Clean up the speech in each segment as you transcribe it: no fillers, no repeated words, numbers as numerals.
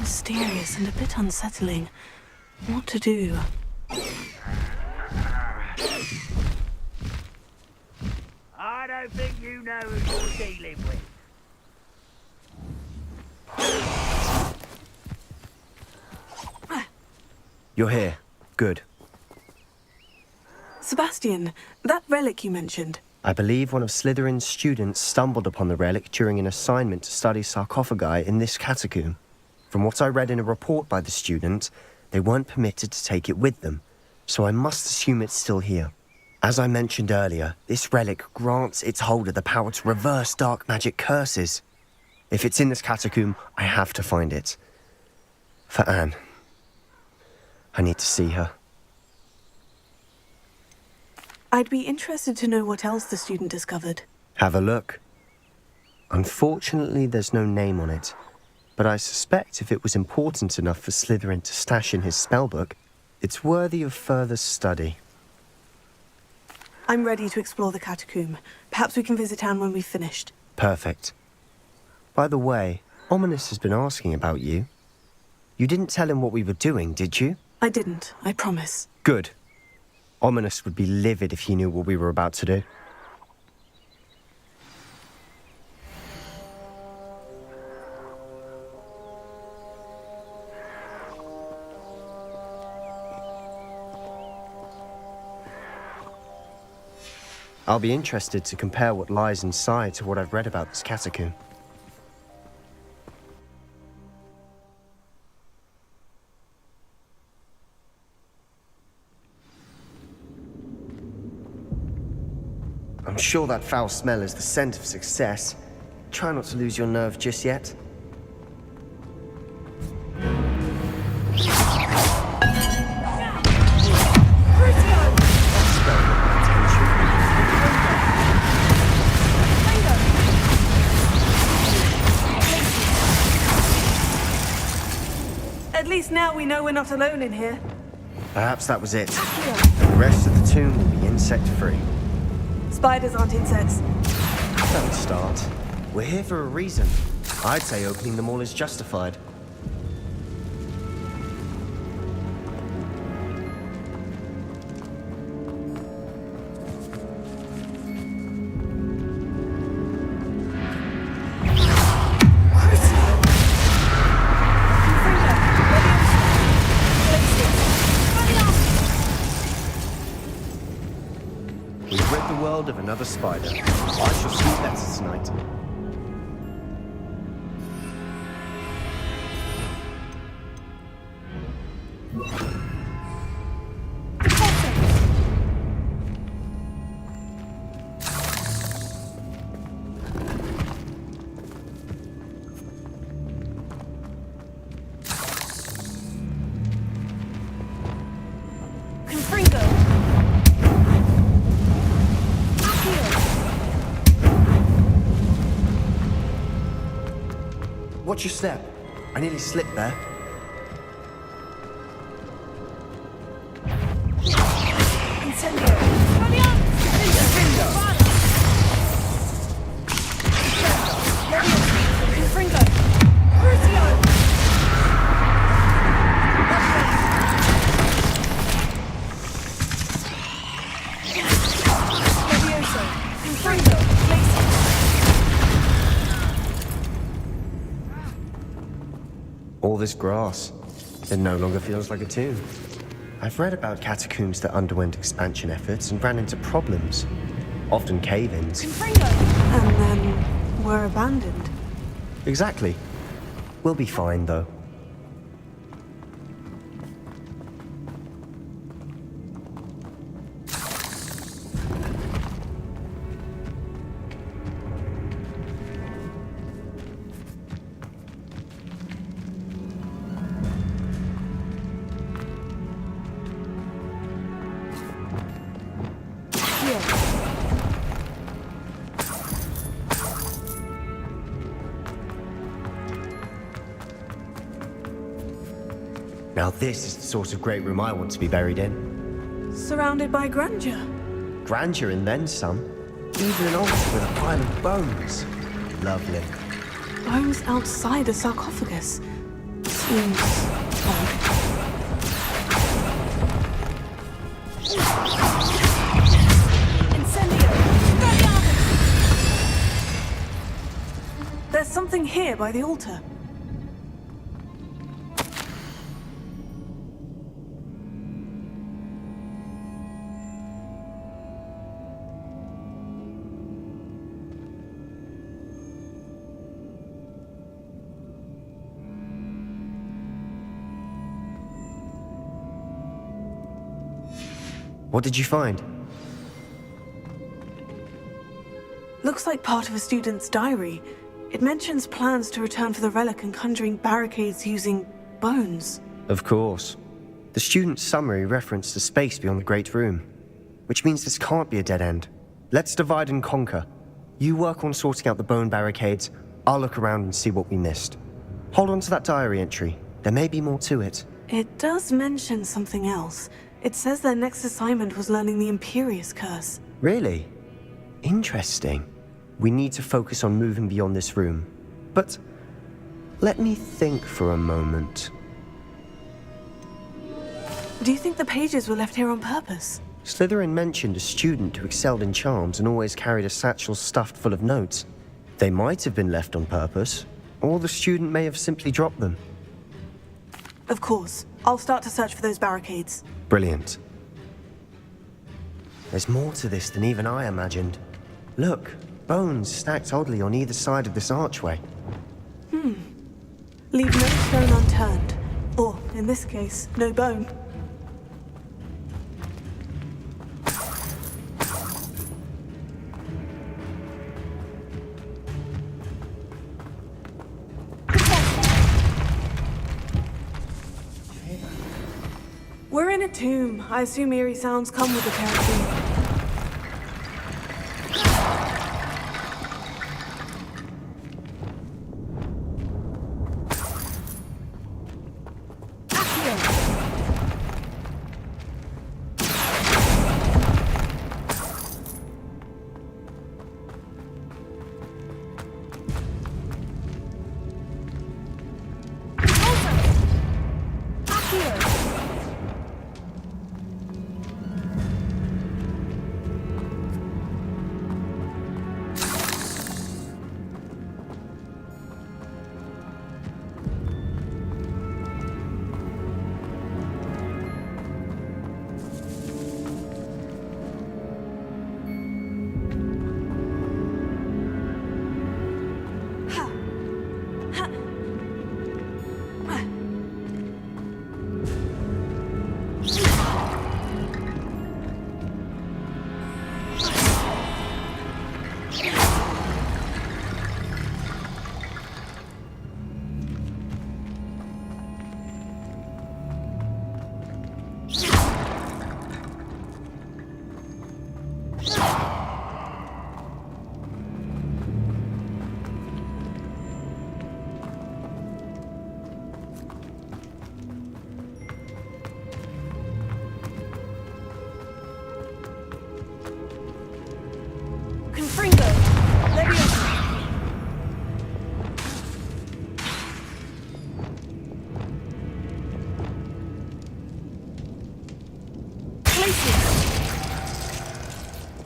mysterious and a bit unsettling. What to do? I don't think you know who you're dealing with. You're here. Good. Sebastian, that relic you mentioned. I believe one of Slytherin's students stumbled upon the relic during an assignment to study sarcophagi in this catacomb. From what I read in a report by the student, they weren't permitted to take it with them, so I must assume it's still here. As I mentioned earlier, this relic grants its holder the power to reverse dark magic curses. If it's in this catacomb, I have to find it. For Anne. I need to see her. I'd be interested to know what else the student discovered. Have a look. Unfortunately, there's no name on it, but I suspect if it was important enough for Slytherin to stash in his spellbook, it's worthy of further study. I'm ready to explore the catacomb. Perhaps we can visit Anne when we've finished. Perfect. By the way, Ominous has been asking about you. You didn't tell him what we were doing, did you? I didn't, I promise. Good. Ominous would be livid if he knew what we were about to do. I'll be interested to compare what lies inside to what I've read about this catacomb. I'm sure that foul smell is the scent of success. Try not to lose your nerve just yet. At least now we know we're not alone in here. Perhaps that was it. The rest of the tomb will be insect-free. Spiders aren't insects. Don't start. We're here for a reason. I'd say opening them all is justified. We've rid the world of another spider. I shall sleep better tonight. Watch your step. I nearly slipped there. All this grass, it no longer feels like a tomb. I've read about catacombs that underwent expansion efforts and ran into problems, often cave-ins. And then were abandoned. Exactly. We'll be fine, though. Now this is the sort of great room I want to be buried in. Surrounded by grandeur. Grandeur and then some. Even an altar with a pile of bones. Lovely. Bones outside a sarcophagus. Seems odd. There's something here by the altar. What did you find? Looks like part of a student's diary. It mentions plans to return for the relic and conjuring barricades using bones. Of course. The student's summary referenced the space beyond the Great Room, which means this can't be a dead end. Let's divide and conquer. You work on sorting out the bone barricades, I'll look around and see what we missed. Hold on to that diary entry. There may be more to it. It does mention something else. It says their next assignment was learning the Imperious Curse. Really? Interesting. We need to focus on moving beyond this room. But let me think for a moment. Do you think the pages were left here on purpose? Slytherin mentioned a student who excelled in charms and always carried a satchel stuffed full of notes. They might have been left on purpose, or the student may have simply dropped them. Of course. I'll start to search for those barricades. Brilliant. There's more to this than even I imagined. Look, bones stacked oddly on either side of this archway. Leave no stone unturned. Or, in this case, no bone. We're in a tomb. I assume eerie sounds come with the territory.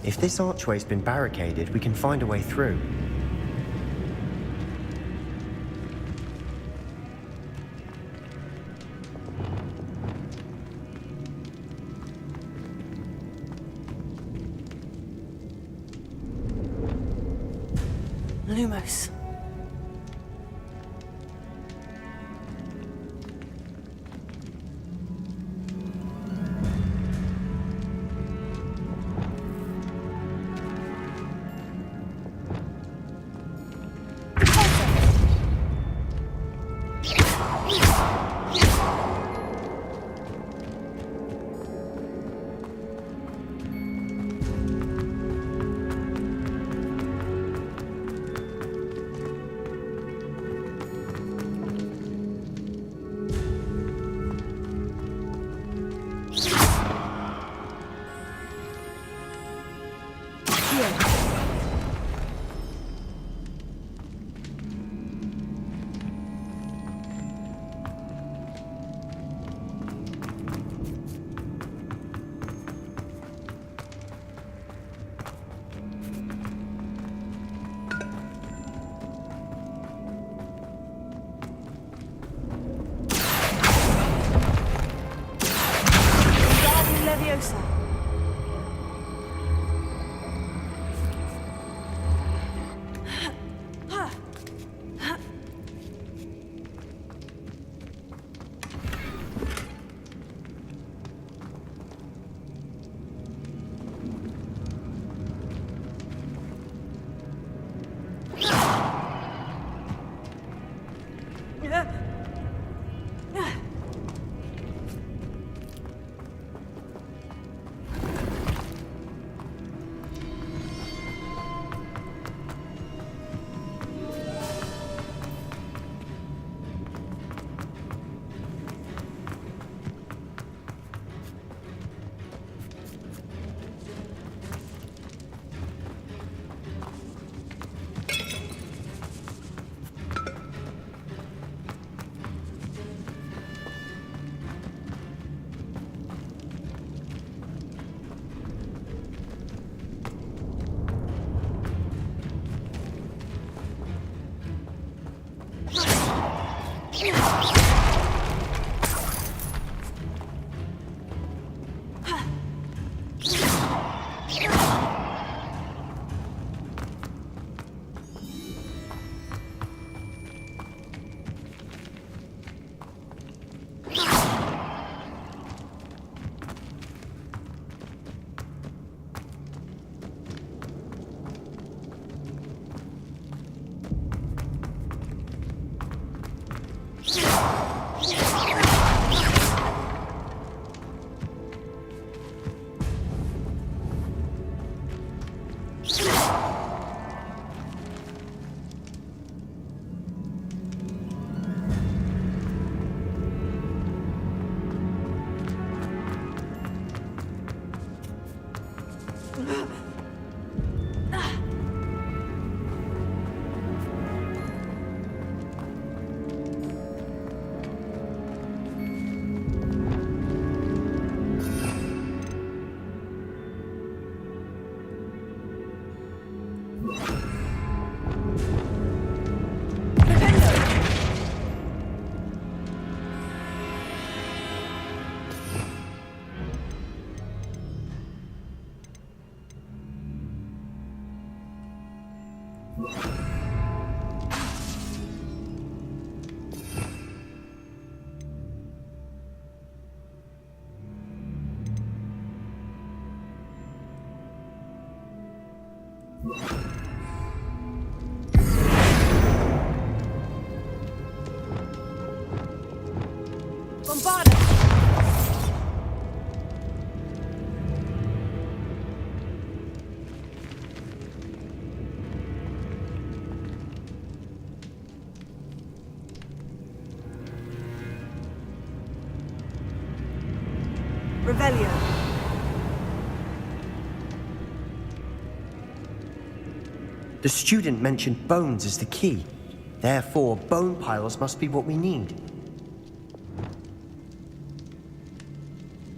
If this archway's been barricaded, we can find a way through. Lumos. Leviosa. Bombarda! Revelio. The student mentioned bones as the key. Therefore, bone piles must be what we need.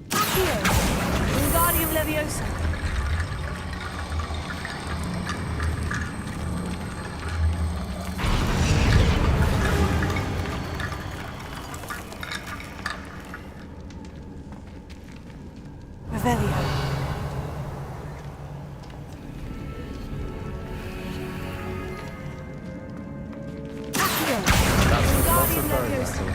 Wingardium Leviosa. Revelio. Wingardium Leviosa.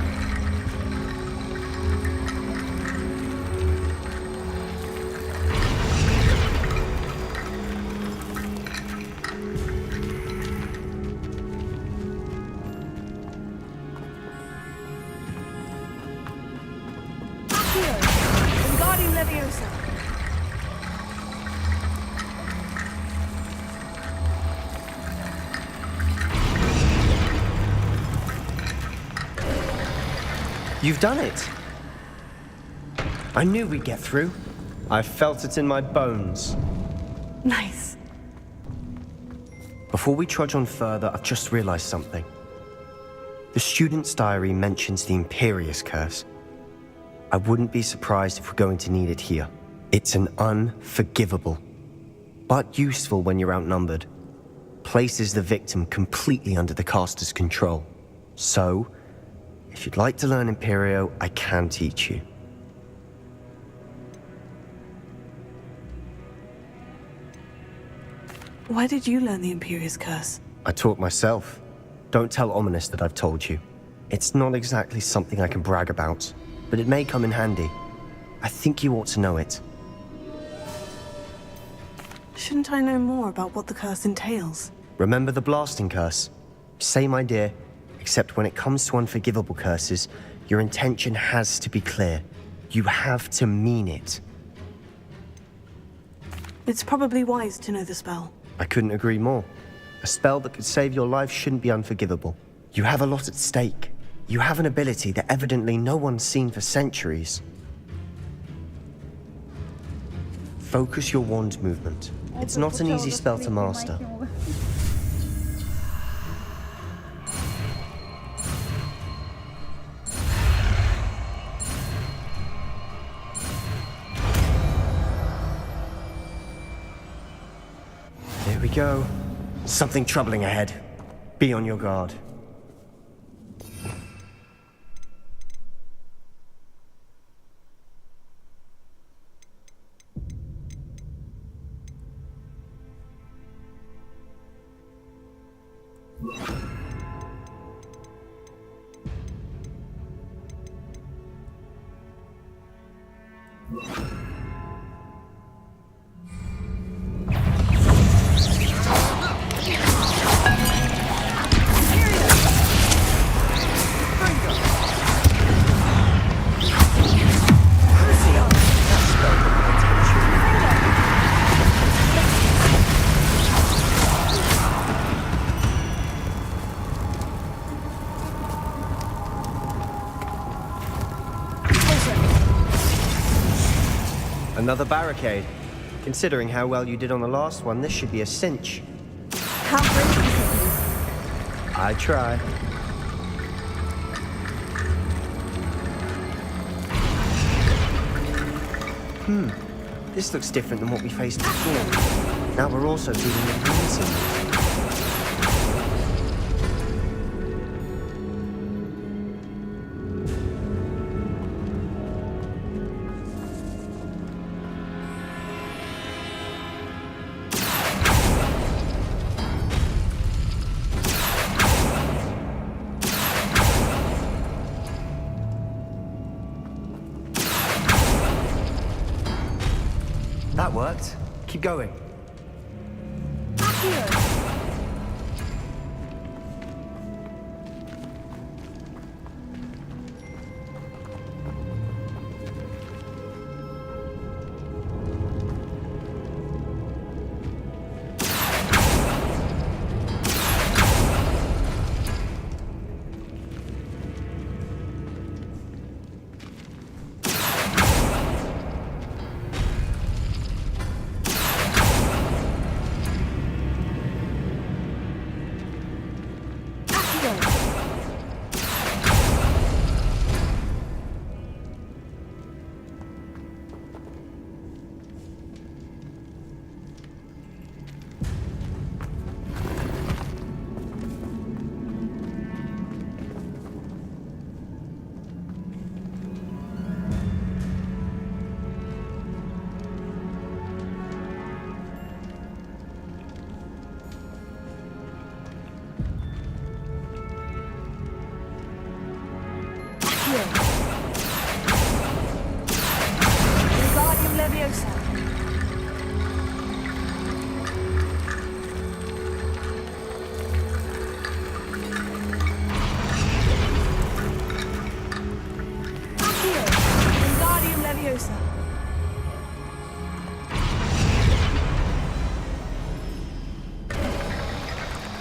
Wingardium Leviosa. You've done it! I knew we'd get through. I felt it in my bones. Nice. Before we trudge on further, I've just realized something. The student's diary mentions the Imperious Curse. I wouldn't be surprised if we're going to need it here. It's an unforgivable, but useful when you're outnumbered. Places the victim completely under the caster's control. So, if you'd like to learn Imperio, I can teach you. Where did you learn the Imperious Curse? I taught myself. Don't tell Ominous that I've told you. It's not exactly something I can brag about, but it may come in handy. I think you ought to know it. Shouldn't I know more about what the curse entails? Remember the blasting curse? Same idea, except when it comes to unforgivable curses, your intention has to be clear. You have to mean it. It's probably wise to know the spell. I couldn't agree more. A spell that could save your life shouldn't be unforgivable. You have a lot at stake. You have an ability that evidently no one's seen for centuries. Focus your wand movement. It's not an easy spell to master. There we go. Something troubling ahead. Be on your guard. Another barricade. Considering how well you did on the last one, this should be a cinch. How brave is it? I try. This looks different than what we faced before. Now we're also dealing with green. That worked. Keep going.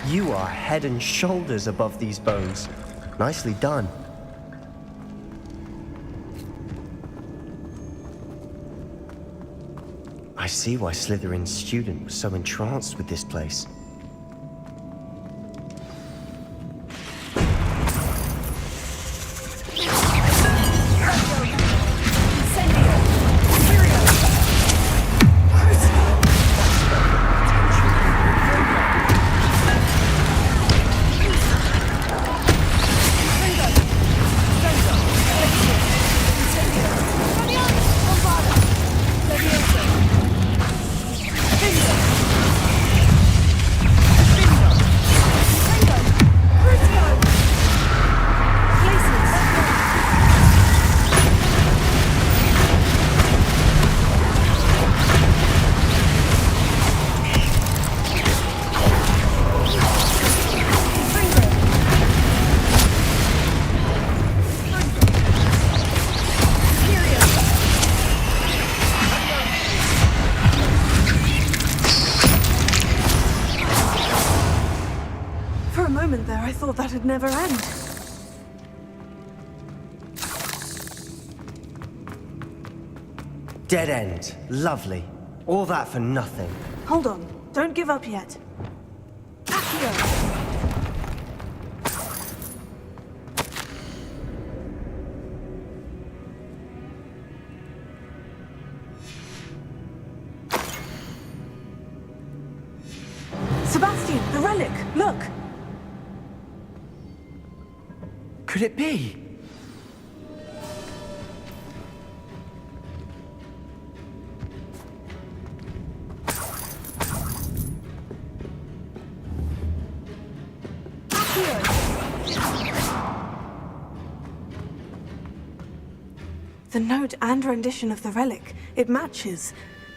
You are head and shoulders above these bones. Nicely done. I see why Slytherin's student was so entranced with this place. would never end. Dead end. Lovely. All that for nothing. Hold on. Don't give up yet. Accio! Sebastian, the relic! Look! Could it be? The note and rendition of the relic. It matches.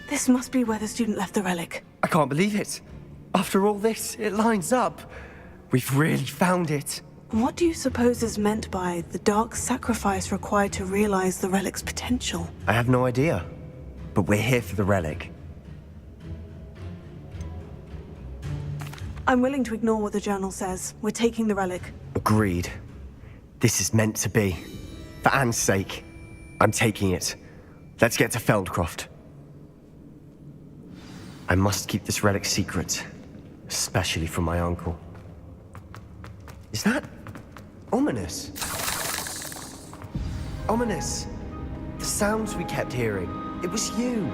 This must be where the student left the relic. I can't believe it. After all this, it lines up. We've really found it. What do you suppose is meant by the dark sacrifice required to realize the relic's potential? I have no idea. But we're here for the relic. I'm willing to ignore what the journal says. We're taking the relic. Agreed. This is meant to be. For Anne's sake. I'm taking it. Let's get to Feldcroft. I must keep this relic secret. Especially from my uncle. Is that... ominous? Ominous. The sounds we kept hearing. It was you.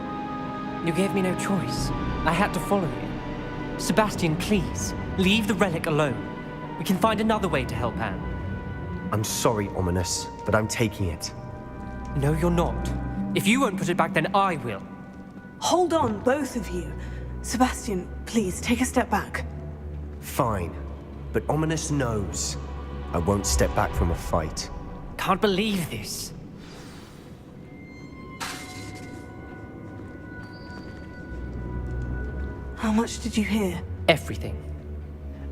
You gave me no choice. I had to follow you. Sebastian, please, leave the relic alone. We can find another way to help Anne. I'm sorry, Ominous, but I'm taking it. No, you're not. If you won't put it back, then I will. Hold on, both of you. Sebastian, please, take a step back. Fine. But Ominous knows. I won't step back from a fight. Can't believe this. How much did you hear? Everything.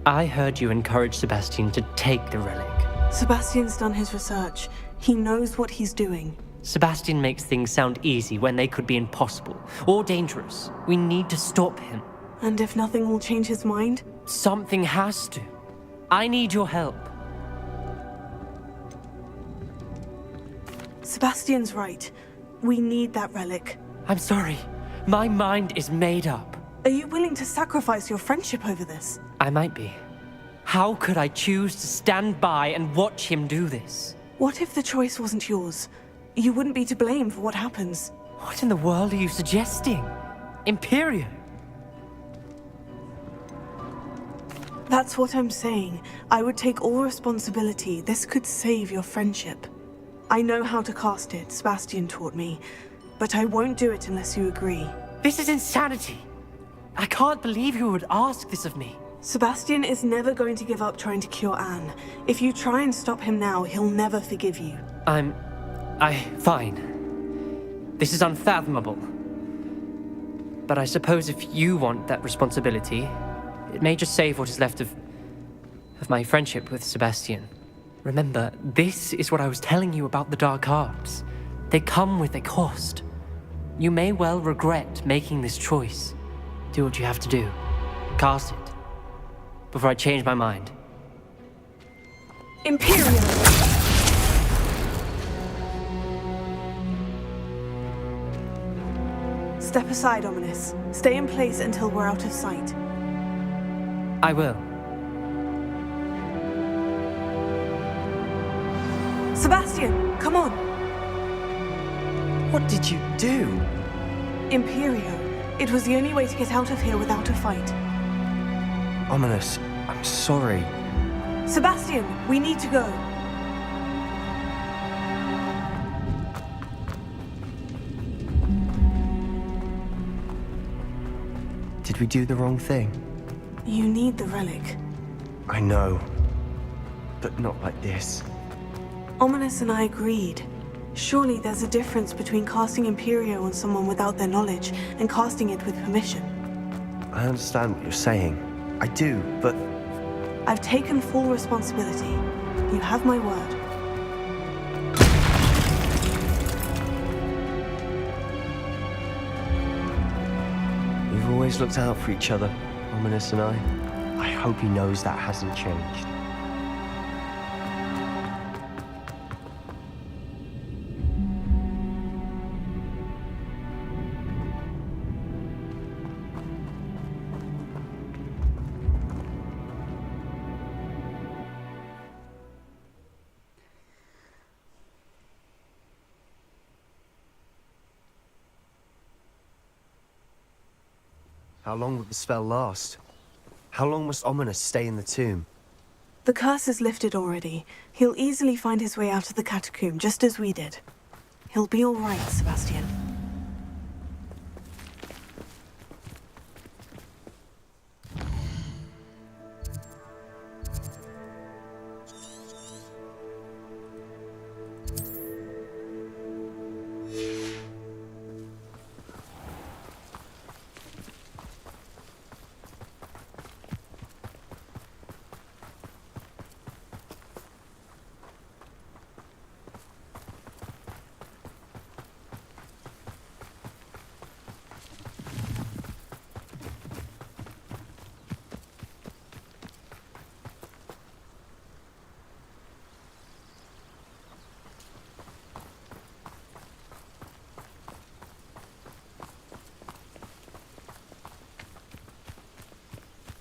I heard you encourage Sebastian to take the relic. Sebastian's done his research. He knows what he's doing. Sebastian makes things sound easy when they could be impossible or dangerous. We need to stop him. And if nothing will change his mind? Something has to. I need your help. Sebastian's right. We need that relic. I'm sorry. My mind is made up. Are you willing to sacrifice your friendship over this? I might be. How could I choose to stand by and watch him do this? What if the choice wasn't yours? You wouldn't be to blame for what happens. What in the world are you suggesting? Imperio? That's what I'm saying. I would take all responsibility. This could save your friendship. I know how to cast it, Sebastian taught me. But I won't do it unless you agree. This is insanity. I can't believe you would ask this of me. Sebastian is never going to give up trying to cure Anne. If you try and stop him now, he'll never forgive you. Fine. This is unfathomable. But I suppose if you want that responsibility, it may just save what is left of my friendship with Sebastian. Remember, this is what I was telling you about the dark arts. They come with a cost. You may well regret making this choice. Do what you have to do. Cast it. Before I change my mind. Imperial! Step aside, Ominous. Stay in place until we're out of sight. I will. Sebastian, come on! What did you do? Imperio. It was the only way to get out of here without a fight. Ominous, I'm sorry. Sebastian, we need to go. Did we do the wrong thing? You need the relic. I know. But not like this. Ominous and I agreed. Surely there's a difference between casting Imperio on someone without their knowledge and casting it with permission. I understand what you're saying. I do, but... I've taken full responsibility. You have my word. We've always looked out for each other, Ominous and I. I hope he knows that hasn't changed. How long would the spell last? How long must Ominous stay in the tomb? The curse is lifted already. He'll easily find his way out of the catacomb, just as we did. He'll be all right, Sebastian.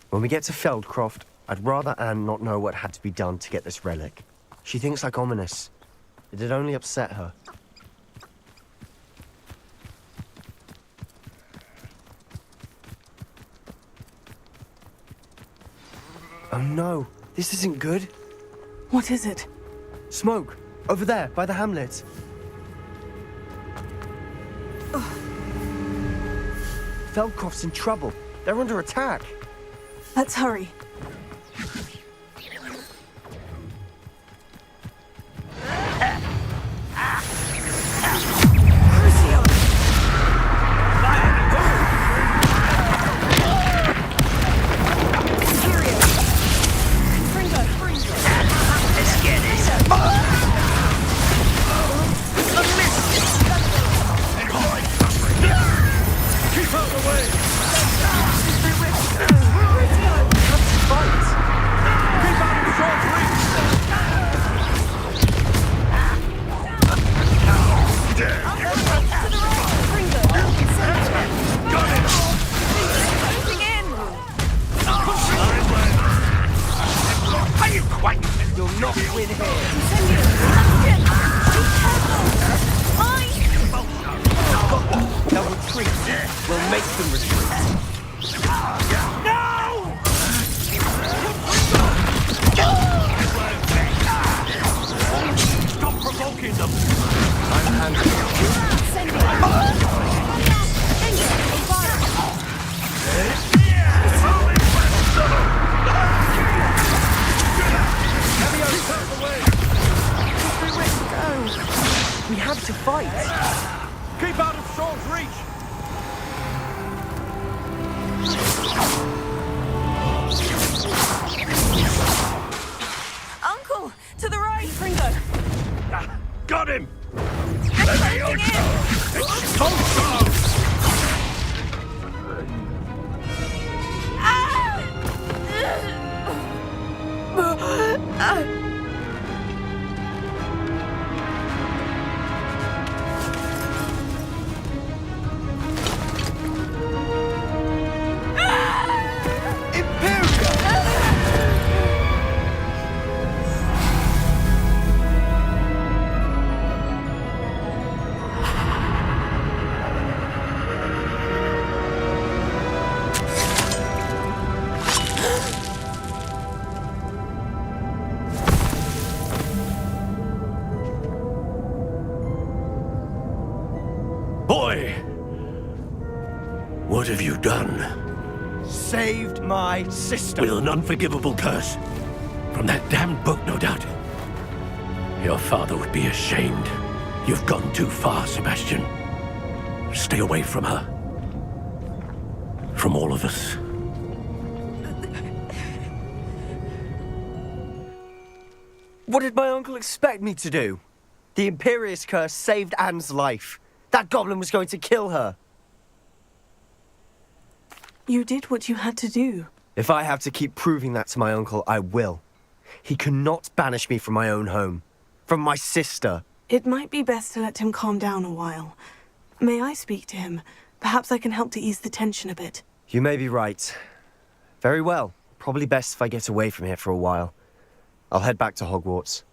When we get to Feldcroft, I'd rather Anne not know what had to be done to get this relic. She thinks like Ominous. It'd only upset her. Oh no, this isn't good. What is it? Smoke! Over there, by the hamlet. Feldcroft's in trouble. They're under attack. Let's hurry. We have to fight. Keep out of Shaw's reach! Uncle! To the right! Fringo! Got him! Closing in! Boy! What have you done? Saved my sister. With an unforgivable curse. From that damned book, no doubt. Your father would be ashamed. You've gone too far, Sebastian. Stay away from her. From all of us. What did my uncle expect me to do? The Imperious curse saved Anne's life. That goblin was going to kill her. You did what you had to do. If I have to keep proving that to my uncle, I will. He cannot banish me from my own home. From my sister. It might be best to let him calm down a while. May I speak to him? Perhaps I can help to ease the tension a bit. You may be right. Very well. Probably best if I get away from here for a while. I'll head back to Hogwarts.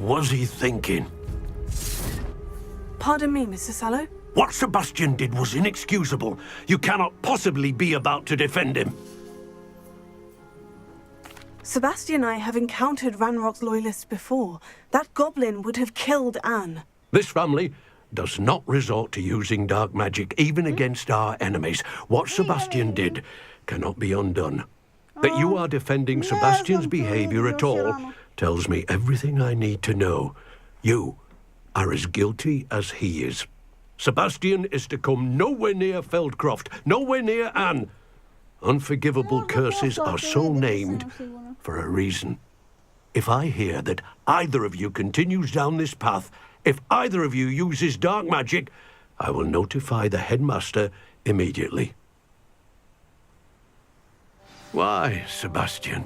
was he thinking? Pardon me, Mr. Sallow. What Sebastian did was inexcusable. You cannot possibly be about to defend him. Sebastian and I have encountered Ranrock's loyalists before. That goblin would have killed Anne. This family does not resort to using dark magic, even against our enemies. What Sebastian did cannot be undone. That you are defending Sebastian's behavior at all tells me everything I need to know. You are as guilty as he is. Sebastian is to come nowhere near Feldcroft, nowhere near Anne. Unforgivable curses are so named for a reason. If I hear that either of you continues down this path, if either of you uses dark magic, I will notify the headmaster immediately. Why, Sebastian?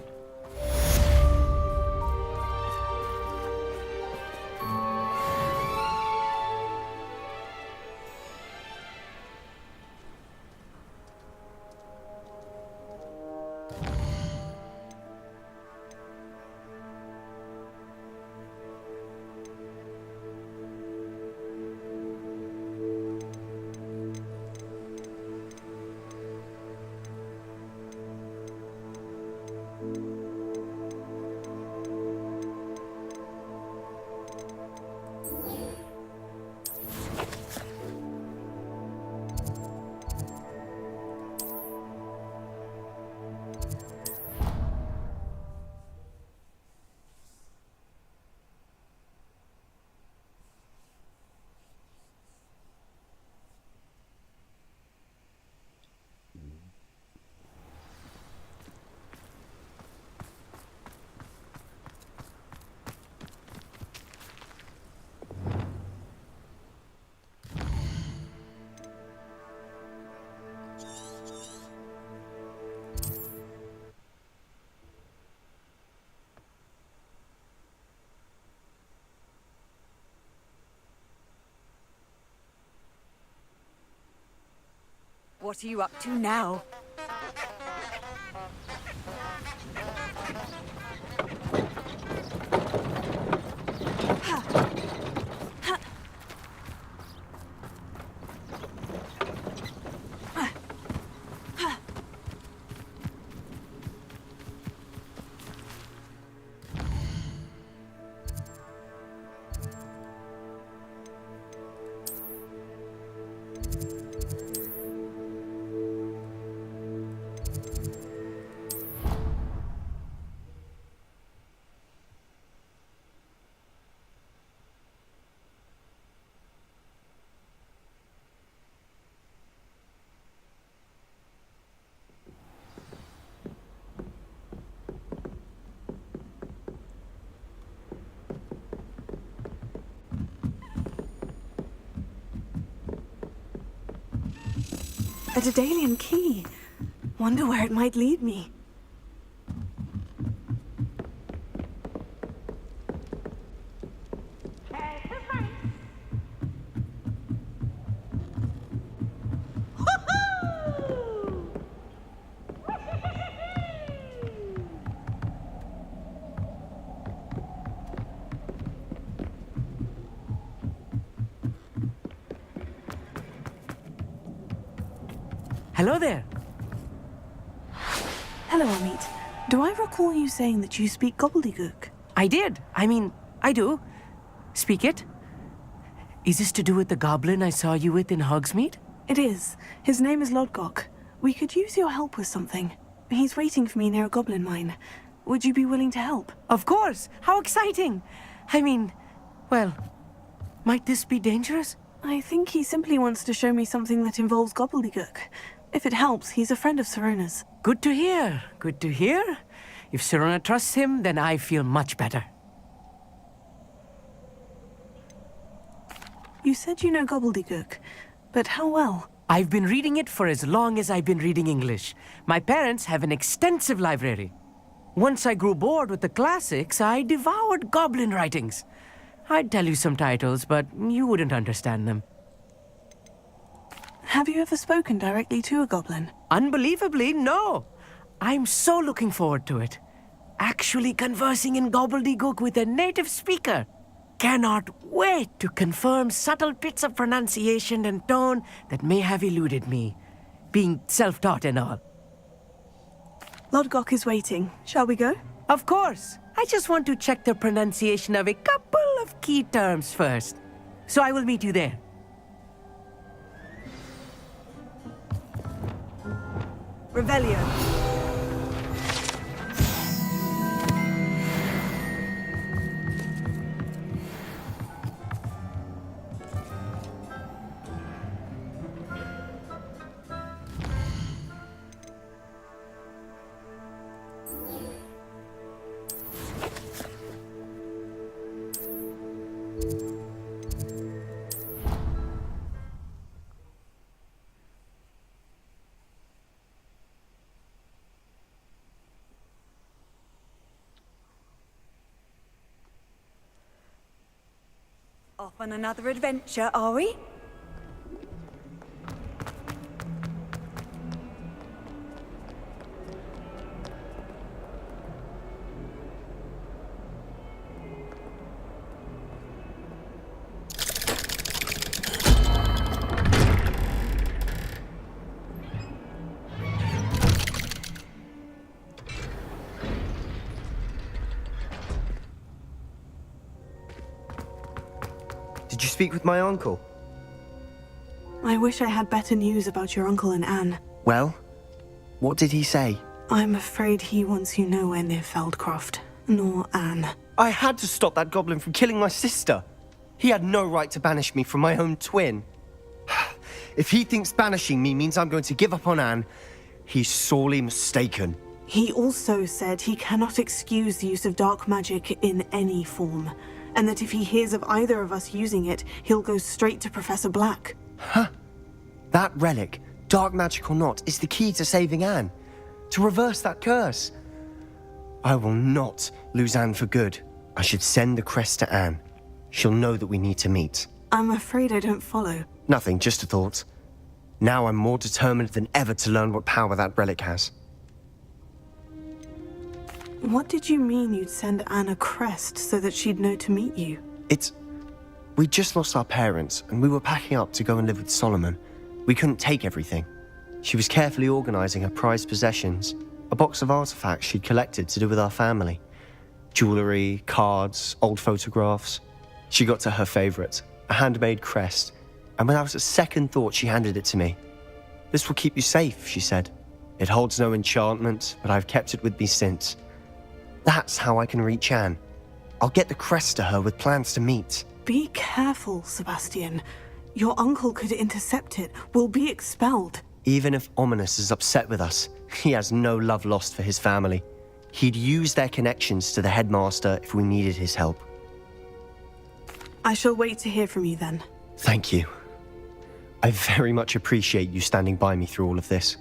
What are you up to now? A Daedalian key. Wonder where it might lead me. Hello there. Hello, Amit. Do I recall you saying that you speak gobbledygook? I did. I do. Speak it. Is this to do with the goblin I saw you with in Hogsmeade? It is. His name is Lodgok. We could use your help with something. He's waiting for me near a goblin mine. Would you be willing to help? Of course. How exciting. Well, might this be dangerous? I think he simply wants to show me something that involves gobbledygook. If it helps, he's a friend of Sirona's. Good to hear. Good to hear. If Sirona trusts him, then I feel much better. You said you know gobbledygook, but how well? I've been reading it for as long as I've been reading English. My parents have an extensive library. Once I grew bored with the classics, I devoured goblin writings. I'd tell you some titles, but you wouldn't understand them. Have you ever spoken directly to a goblin? Unbelievably, no. I'm so looking forward to it. Actually conversing in gobbledygook with a native speaker. cannot wait to confirm subtle bits of pronunciation and tone that may have eluded me, being self-taught and all. Lodgok is waiting. Shall we go? Of course. I just want to check the pronunciation of a couple of key terms first. So I will meet you there. Revelio. Off on another adventure, are we? Did you speak with my uncle? I wish I had better news about your uncle and Anne. Well, what did he say? I'm afraid he wants you nowhere near Feldcroft, nor Anne. I had to stop that goblin from killing my sister. He had no right to banish me from my own twin. If he thinks banishing me means I'm going to give up on Anne, he's sorely mistaken. He also said he cannot excuse the use of dark magic in any form, and that if he hears of either of us using it, he'll go straight to Professor Black. Huh? That relic, dark magic or not, is the key to saving Anne. To reverse that curse. I will not lose Anne for good. I should send the crest to Anne. She'll know that we need to meet. I'm afraid I don't follow. Nothing, just a thought. Now I'm more determined than ever to learn what power that relic has. What did you mean you'd send Anne a crest so that she'd know to meet you? We'd just lost our parents, and we were packing up to go and live with Solomon. We couldn't take everything. She was carefully organizing her prized possessions, a box of artifacts she'd collected to do with our family. Jewelry, cards, old photographs. She got to her favorite, a handmade crest, and without a second thought she handed it to me. "This will keep you safe," she said. "It holds no enchantment, but I've kept it with me since. That's how I can reach Anne. I'll get the crest to her with plans to meet." Be careful, Sebastian. Your uncle could intercept it. We'll be expelled. Even if Ominous is upset with us, he has no love lost for his family. He'd use their connections to the headmaster if we needed his help. I shall wait to hear from you then. Thank you. I very much appreciate you standing by me through all of this.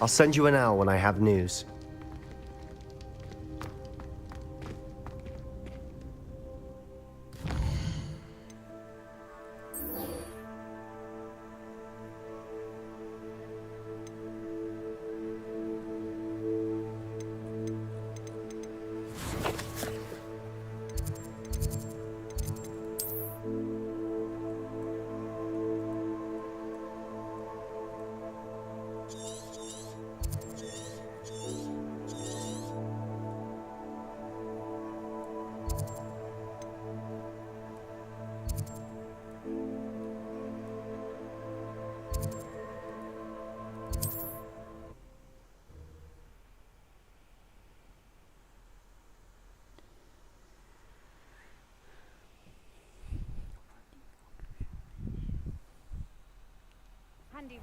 I'll send you an owl when I have news.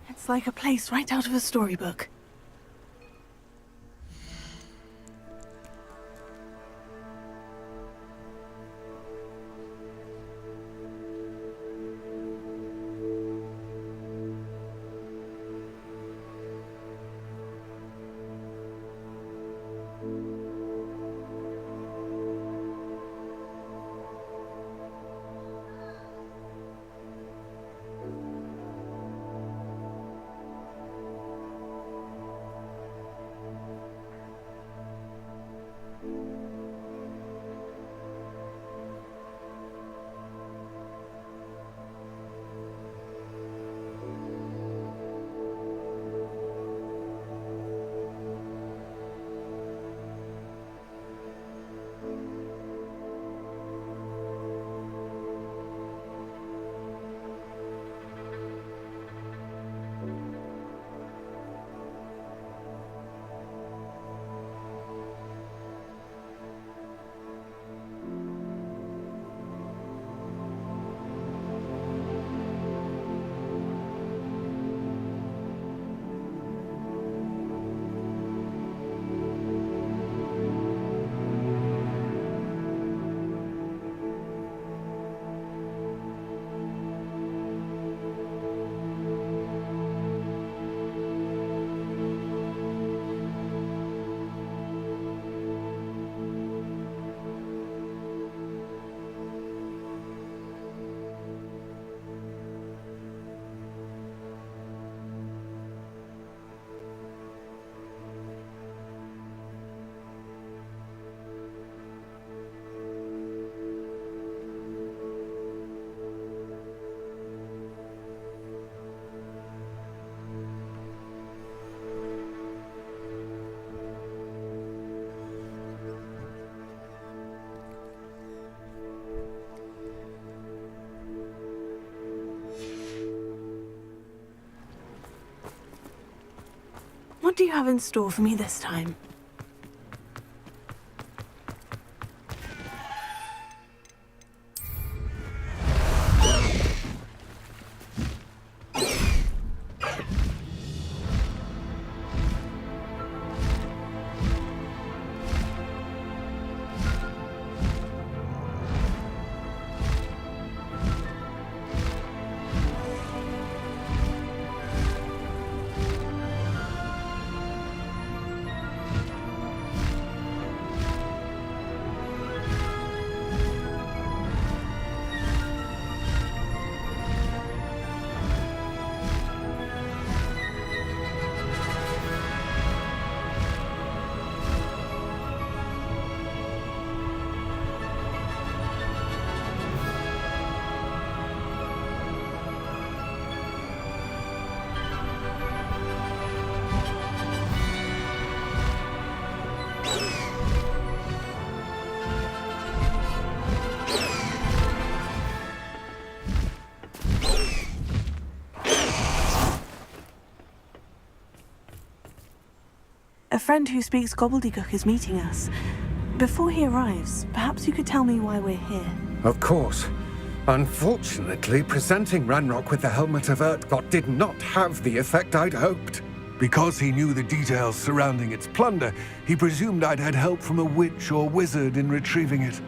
It's like a place right out of a storybook. do you have in store for me this time? A friend who speaks gobbledygook is meeting us. Before he arrives, perhaps you could tell me why we're here. Of course. Unfortunately, presenting Ranrock with the Helmet of Urtkot did not have the effect I'd hoped. Because he knew the details surrounding its plunder, he presumed I'd had help from a witch or wizard in retrieving it.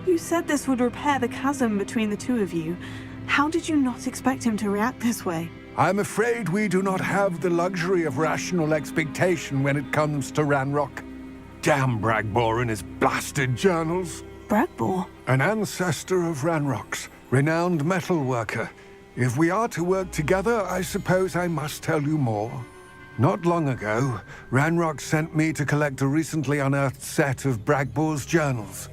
You said this would repair the chasm between the two of you. How did you not expect him to react this way? I'm afraid we do not have the luxury of rational expectation when it comes to Ranrock. Damn Bragbor and his blasted journals. Bragbor? An ancestor of Ranrock's, renowned metal worker. If we are to work together, I suppose I must tell you more. Not long ago, Ranrock sent me to collect a recently unearthed set of Bragbor's journals.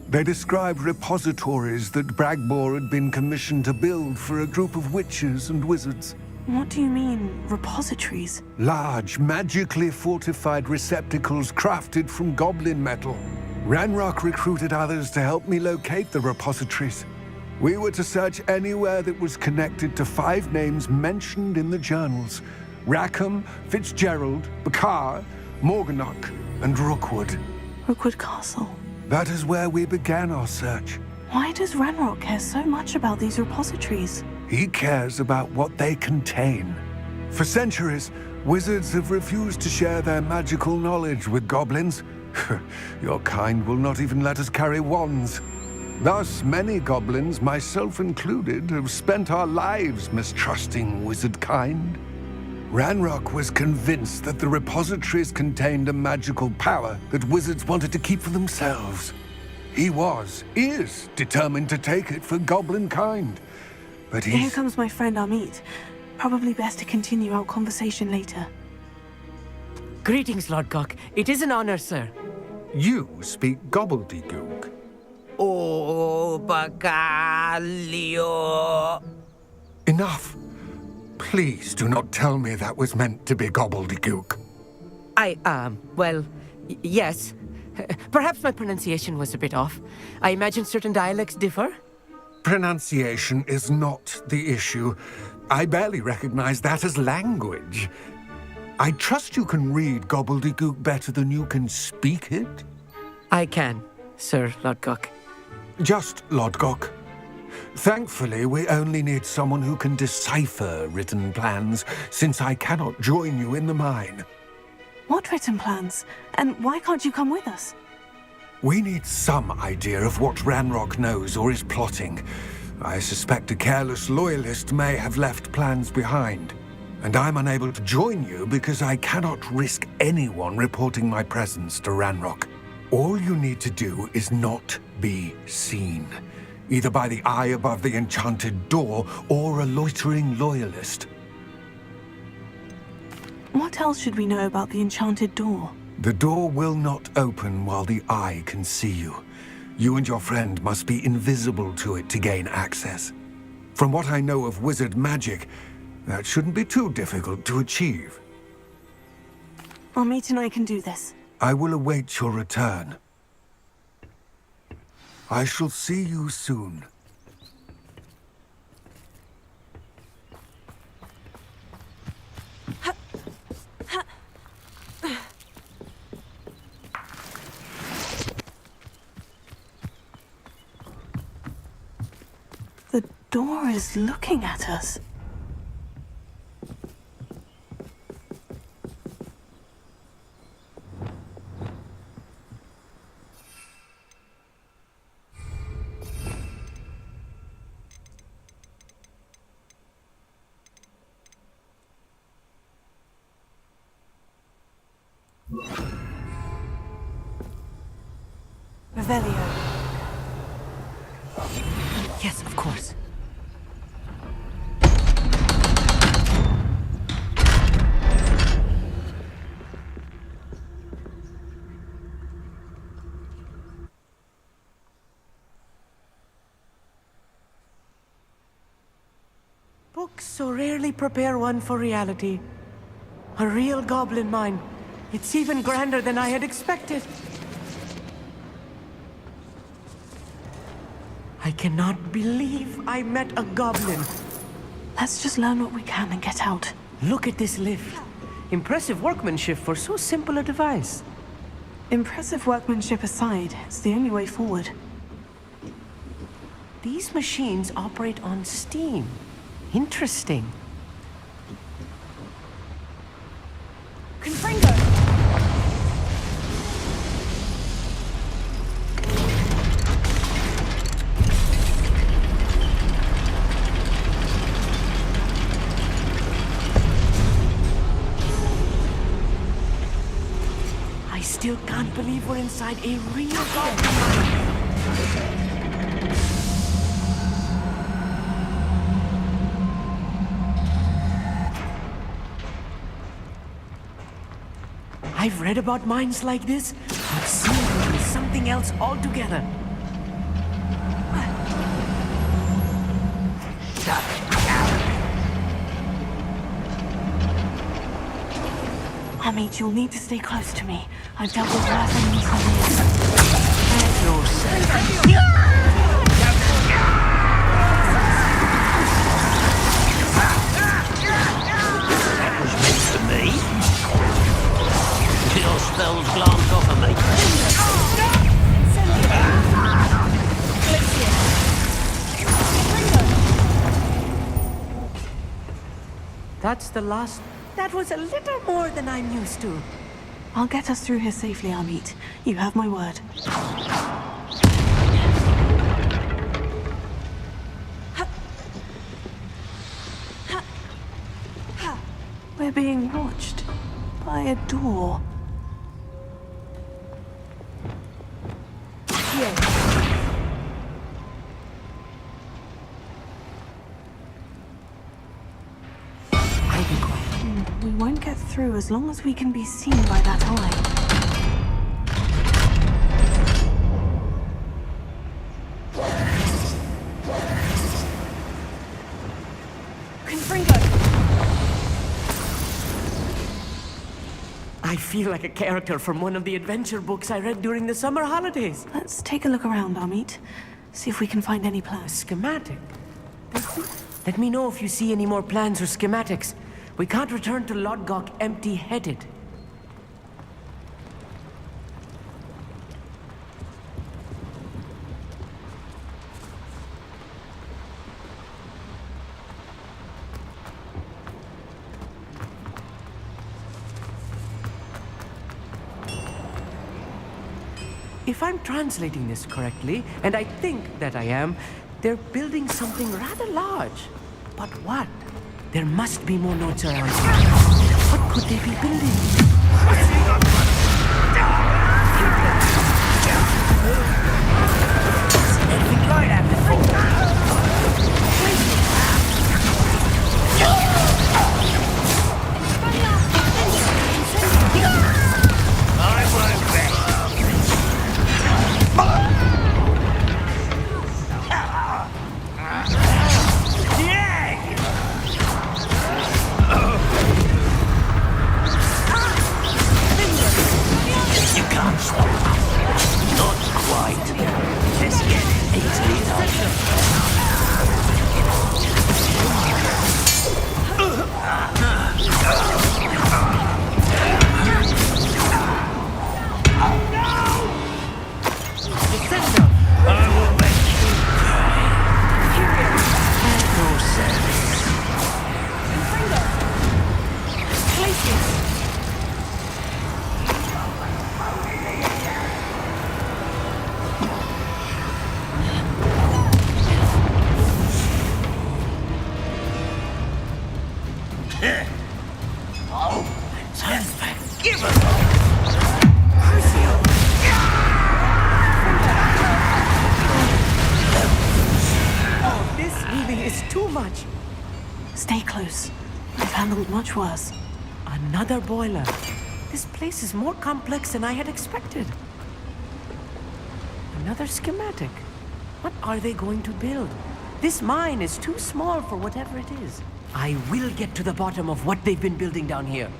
They described repositories that Bragbor had been commissioned to build for a group of witches and wizards. What do you mean, repositories? Large, magically fortified receptacles crafted from goblin metal. Ranrock recruited others to help me locate the repositories. We were to search anywhere that was connected to 5 names mentioned in the journals: Rackham, Fitzgerald, Bakar, Morganach, and Rookwood. Rookwood Castle. That is where we began our search. Why does Ranrock care so much about these repositories? He cares about what they contain. For centuries, wizards have refused to share their magical knowledge with goblins. Your kind will not even let us carry wands. Thus, many goblins, myself included, have spent our lives mistrusting wizard kind. Ranrock was convinced that the repositories contained a magical power that wizards wanted to keep for themselves. He is determined to take it for goblin kind. But Here comes my friend Amit. Probably best to continue our conversation later. Greetings, Lord Cock. It is an honor, sir. You speak gobbledygook. Oh, Bacalio. Enough. Please do not tell me that was meant to be gobbledygook. Yes. Perhaps my pronunciation was a bit off. I imagine certain dialects differ. Pronunciation is not the issue. I barely recognize that as language. I trust you can read gobbledygook better than you can speak it? I can, Sir Lodgok. Just Lodgok. Thankfully, we only need someone who can decipher written plans, since I cannot join you in the mine. What written plans? And why can't you come with us? We need some idea of what Ranrock knows or is plotting. I suspect a careless loyalist may have left plans behind. And I'm unable to join you because I cannot risk anyone reporting my presence to Ranrock. All you need to do is not be seen, either by the eye above the enchanted door or a loitering loyalist. What else should we know about the enchanted door? The door will not open while the eye can see you. You and your friend must be invisible to it to gain access. From what I know of wizard magic, that shouldn't be too difficult to achieve. Amit and I can do this. I will await your return. I shall see you soon. The door is looking at us. Revelio. Yes, of course. Books so rarely prepare one for reality. A real goblin mine. It's even grander than I had expected. I cannot believe I met a goblin. Let's just learn what we can and get out. Look at this lift. Impressive workmanship for so simple a device. Impressive workmanship aside, it's the only way forward. These machines operate on steam. Interesting. Confringo! I still can't believe we're inside a real goblin mine. I've read about mines like this, but seeing it is something else altogether. Amit, you'll need to stay close to me. I've dealt with worse enemies than That was meant for me. Your spells glance off of me. That's the last. That was a little more than I'm used to. I'll get us through here safely, Amit. You have my word. We're being watched by a door. Here. I'll be quiet. We won't get through as long as we can be seen by that eye. I feel like a character from one of the adventure books I read during the summer holidays. Let's take a look around, Amit. See if we can find any A plans. schematic. Let me know if you see any more plans or schematics. We can't return to Lodgok empty-headed. If I'm translating this correctly, and I think that I am, they're building something rather large. But what? There must be more notes around here. What could they be building? Anything like that before? I won't bet. You can't stop us. Not quite. Let's get it easily enough. is too much. Stay close. I've handled much worse. Another boiler. This place is more complex than I had expected. Another schematic. What are they going to build? This mine is too small for whatever it is. I will get to the bottom of what they've been building down here.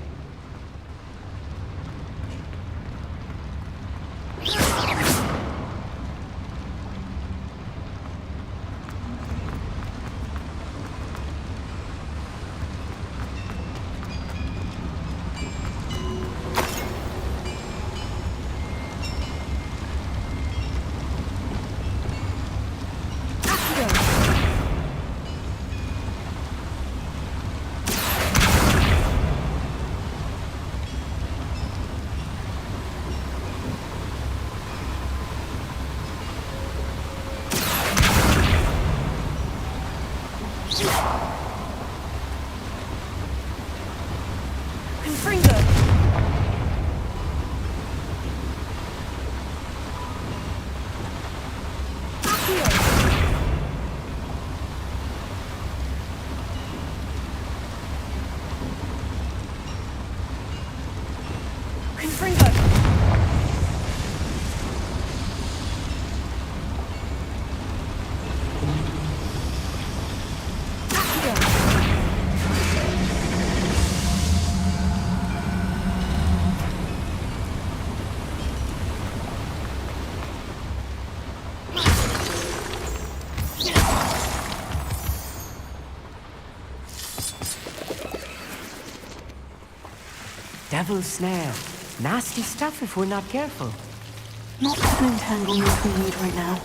Devil's snare. Nasty stuff if we're not careful. Not to entangle me if we need right now.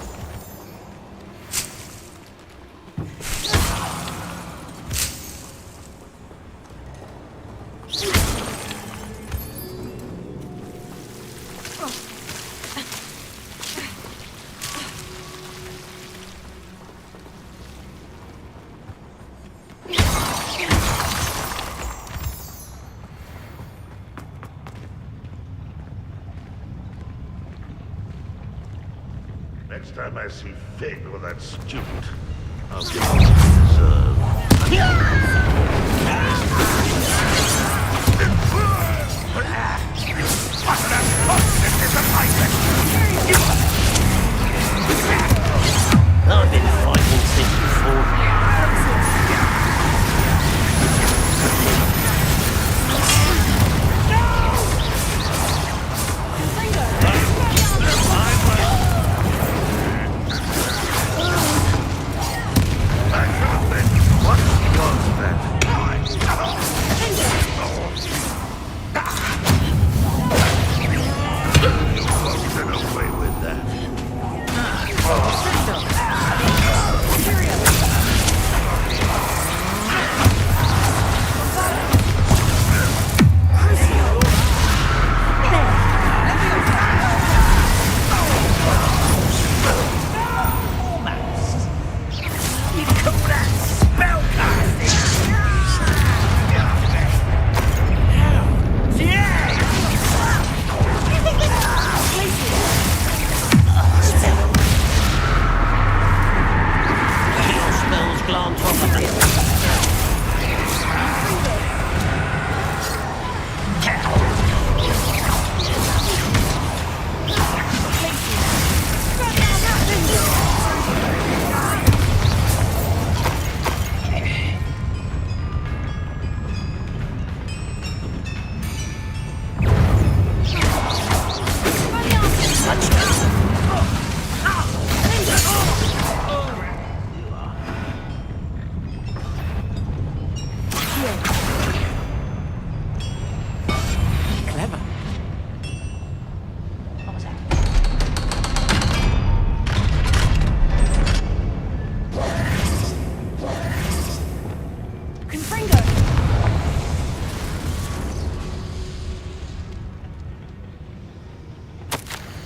Next time I see Fig or that student, I'll give him what he deserves. I've been fighting since before.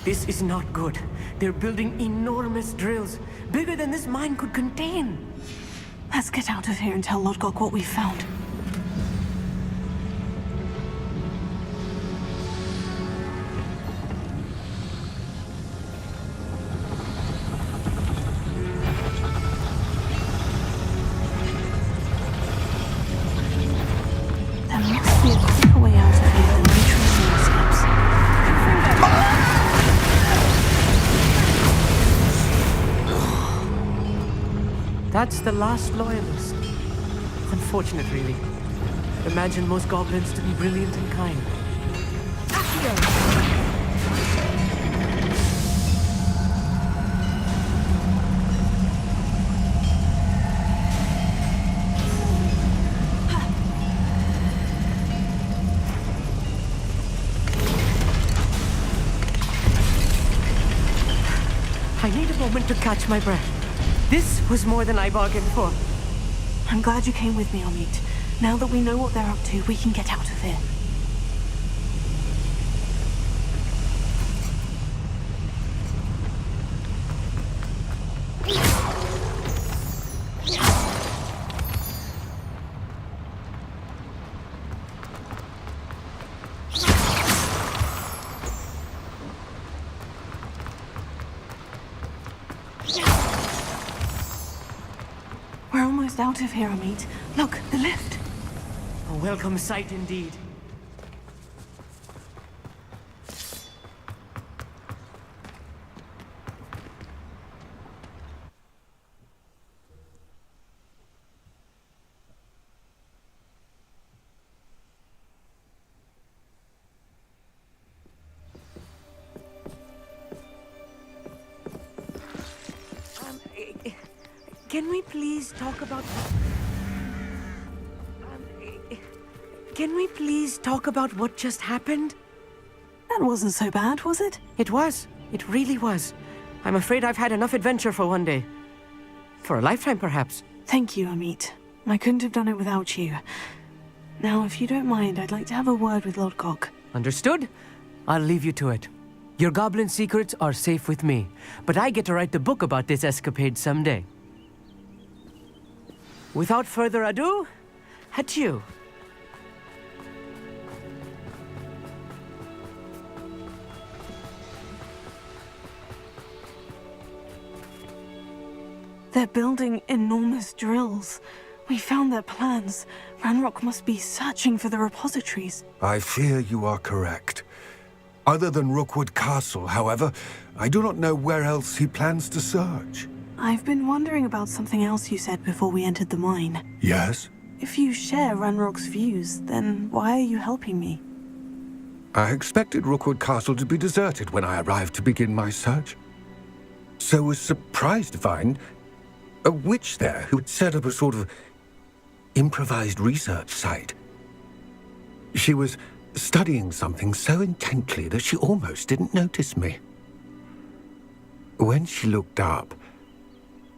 This is not good. They're building enormous drills, bigger than this mine could contain. Let's get out of here and tell Lodgok what we found. That's the last loyalist. Unfortunate, really. Imagine most goblins to be brilliant and kind. I need a moment to catch my breath. This was more than I bargained for. I'm glad you came with me, Amit. Now that we know what they're up to, we can get out of here. We're almost out of here, Amit. Look, the lift. A welcome sight indeed. Can we please talk about... Can we please talk about what just happened? That wasn't so bad, was it? It was. It really was. I'm afraid I've had enough adventure for one day. For a lifetime, perhaps. Thank you, Amit. I couldn't have done it without you. Now, if you don't mind, I'd like to have a word with Lodgok. Understood? I'll leave you to it. Your goblin secrets are safe with me, but I get to write the book about this escapade someday. Without further ado, adieu. They're building enormous drills. We found their plans. Ranrock must be searching for the repositories. I fear you are correct. Other than Rookwood Castle, however, I do not know where else he plans to search. I've been wondering about something else you said before we entered the mine. Yes? If you share Ranrock's views, then why are you helping me? I expected Rookwood Castle to be deserted when I arrived to begin my search. So was surprised to find a witch there who had set up a sort of improvised research site. She was studying something so intently that she almost didn't notice me. When she looked up,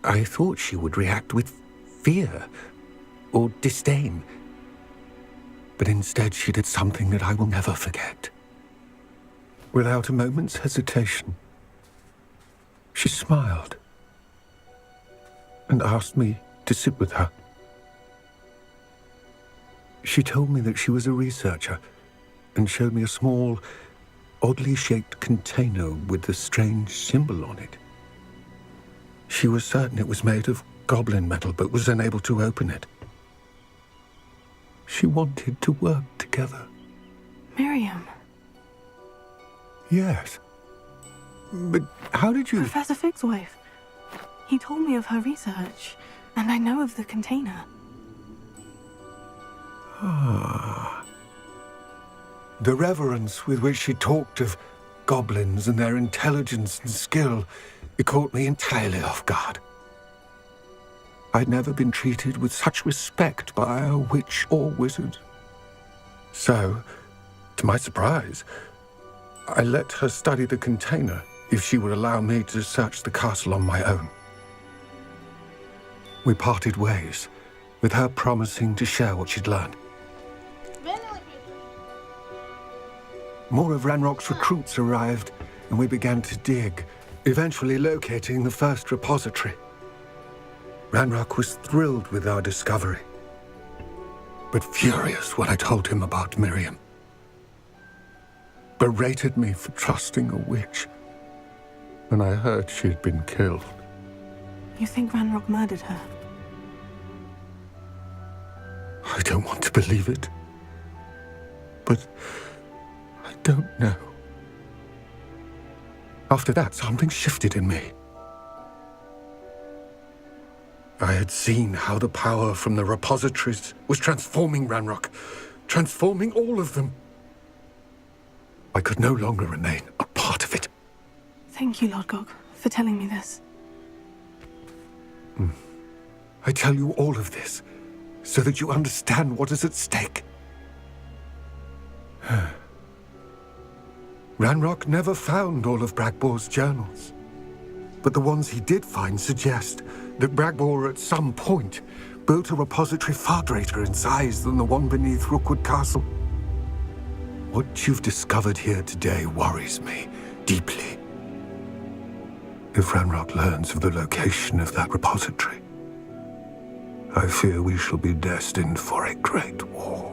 I thought she would react with fear or disdain. But instead she did something that I will never forget. Without a moment's hesitation, she smiled and asked me to sit with her. She told me that she was a researcher and showed me a small, oddly shaped container with a strange symbol on it. She was certain it was made of goblin metal, but was unable to open it. She wanted to work together. Miriam. Yes. But how did you... Professor Fig's wife. He told me of her research, and I know of the container. Ah. The reverence with which she talked of goblins and their intelligence and skill, it caught me entirely off guard. I'd never been treated with such respect by a witch or wizard. So, to my surprise, I let her study the container if she would allow me to search the castle on my own. We parted ways, with her promising to share what she'd learned. More of Ranrock's recruits arrived, and we began to dig, eventually locating the first repository. Ranrock was thrilled with our discovery, but furious when I told him about Miriam. Berated me for trusting a witch when I heard she'd been killed. You think Ranrock murdered her? I don't want to believe it, but I don't know. After that, something shifted in me. I had seen how the power from the repositories was transforming Ranrock, transforming all of them. I could no longer remain a part of it. Thank you, Lord Gog, for telling me this. I tell you all of this so that you understand what is at stake. Ranrock never found all of Bragbor's journals, but the ones he did find suggest that Bragbor at some point built a repository far greater in size than the one beneath Rookwood Castle. What you've discovered here today worries me deeply. If Ranrock learns of the location of that repository, I fear we shall be destined for a great war.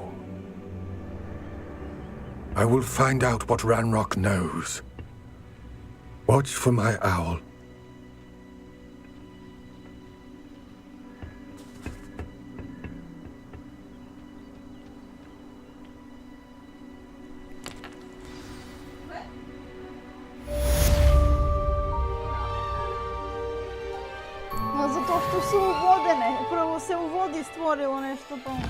I will find out what Ranrock knows. Watch for my owl. No zato što su uvodene. Prvo se uvodi stvorilo nešto pa ono.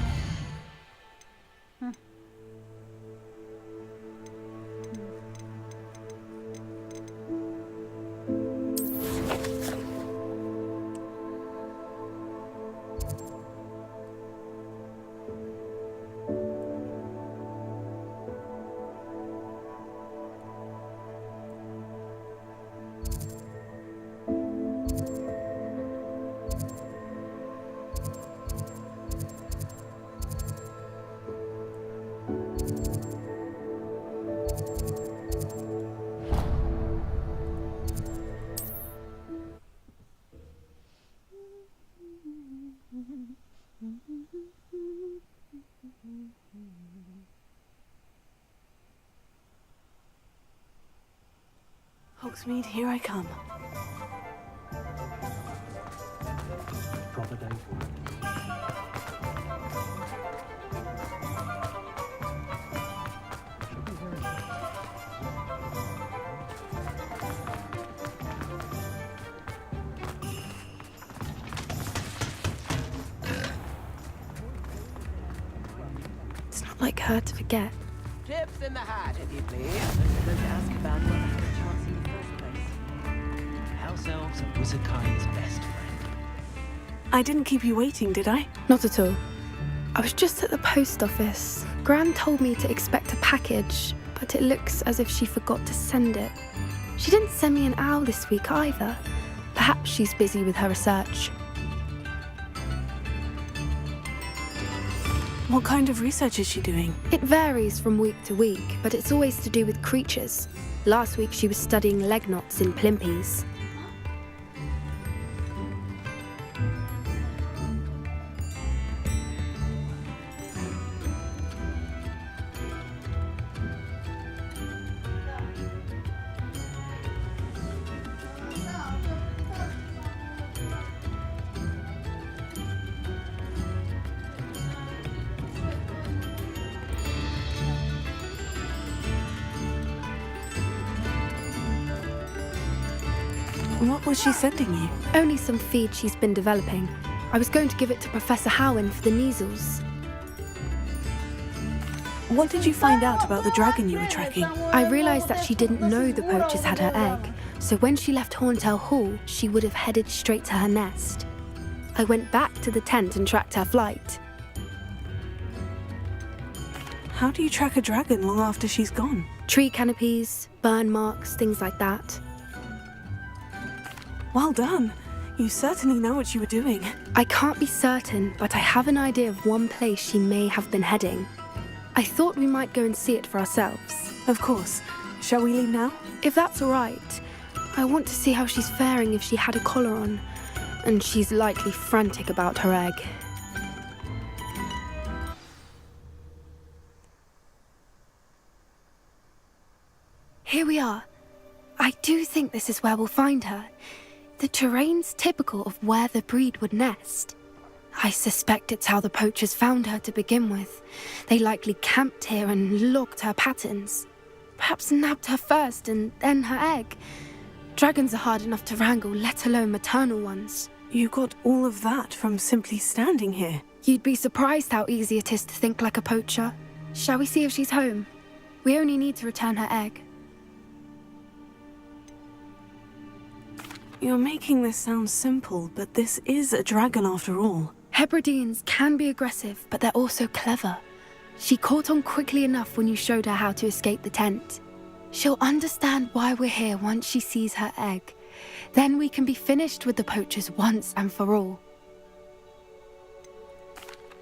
Hogsmeade, here I come. Proper day for it. It's not like her to forget. Tips in the hat, if you please. I'm going to ask about what happened to Chauncey in the first place. House elves are wizard kind's best friend. I didn't keep you waiting, did I? Not at all. I was just at the post office. Gran told me to expect a package, but it looks as if she forgot to send it. She didn't send me an owl this week either. Perhaps she's busy with her research. What kind of research is she doing? It varies from week to week, but it's always to do with creatures. Last week she was studying leg knots in plimpies. What was she sending you? Only some feed she's been developing. I was going to give it to Professor Howen for the measles. What did you find out about the dragon you were tracking? I realised that she didn't know the poachers had her egg, so when she left Horntail Hall, she would have headed straight to her nest. I went back to the tent and tracked her flight. How do you track a dragon long after she's gone? Tree canopies, burn marks, things like that. Well done. You certainly know what you were doing. I can't be certain, but I have an idea of one place she may have been heading. I thought we might go and see it for ourselves. Of course. Shall we leave now? If that's all right. I want to see how she's faring if she had a collar on. And she's likely frantic about her egg. Here we are. I do think this is where we'll find her. The terrain's typical of where the breed would nest. I suspect it's how the poachers found her to begin with. They likely camped here and logged her patterns. Perhaps nabbed her first and then her egg. Dragons are hard enough to wrangle, let alone maternal ones. You got all of that from simply standing here. You'd be surprised how easy it is to think like a poacher. Shall we see if she's home? We only need to return her egg. You're making this sound simple, but this is a dragon after all. Hebrideans can be aggressive, but they're also clever. She caught on quickly enough when you showed her how to escape the tent. She'll understand why we're here once she sees her egg. Then we can be finished with the poachers once and for all.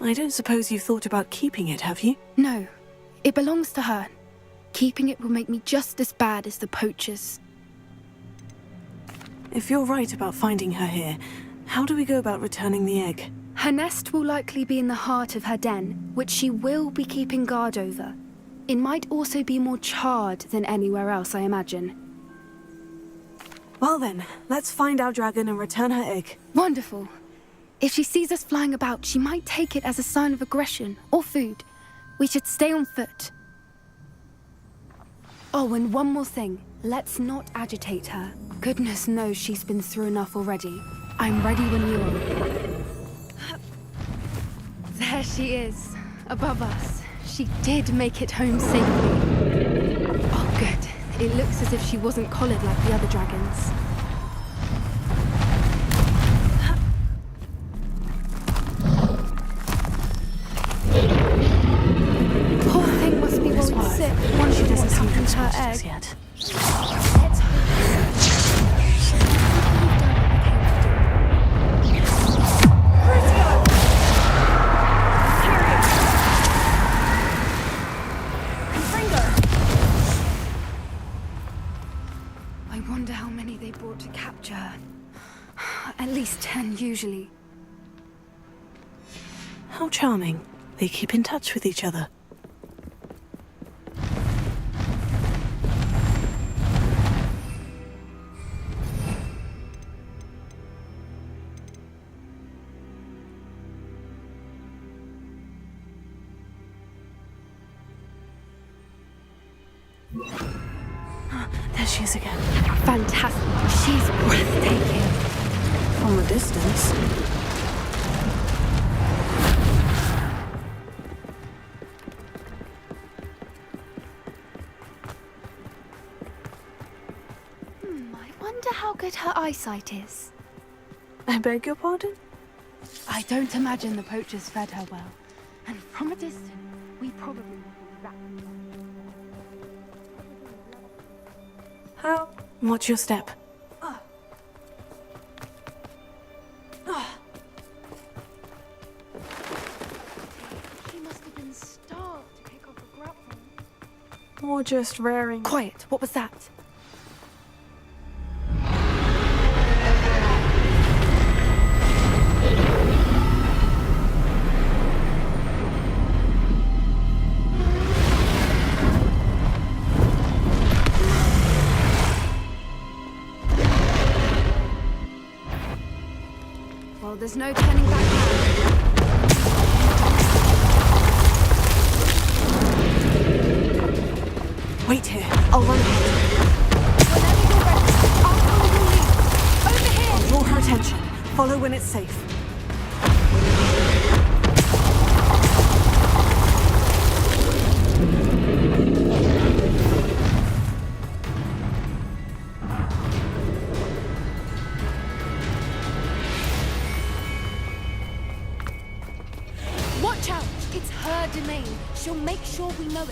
I don't suppose you've thought about keeping it, have you? No, it belongs to her. Keeping it will make me just as bad as the poachers. If you're right about finding her here, how do we go about returning the egg? Her nest will likely be in the heart of her den, which she will be keeping guard over. It might also be more charred than anywhere else, I imagine. Well then, let's find our dragon and return her egg. Wonderful. If she sees us flying about, she might take it as a sign of aggression or food. We should stay on foot. Oh, and one more thing. Let's not agitate her. Goodness knows she's been through enough already. I'm ready when you are. There she is, above us. She did make it home safely. Oh, good. It looks as if she wasn't collared like the other dragons. Poor thing must be worried sick. One she doesn't seem to her egg yet. Let's hope. I wonder how many they brought to capture her. At least 10 usually. How charming. They keep in touch with each other. There she is again. Fantastic. She's breathtaking. From a distance. I wonder how good her eyesight is. I beg your pardon? I don't imagine the poachers fed her well. And from a distance, we probably... How? Watch your step. She must have been starved to kick off a grapple. Or just raring. Quiet, what was that? Well, there's no turning back now. Wait here. I'll run ahead. Whenever you're ready, I'll follow your lead. Over here! I'll draw her attention. Follow when it's safe. Watch out! It's her domain. She'll make sure we know it.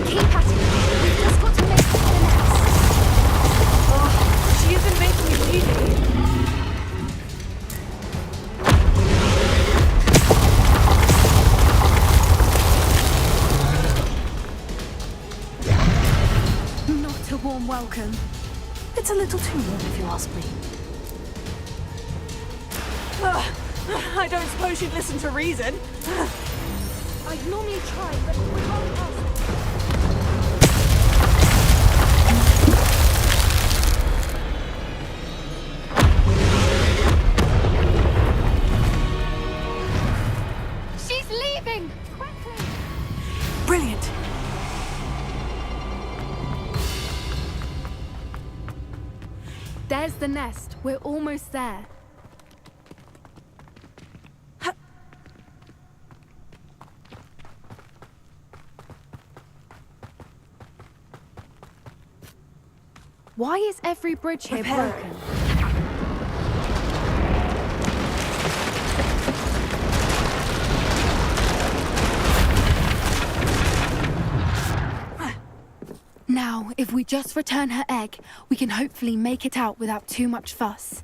Keep at it. We've just got to make it to the nest. Oh, she isn't making it easy. Not a warm welcome. It's a little too warm if you ask me. I don't suppose you'd listen to reason. I'd normally try, but we can't pass it. She's leaving! Quickly! There's the nest. We're almost there. Why is every bridge here broken? Now, if we just return her egg, we can hopefully make it out without too much fuss.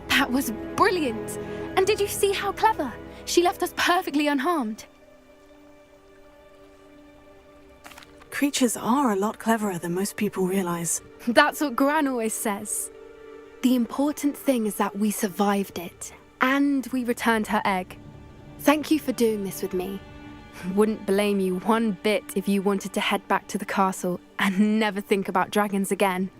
That was brilliant! And did you see how clever? She left us perfectly unharmed. Creatures are a lot cleverer than most people realize. That's what Gran always says. The important thing is that we survived it, and we returned her egg. Thank you for doing this with me. Wouldn't blame you one bit if you wanted to head back to the castle and never think about dragons again.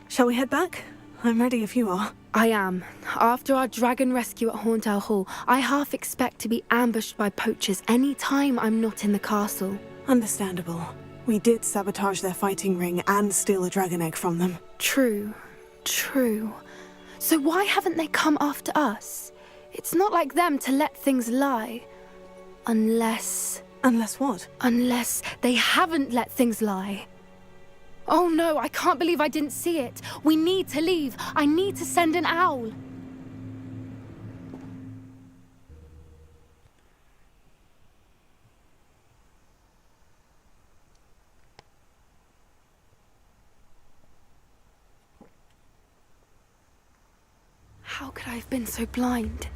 Shall we head back? I'm ready if you are. I am. After our dragon rescue at Hauntow Hall, I half expect to be ambushed by poachers any time I'm not in the castle. Understandable. We did sabotage their fighting ring and steal a dragon egg from them. True. So why haven't they come after us? It's not like them to let things lie. Unless... Unless what? Unless they haven't let things lie. Oh no, I can't believe I didn't see it. We need to leave. I need to send an owl. How could I have been so blind?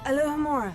Aloha Mora.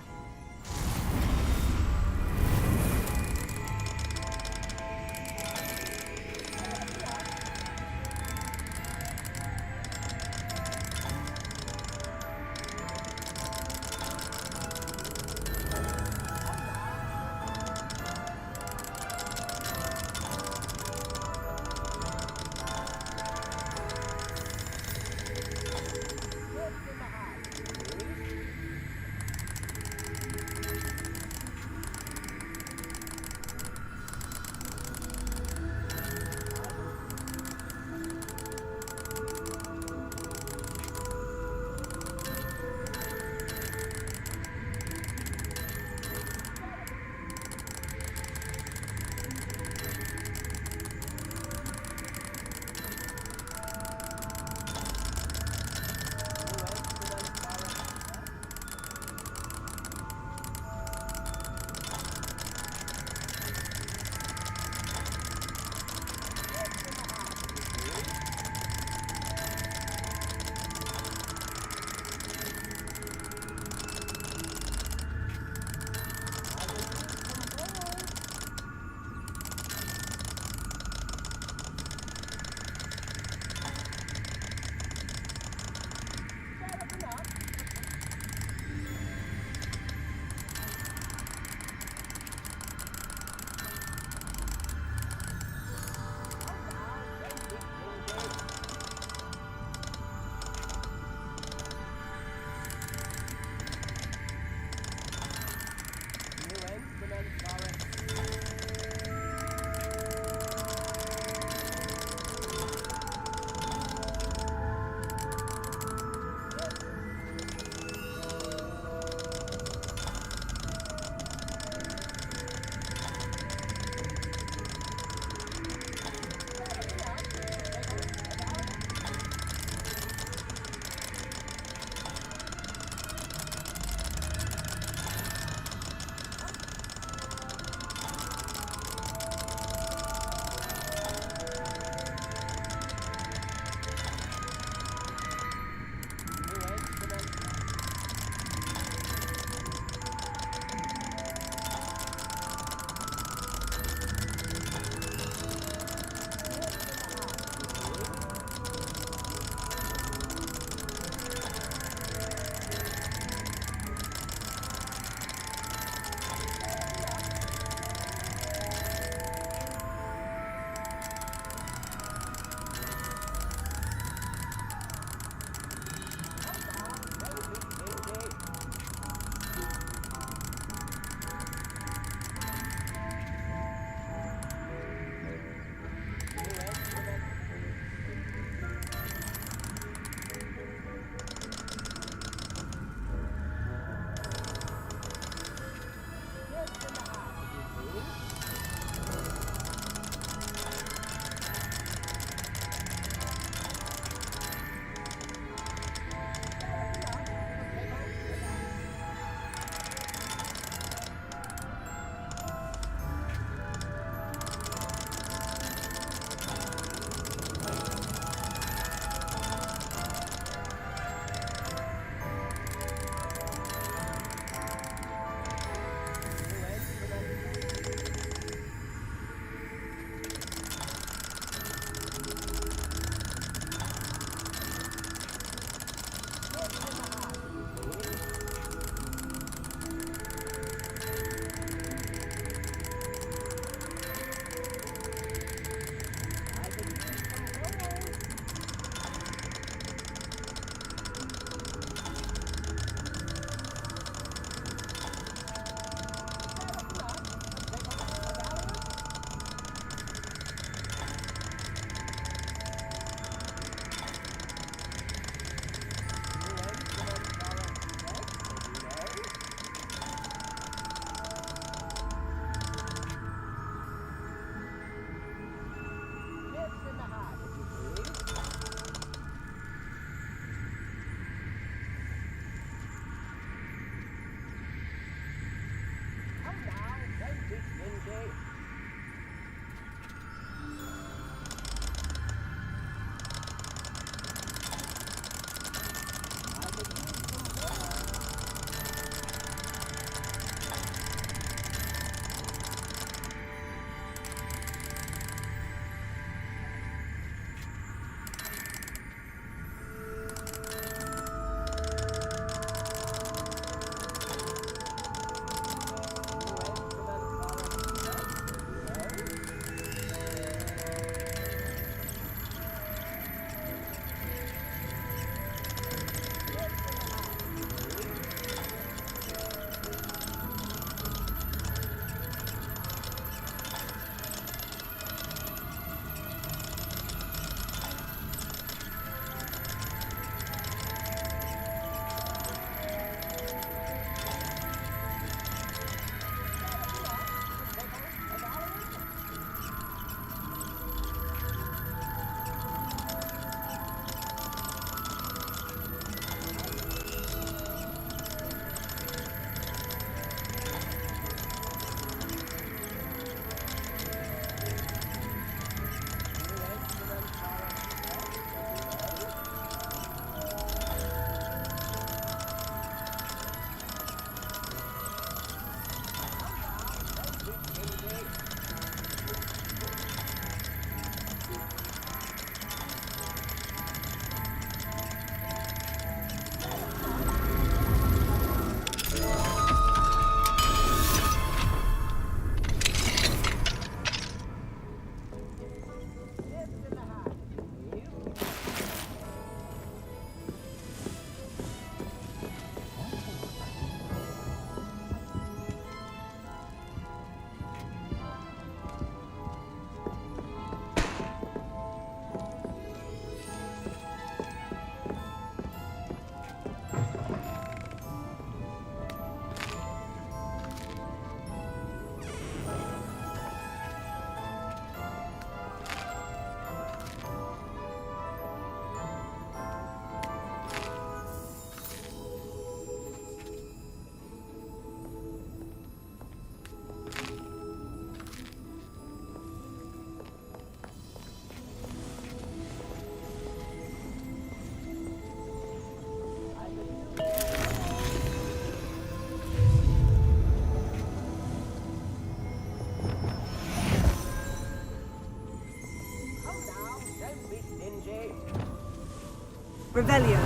Revelio.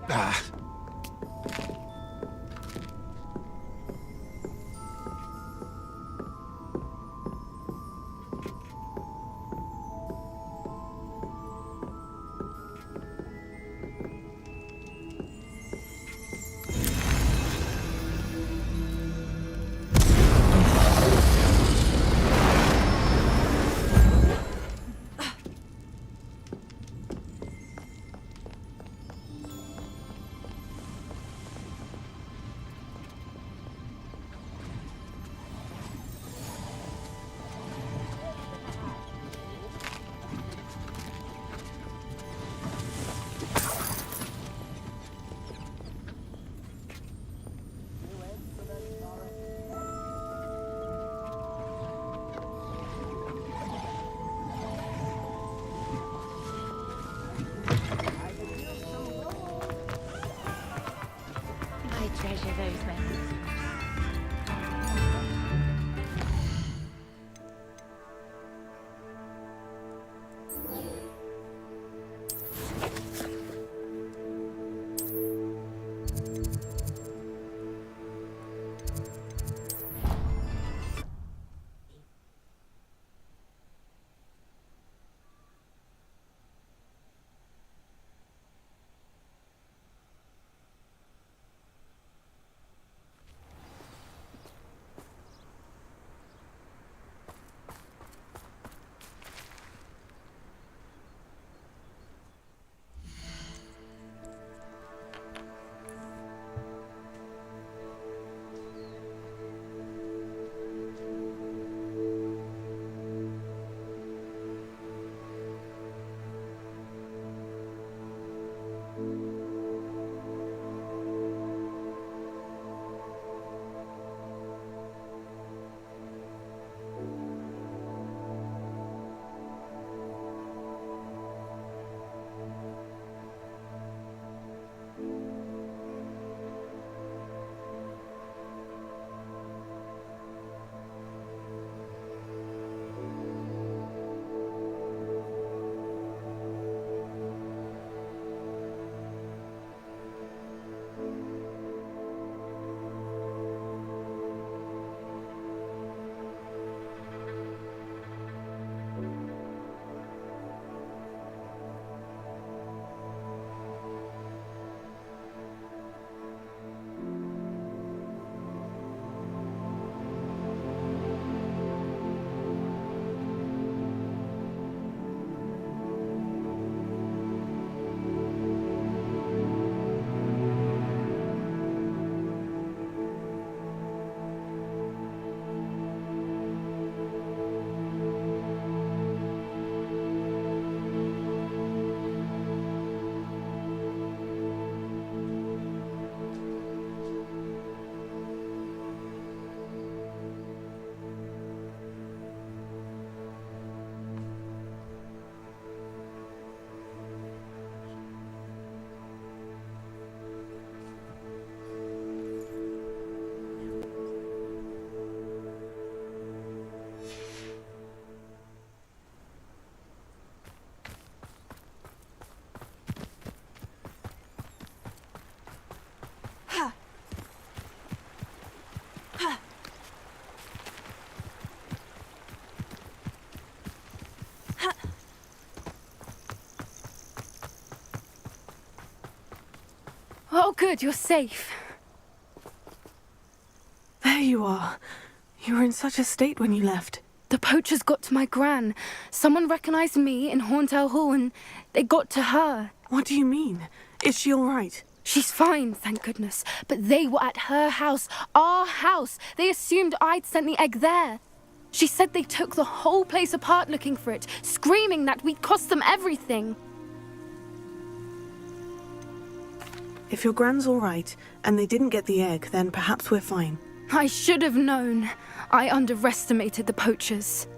Ah. I treasure those memories. Oh, good, you're safe. There you are. You were in such a state when you left. The poachers got to my gran. Someone recognized me in Horntail Hall and they got to her. What do you mean? Is she all right? She's fine, thank goodness. But they were at her house, our house. They assumed I'd sent the egg there. She said they took the whole place apart looking for it, screaming that we'd cost them everything. If your gran's all right, and they didn't get the egg, then perhaps we're fine. I should have known. I underestimated the poachers.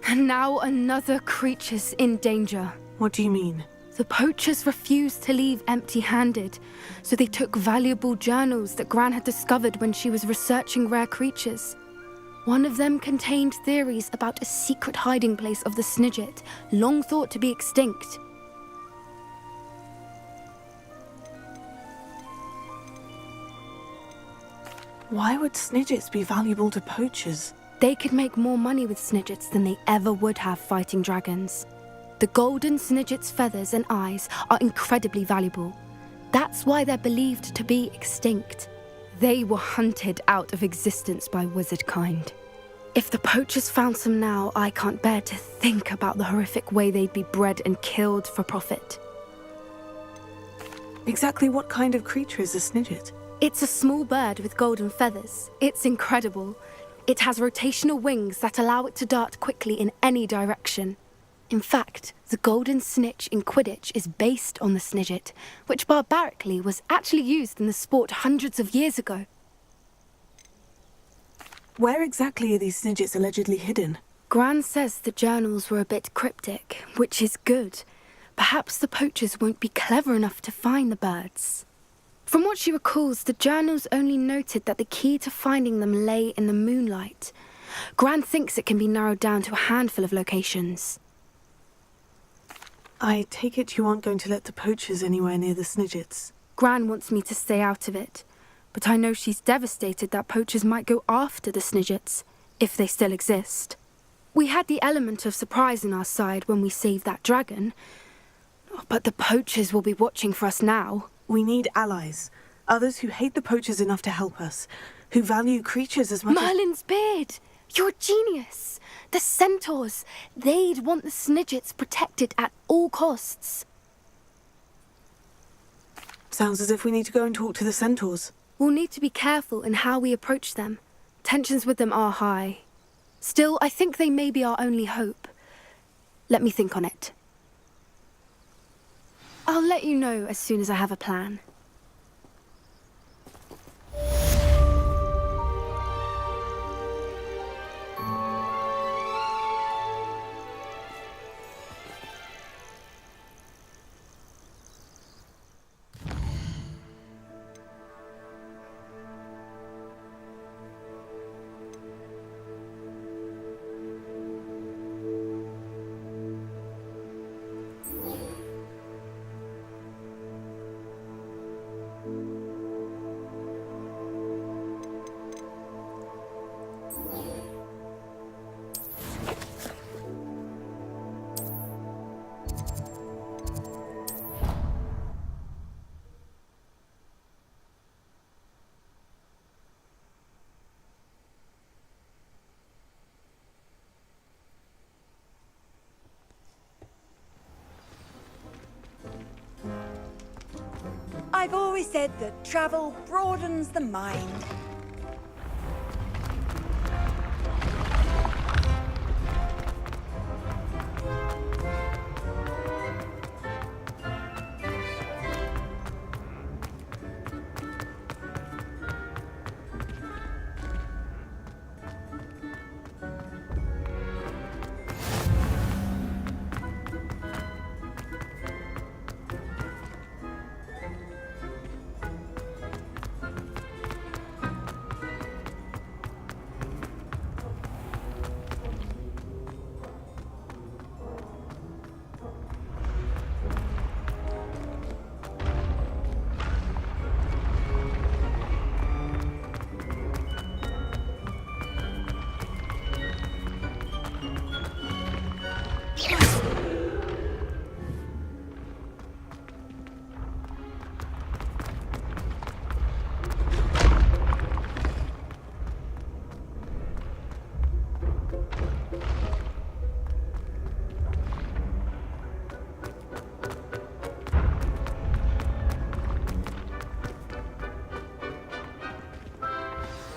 And now another creature's in danger. What do you mean? The poachers refused to leave empty-handed, so they took valuable journals that Gran had discovered when she was researching rare creatures. One of them contained theories about a secret hiding place of the Snidget, long thought to be extinct. Why would Snidgets be valuable to poachers? They could make more money with Snidgets than they ever would have fighting dragons. The golden Snidget's feathers and eyes are incredibly valuable. That's why they're believed to be extinct. They were hunted out of existence by wizard kind. If the poachers found some now, I can't bear to think about the horrific way they'd be bred and killed for profit. Exactly what kind of creature is a Snidget? It's a small bird with golden feathers. It's incredible. It has rotational wings that allow it to dart quickly in any direction. In fact, the golden snitch in Quidditch is based on the Snidget, which barbarically was actually used in the sport hundreds of years ago. Where exactly are these Snidgets allegedly hidden? Gran says the journals were a bit cryptic, which is good. Perhaps the poachers won't be clever enough to find the birds. From what she recalls, the journals only noted that the key to finding them lay in the moonlight. Gran thinks it can be narrowed down to a handful of locations. I take it you aren't going to let the poachers anywhere near the Snidgets. Gran wants me to stay out of it, but I know she's devastated that poachers might go after the Snidgets, if they still exist. We had the element of surprise on our side when we saved that dragon, but the poachers will be watching for us now. We need allies. Others who hate the poachers enough to help us. Who value creatures as much as... Merlin's beard! You're a genius! The centaurs! They'd want the Snidgets protected at all costs. Sounds as if we need to go and talk to the centaurs. We'll need to be careful in how we approach them. Tensions with them are high. Still, I think they may be our only hope. Let me think on it. I'll let you know as soon as I have a plan. I've always said that travel broadens the mind.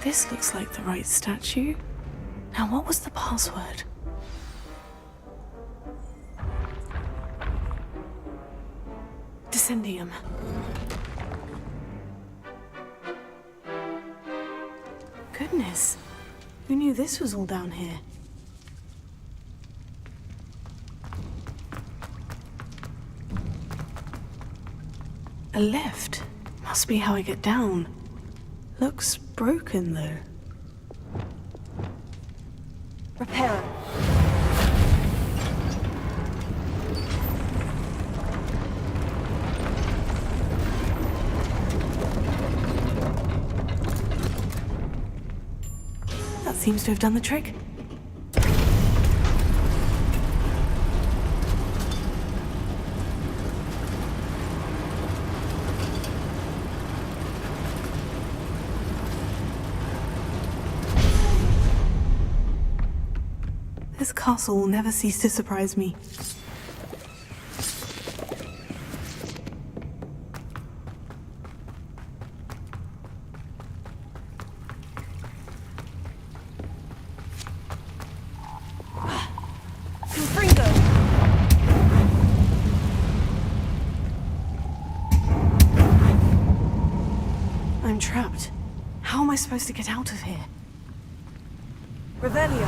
This looks like the right statue. Now, what was the password? Descendium. Goodness. Who knew this was all down here? A lift. Must be how I get down. Looks broken, though. Repair it. That seems to have done the trick. This castle will never cease to surprise me. I'm trapped. How am I supposed to get out of here? Revelio.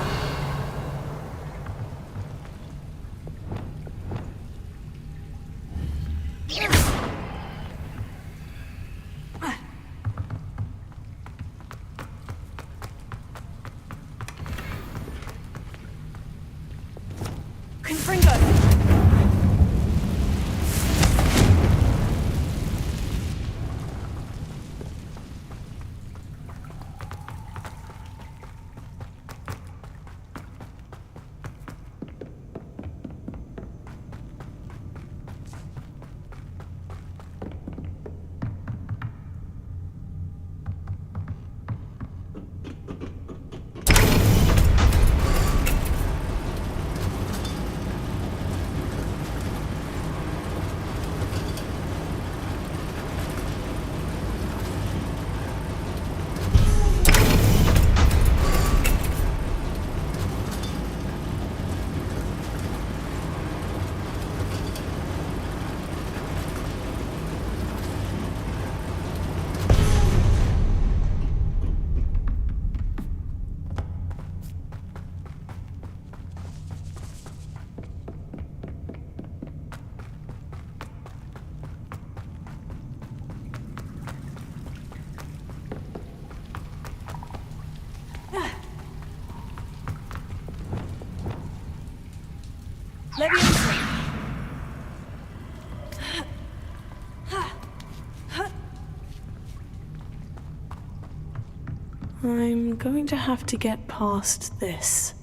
I'm going to have to get past this.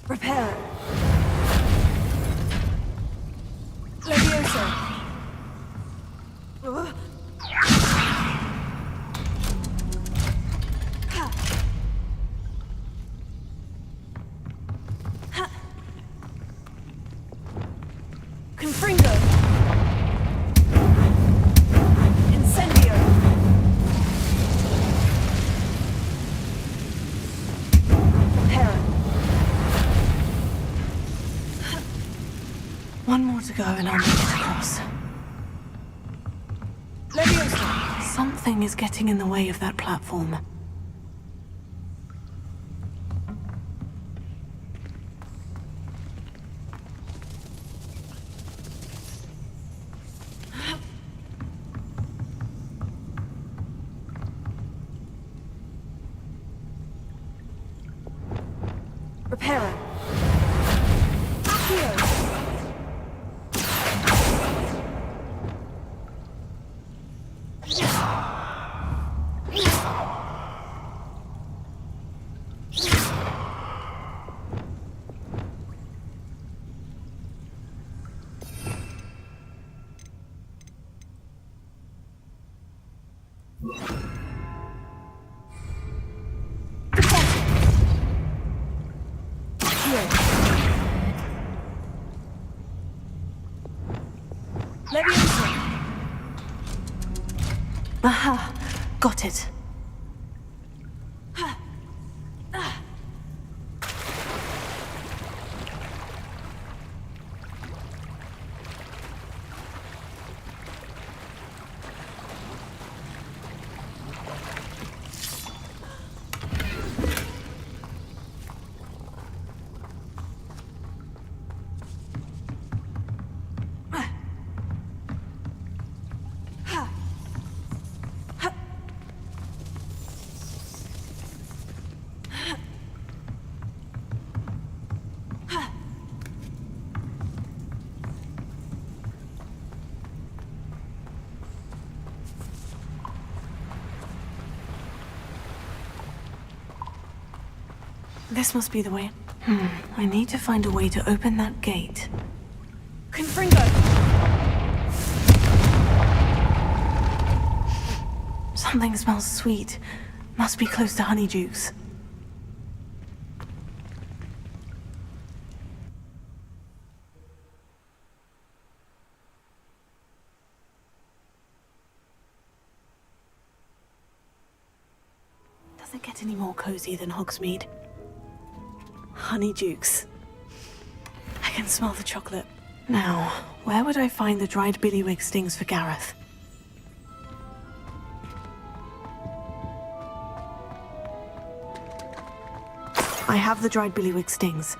Repair. Levioso. Confringo. Incendio. Repair. One more to go and I'll make it across. Leviosa. Something is getting in the way of that platform. Repair. Here. Aha! Got it. This must be the way. I need to find a way to open that gate. Confringo! Something smells sweet. Must be close to Honeydukes. Does it get any more cozy than Hogsmeade? Honeydukes. I can smell the chocolate. Now, where would I find the dried billywig stings for Gareth? I have the dried billywig stings.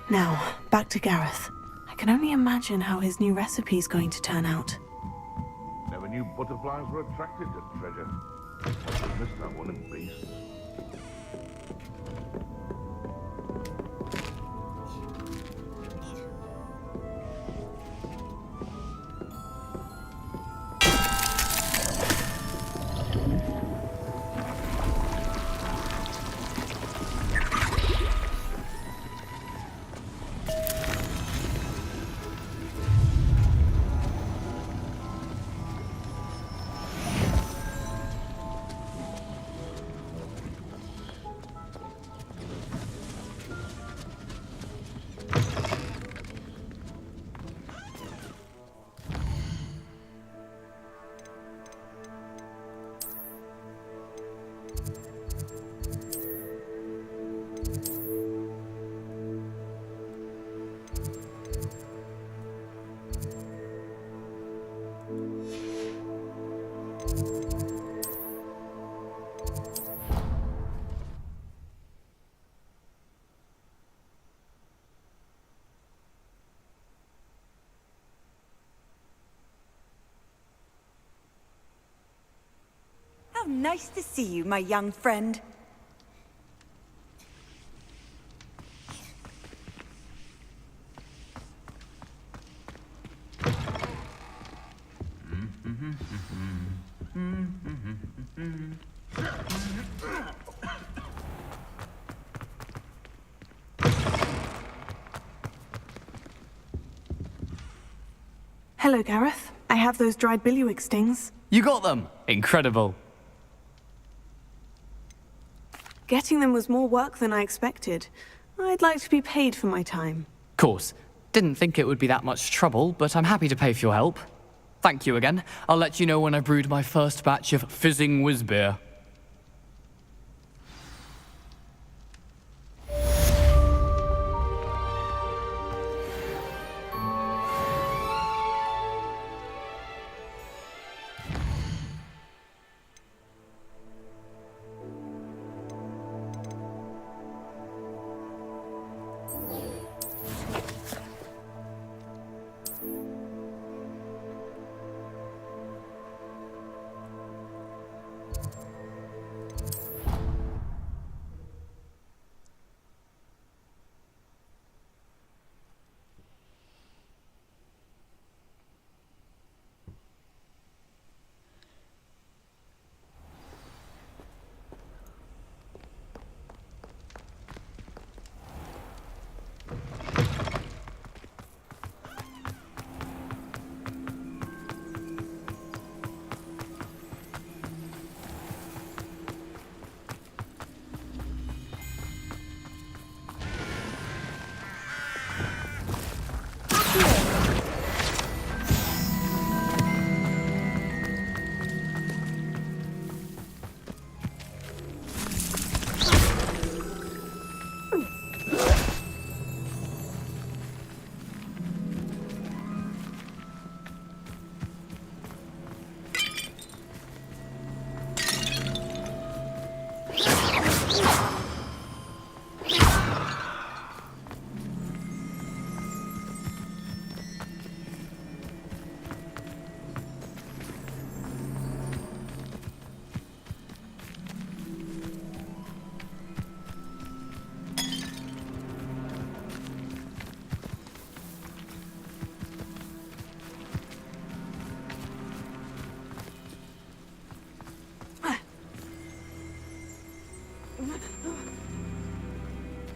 Now, back to Gareth. I can only imagine how his new recipe's going to turn out. Never knew butterflies were attracted to treasure. I missed that one in beasts. How nice to see you, my young friend. Hello, Gareth. I have those dried billywig stings. You got them! Incredible. Getting them was more work than I expected. I'd like to be paid for my time. Course. Didn't think it would be that much trouble, but I'm happy to pay for your help. Thank you again. I'll let you know when I brewed my first batch of fizzing whiz beer.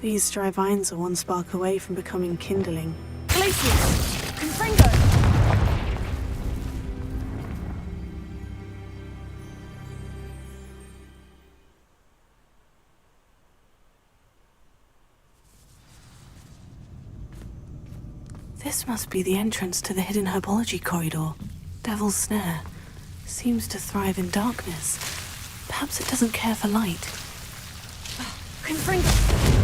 These dry vines are one spark away from becoming kindling. Glacius! Confringo! This must be the entrance to the hidden herbology corridor. Devil's Snare. Seems to thrive in darkness. Perhaps it doesn't care for light. Confringo!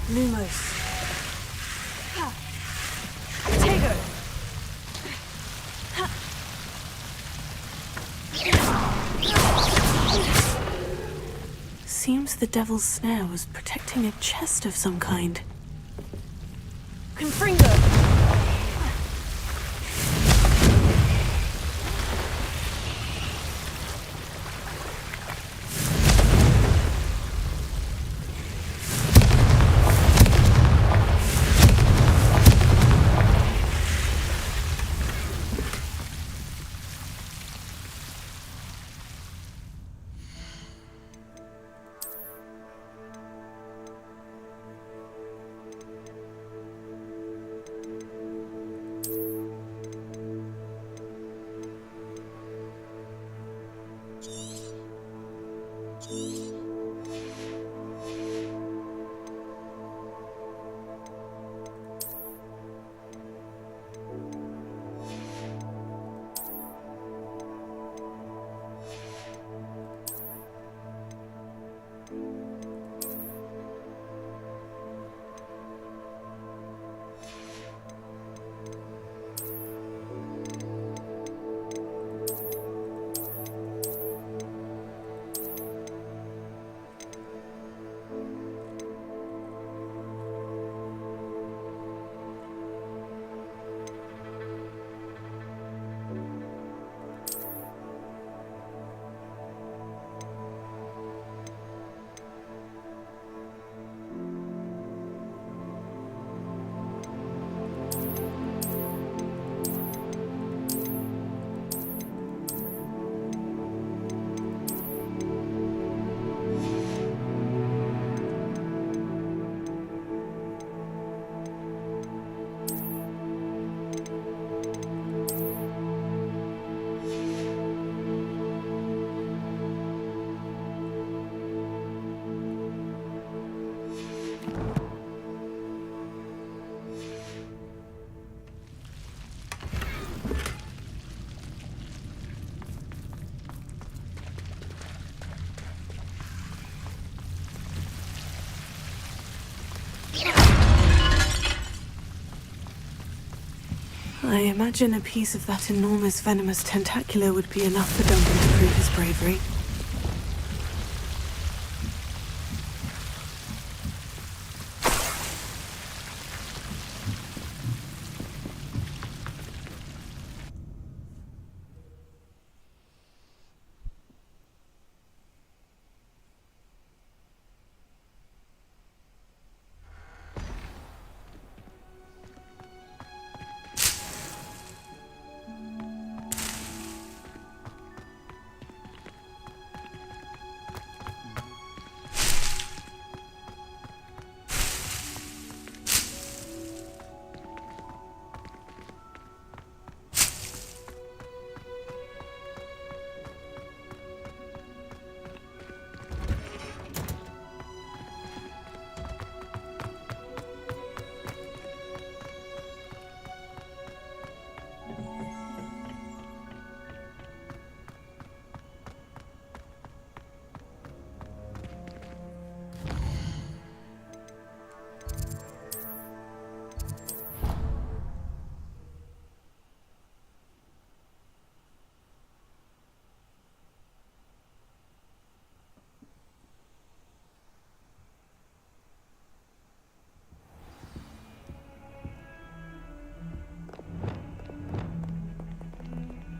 Lumos. Tego! Seems the Devil's Snare was protecting a chest of some kind. Confringo! I imagine a piece of that enormous venomous tentacular would be enough for Duncan to prove his bravery.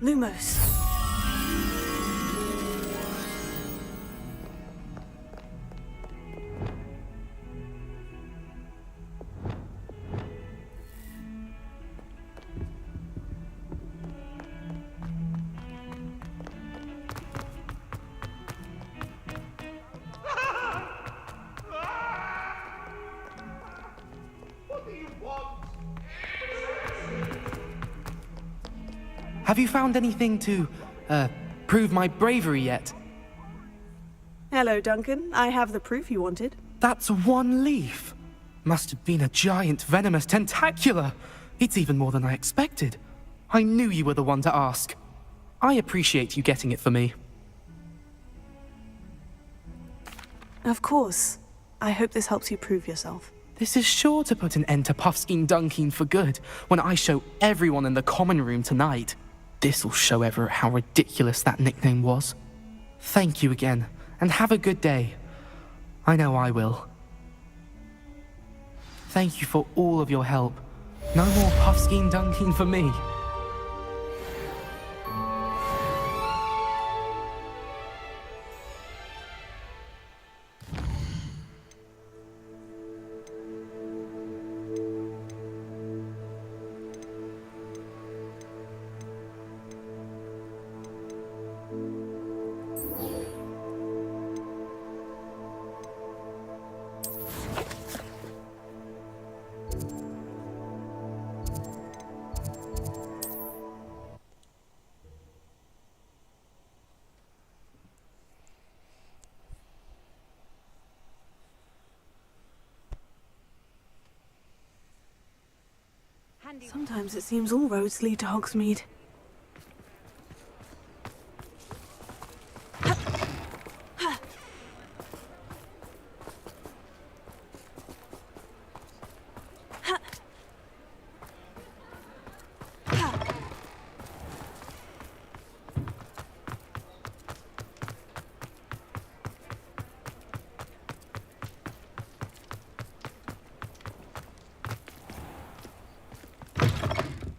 Lumos. Have you found anything to, prove my bravery yet? Hello, Duncan. I have the proof you wanted. That's one leaf. Must have been a giant venomous tentacula. It's even more than I expected. I knew you were the one to ask. I appreciate you getting it for me. Of course. I hope this helps you prove yourself. This is sure to put an end to Puffskein Dunkeen for good when I show everyone in the common room tonight. This'll show Everett how ridiculous that nickname was. Thank you again, and have a good day. I know I will. Thank you for all of your help. No more Puffskein Dunkeen for me. Sometimes it seems all roads lead to Hogsmeade.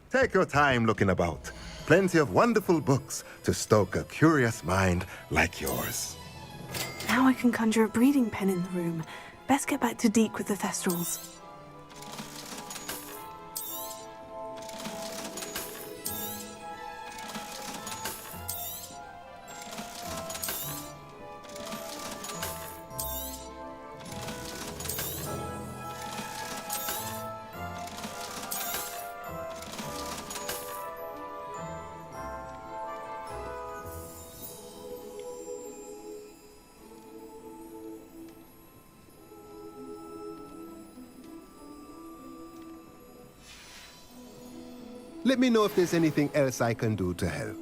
Take your time looking about. Plenty of wonderful books to stoke a curious mind like yours. Now I can conjure a breeding pen in the room. Best get back to Deke with the Thestrals. Let me know if there's anything else I can do to help.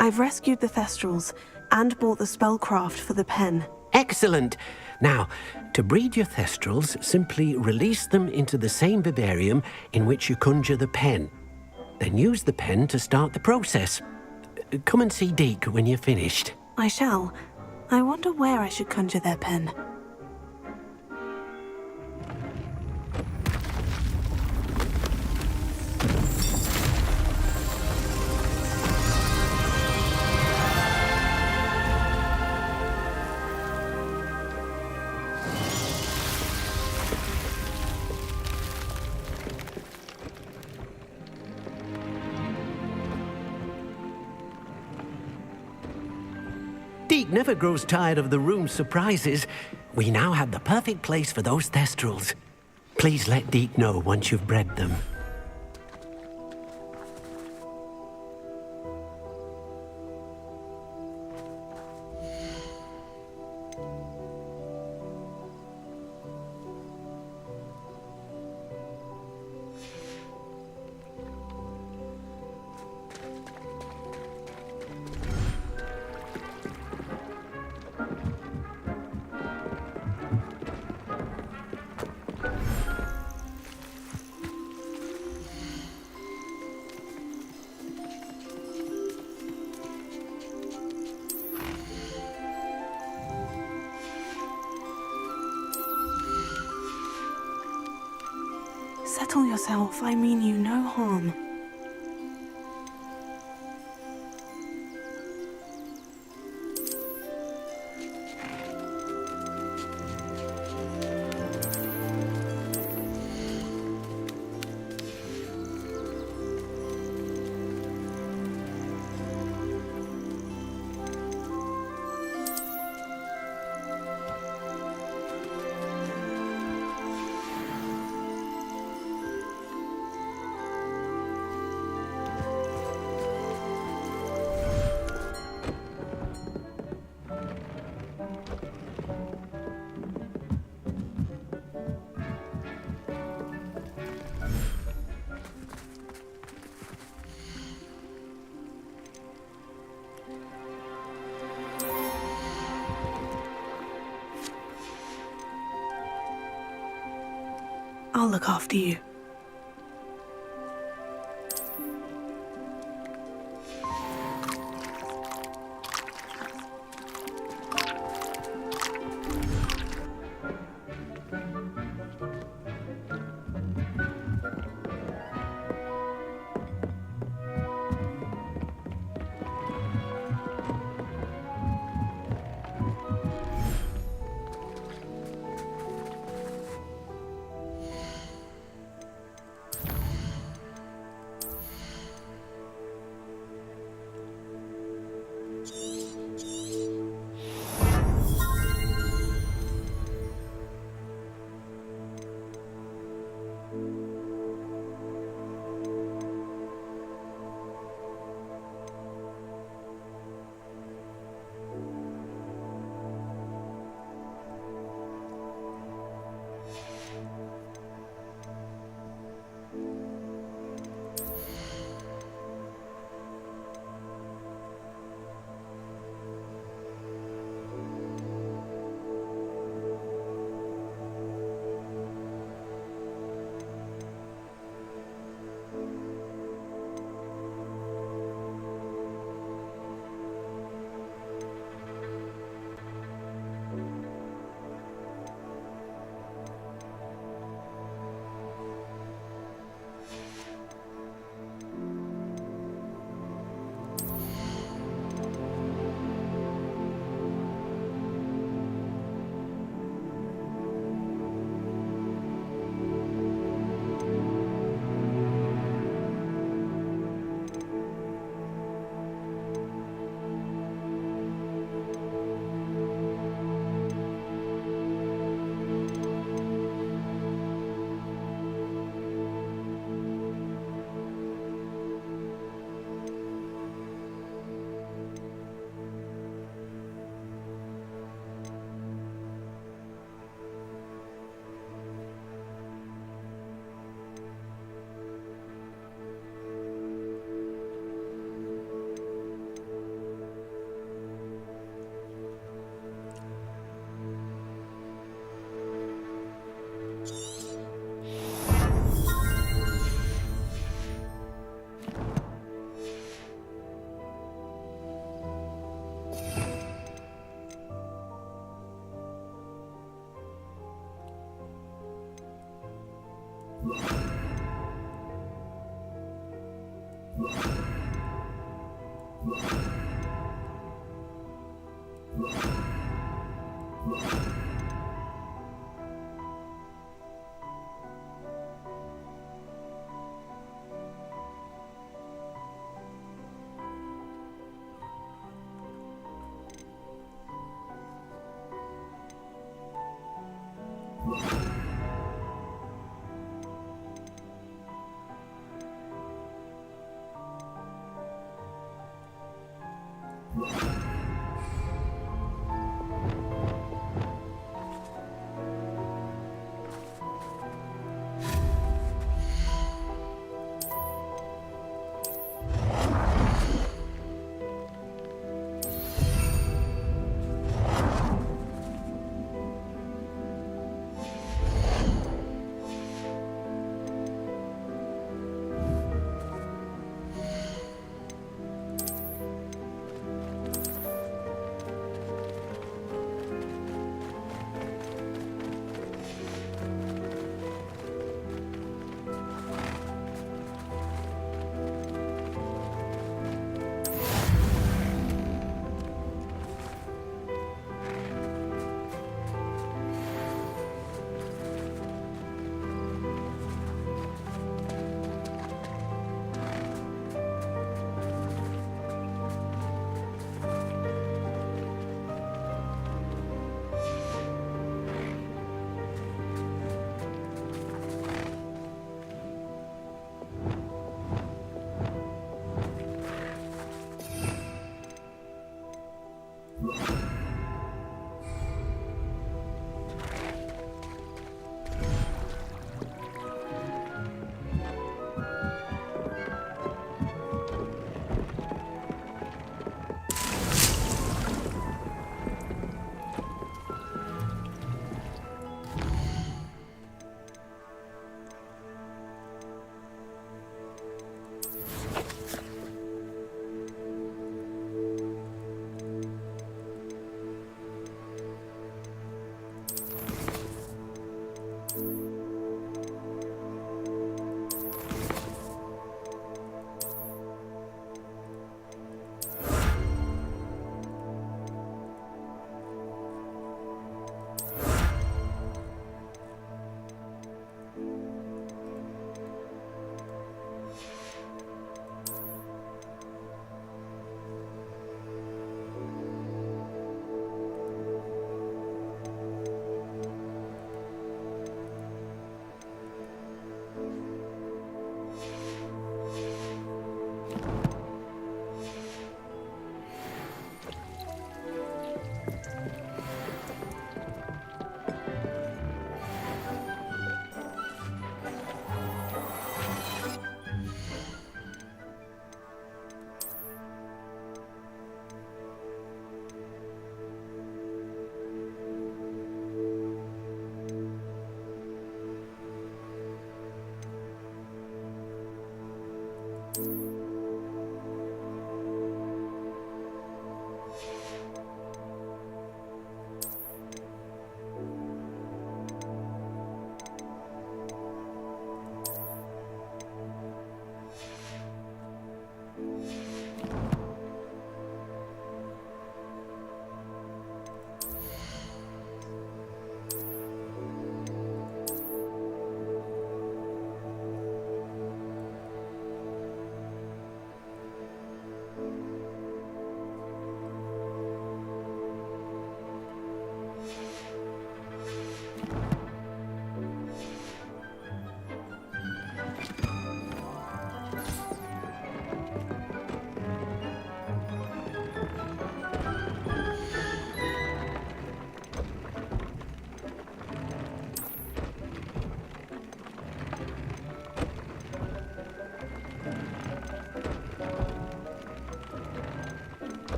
I've rescued the Thestrals and bought the spellcraft for the pen. Excellent. Now, to breed your Thestrals, simply release them into the same vivarium in which you conjure the pen. Then use the pen to start the process. Come and see Deke when you're finished. I shall. I wonder where I should conjure their pen. Deke never grows tired of the room's surprises. We now have the perfect place for those Thestrals. Please let Deke know once you've bred them. settle yourself. I mean you no harm. I'll look after you.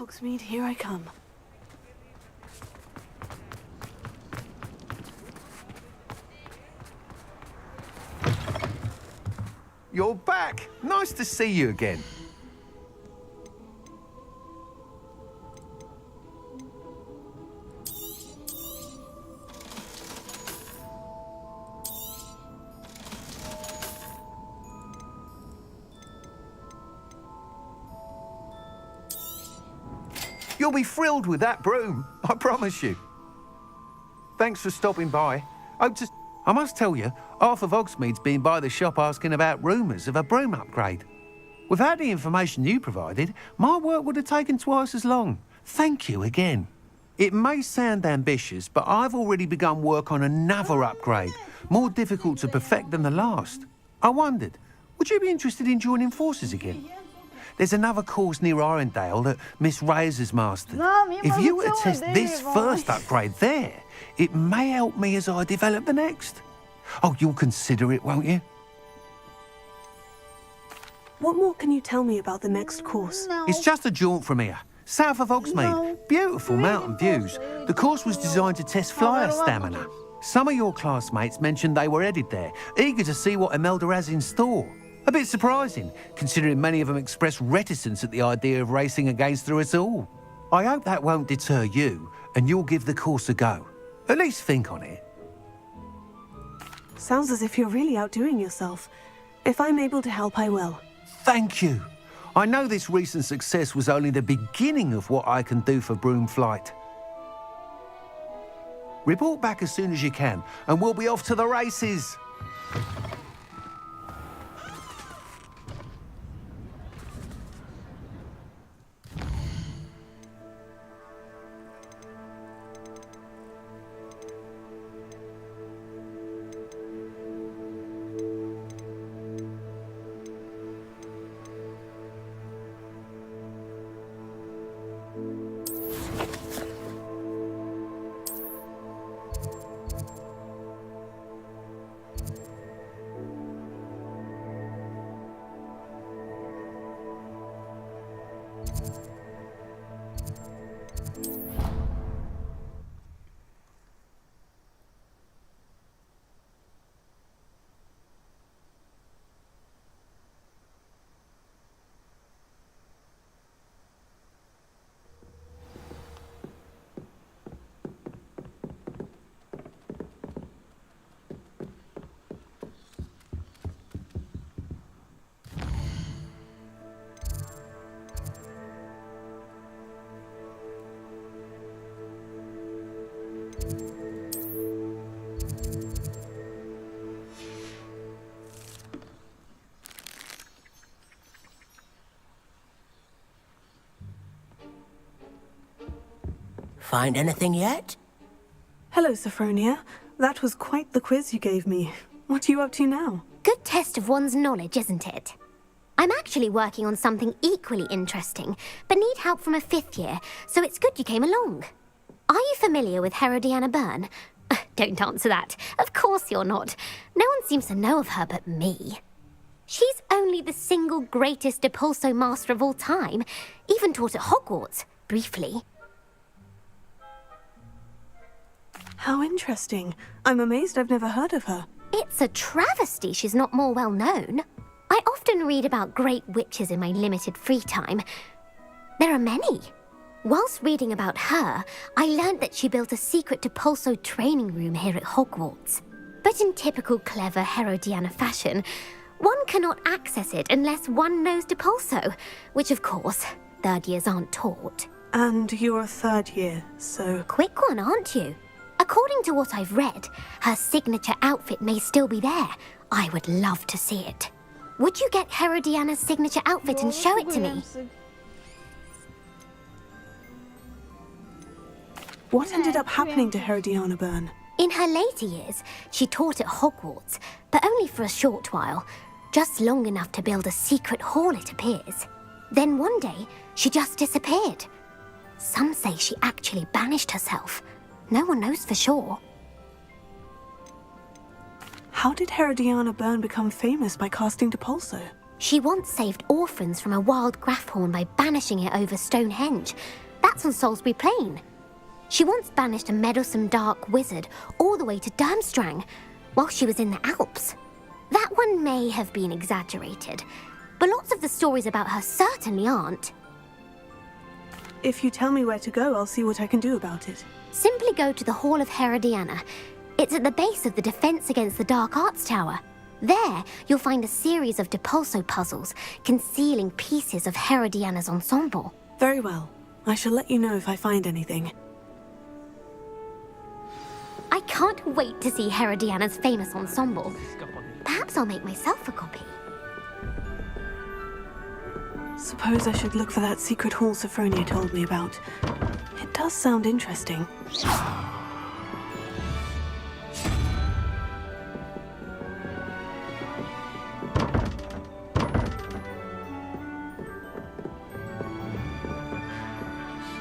Hogsmeade, here I come. You're back! Nice to see you again. You'll be thrilled with that broom, I promise you. Thanks for stopping by. I must tell you, half of Hogsmeade's been by the shop asking about rumours of a broom upgrade. Without the information you provided, my work would have taken twice as long. Thank you again. It may sound ambitious, but I've already begun work on another upgrade, more difficult to perfect than the last. I wondered, would you be interested in joining forces again? There's another course near Arendale that Miss Reyes has mastered. If you were to test this first upgrade there, it may help me as I develop the next. Oh, you'll consider it, won't you? What more can you tell me about the next course? It's just a jaunt from here, south of Hogsmeade. Beautiful mountain views. The course was designed to test flyer stamina. Some of your classmates mentioned they were headed there, eager to see what Imelda has in store. A bit surprising, considering many of them expressed reticence at the idea of racing against her at all. I hope that won't deter you, and you'll give the course a go. At least think on it. Sounds as if you're really outdoing yourself. If I'm able to help, I will. Thank you. I know this recent success was only the beginning of what I can do for broom flight. Report back as soon as you can, and we'll be off to the races. Find anything yet? Hello, Sophronia. That was quite the quiz you gave me. What are you up to now? Good test of one's knowledge, isn't it? I'm actually working on something equally interesting, but need help from a 5th year, so it's good you came along. Are you familiar with Herodiana Byrne? Don't answer that. Of course you're not. No one seems to know of her but me. She's only the single greatest Depulso master of all time, even taught at Hogwarts, briefly. How interesting. I'm amazed I've never heard of her. It's a travesty she's not more well known. I often read about great witches in my limited free time. There are many. Whilst reading about her, I learned that she built a secret Depulso training room here at Hogwarts. But in typical clever Herodiana fashion, one cannot access it unless one knows Depulso, which of course, 3rd years aren't taught. And you're a 3rd year, so... Quick one, aren't you? According to what I've read, her signature outfit may still be there. I would love to see it. Would you get Herodiana's signature outfit and show it to me? What ended up happening to Herodiana Byrne? In her later years, she taught at Hogwarts, but only for a short while. Just long enough to build a secret hall, it appears. Then one day, she just disappeared. Some say she actually banished herself. No one knows for sure. How did Herodiana Byrne become famous by casting Depulso? She once saved orphans from a wild Grafhorn by banishing it over Stonehenge. That's on Salisbury Plain. She once banished a meddlesome dark wizard all the way to Durmstrang while she was in the Alps. That one may have been exaggerated, but lots of the stories about her certainly aren't. If you tell me where to go, I'll see what I can do about it. Simply go to the Hall of Herodiana. It's at the base of the Defense Against the Dark Arts Tower. There, you'll find a series of Depulso puzzles concealing pieces of Herodiana's ensemble. Very well. I shall let you know if I find anything. I can't wait to see Herodiana's famous ensemble. Perhaps I'll make myself a copy. Suppose I should look for that secret hall Sophronia told me about. It does sound interesting.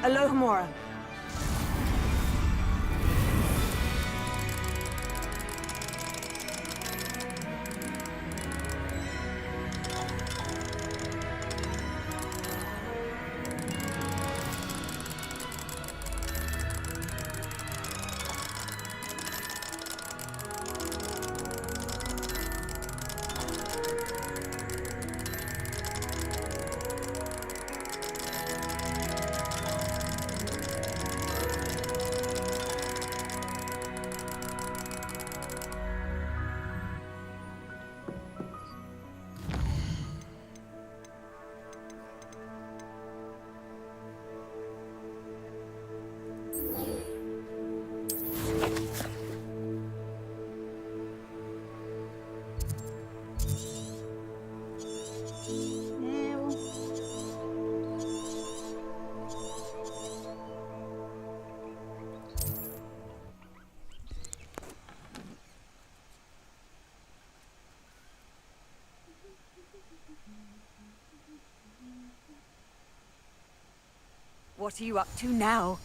Alohomora. What are you up to now?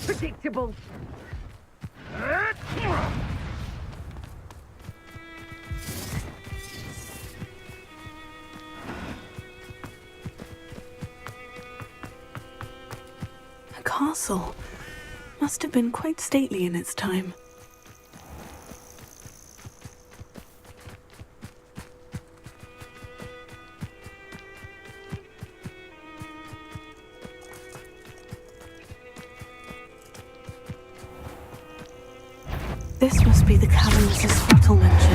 Predictable. A castle. Must have been quite stately in its time. This must be the cabin Mrs. Sprottle mentioned.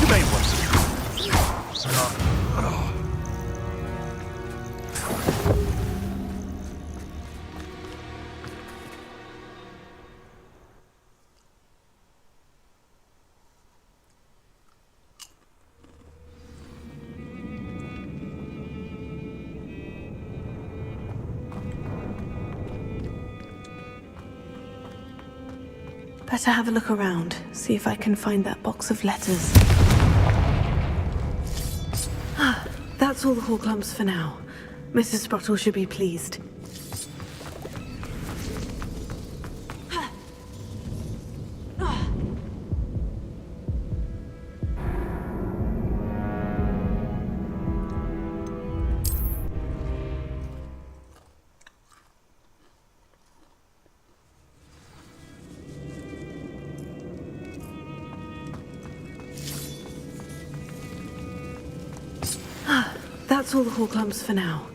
You may want to. Better have a look around, see if I can find that box of letters. Ah, that's all the Horcrux for now. Mrs. Sprottle should be pleased. That's all the Horcrux for now.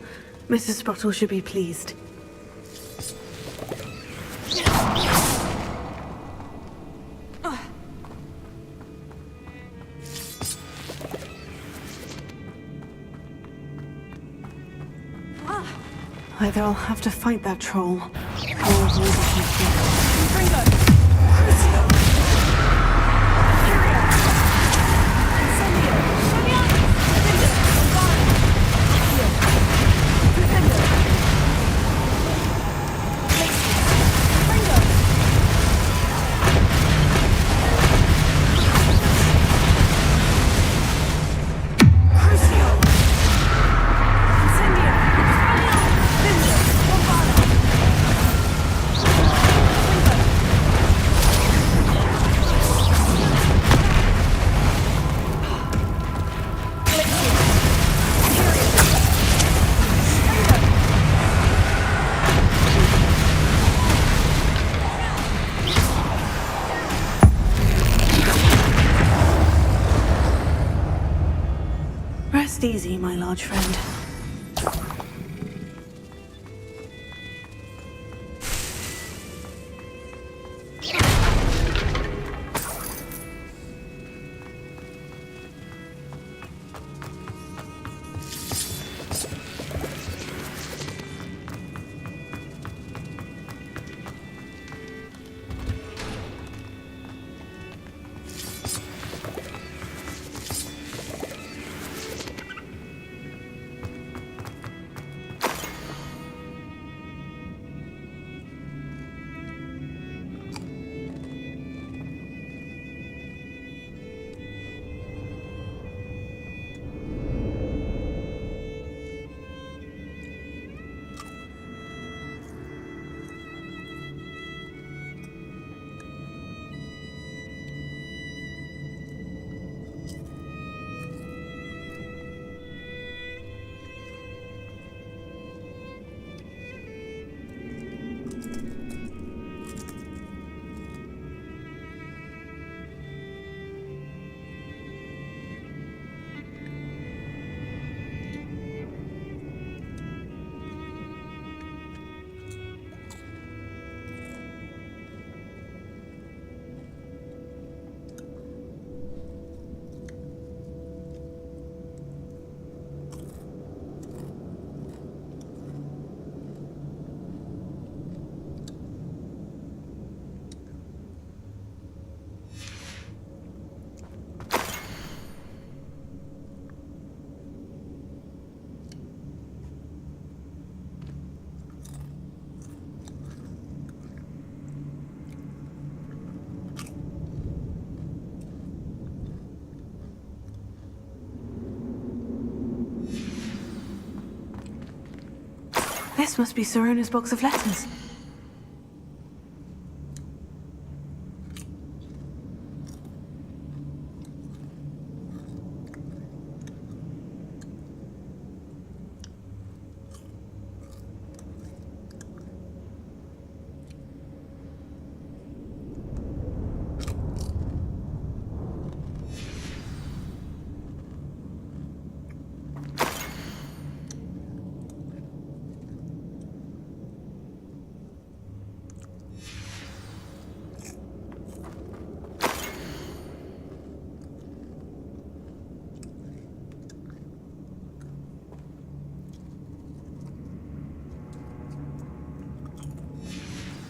Mrs. Sprottle should be pleased. Either I'll have to fight that troll, or avoid it. Rest easy, my large friend. This must be Sirona's box of letters.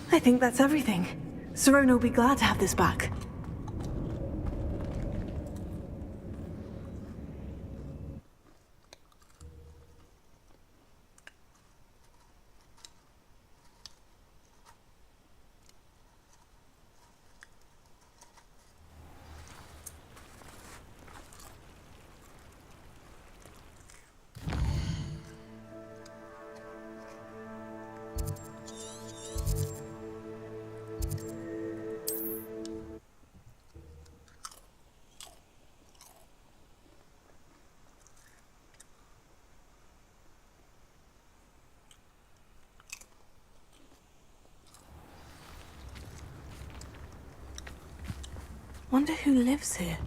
I think that's everything. Sirona will be glad to have this back. Wonder who lives here.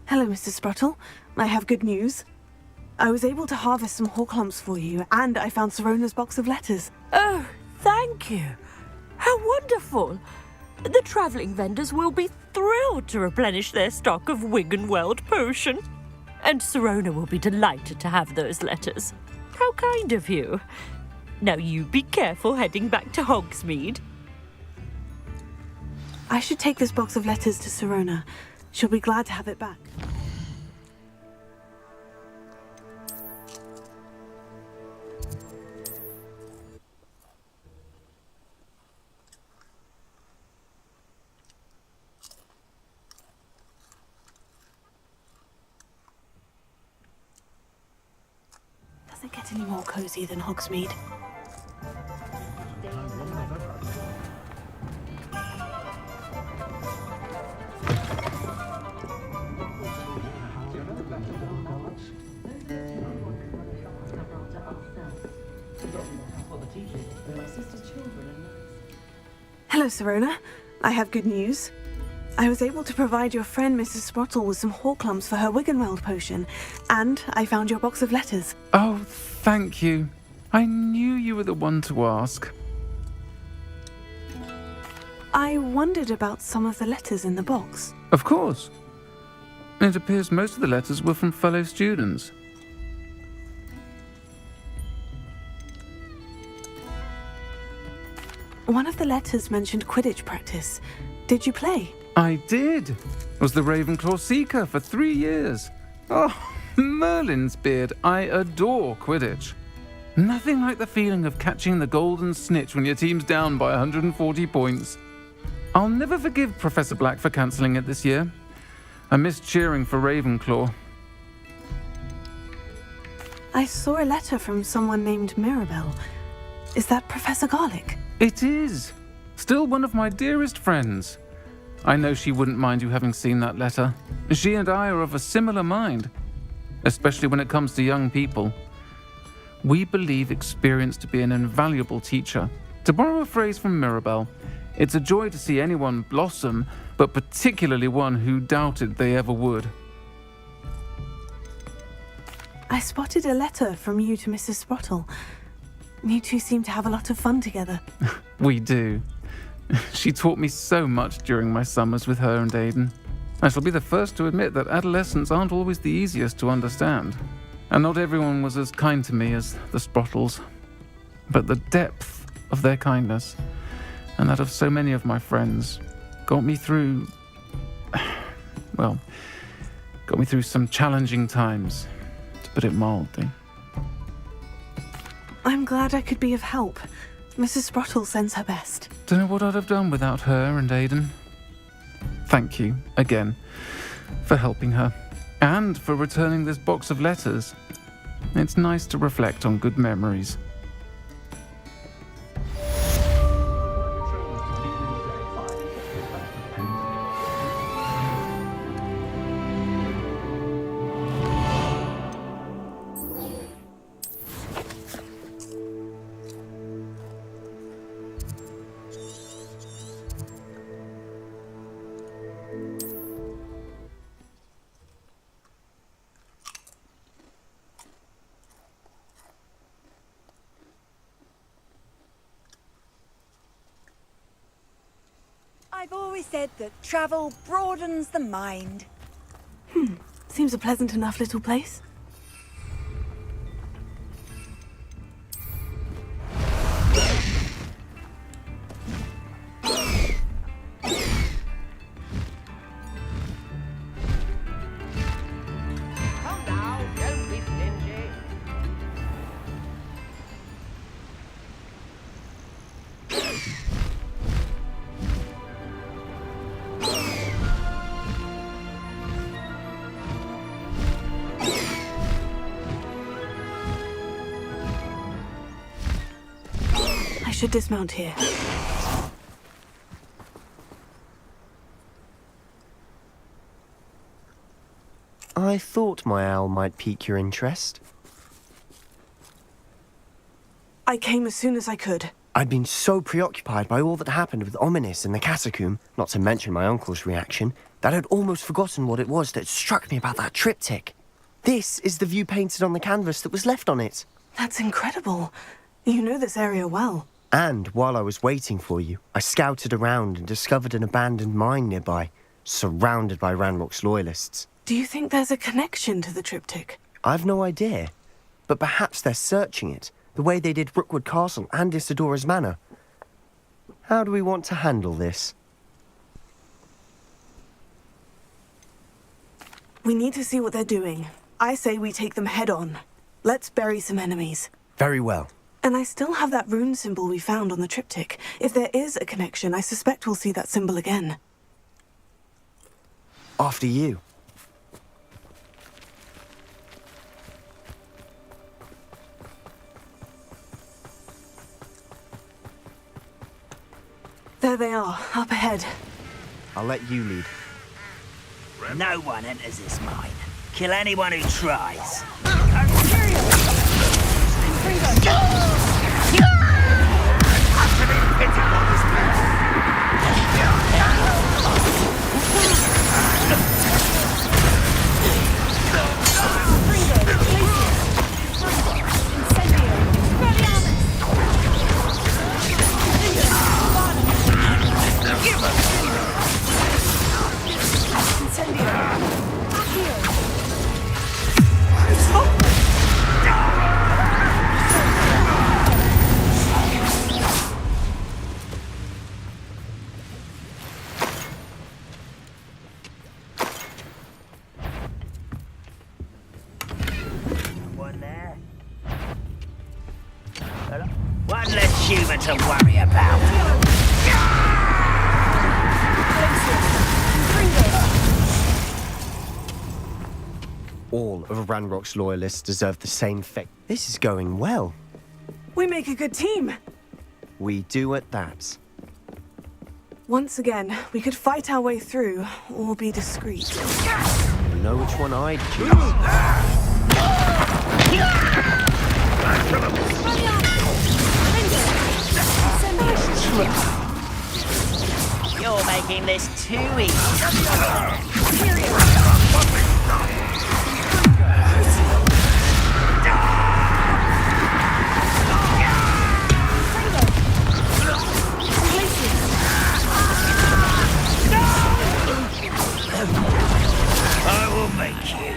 Hello, Mr. Spruttle. I have good news. I was able to harvest some horklumps for you, and I found Sirona's box of letters. Oh, thank you. How wonderful. The travelling vendors will be thrilled to replenish their stock of Wiggenweld potion. And Sirona will be delighted to have those letters. How kind of you. Now you be careful heading back to Hogsmeade. I should take this box of letters to Sirona. She'll be glad to have it back. Doesn't get any more cozy than Hogsmeade. Hello, Sirona. I have good news. I was able to provide your friend Mrs. Sprottle with some horklumps for her Wiggenweld potion, and I found your box of letters. Oh, thank you. I knew you were the one to ask. I wondered about some of the letters in the box. Of course. It appears most of the letters were from fellow students. One of the letters mentioned Quidditch practice. Did you play? I did. Was the Ravenclaw Seeker for 3 years. Oh, Merlin's beard. I adore Quidditch. Nothing like the feeling of catching the golden snitch when your team's down by 140 points. I'll never forgive Professor Black for cancelling it this year. I missed cheering for Ravenclaw. I saw a letter from someone named Mirabelle. Is that Professor Garlick? It is. Still one of my dearest friends. I know she wouldn't mind you having seen that letter. She and I are of a similar mind, especially when it comes to young people. We believe experience to be an invaluable teacher. To borrow a phrase from Mirabelle, it's a joy to see anyone blossom, but particularly one who doubted they ever would. I spotted a letter from you to Mrs. Sprottle. You two seem to have a lot of fun together. We do. She taught me so much during my summers with her and Aidan. I shall be the first to admit that adolescents aren't always the easiest to understand. And not everyone was as kind to me as the Sprottles. But the depth of their kindness, and that of so many of my friends, got me through some challenging times, to put it mildly. I'm glad I could be of help. Mrs. Sprottle sends her best. Don't know what I'd have done without her and Aidan. Thank you, again, for helping her. And for returning this box of letters. It's nice to reflect on good memories. I've always said that travel broadens the mind. Seems a pleasant enough little place. Come now, don't be stingy. I should dismount here. I thought my owl might pique your interest. I came as soon as I could. I'd been so preoccupied by all that happened with Ominis in the catacomb, not to mention my uncle's reaction, that I'd almost forgotten what it was that struck me about that triptych. This is the view painted on the canvas that was left on it. That's incredible. You know this area well. And while I was waiting for you, I scouted around and discovered an abandoned mine nearby, surrounded by Ranrock's loyalists. Do you think there's a connection to the triptych? I've no idea, but perhaps they're searching it, the way they did Rookwood Castle and Isidora's Manor. How do we want to handle this? We need to see what they're doing. I say we take them head on. Let's bury some enemies. Very well. And I still have that rune symbol we found on the triptych. If there is a connection, I suspect we'll see that symbol again. After you. There they are, up ahead. I'll let you lead. No one enters this mine. Kill anyone who tries. One less human to worry about. All of Ranrock's loyalists deserve the same fate. This is going well. We make a good team. We do at that. Once again, we could fight our way through, or be discreet. You know which one I'd choose. You're making this too easy. I will make you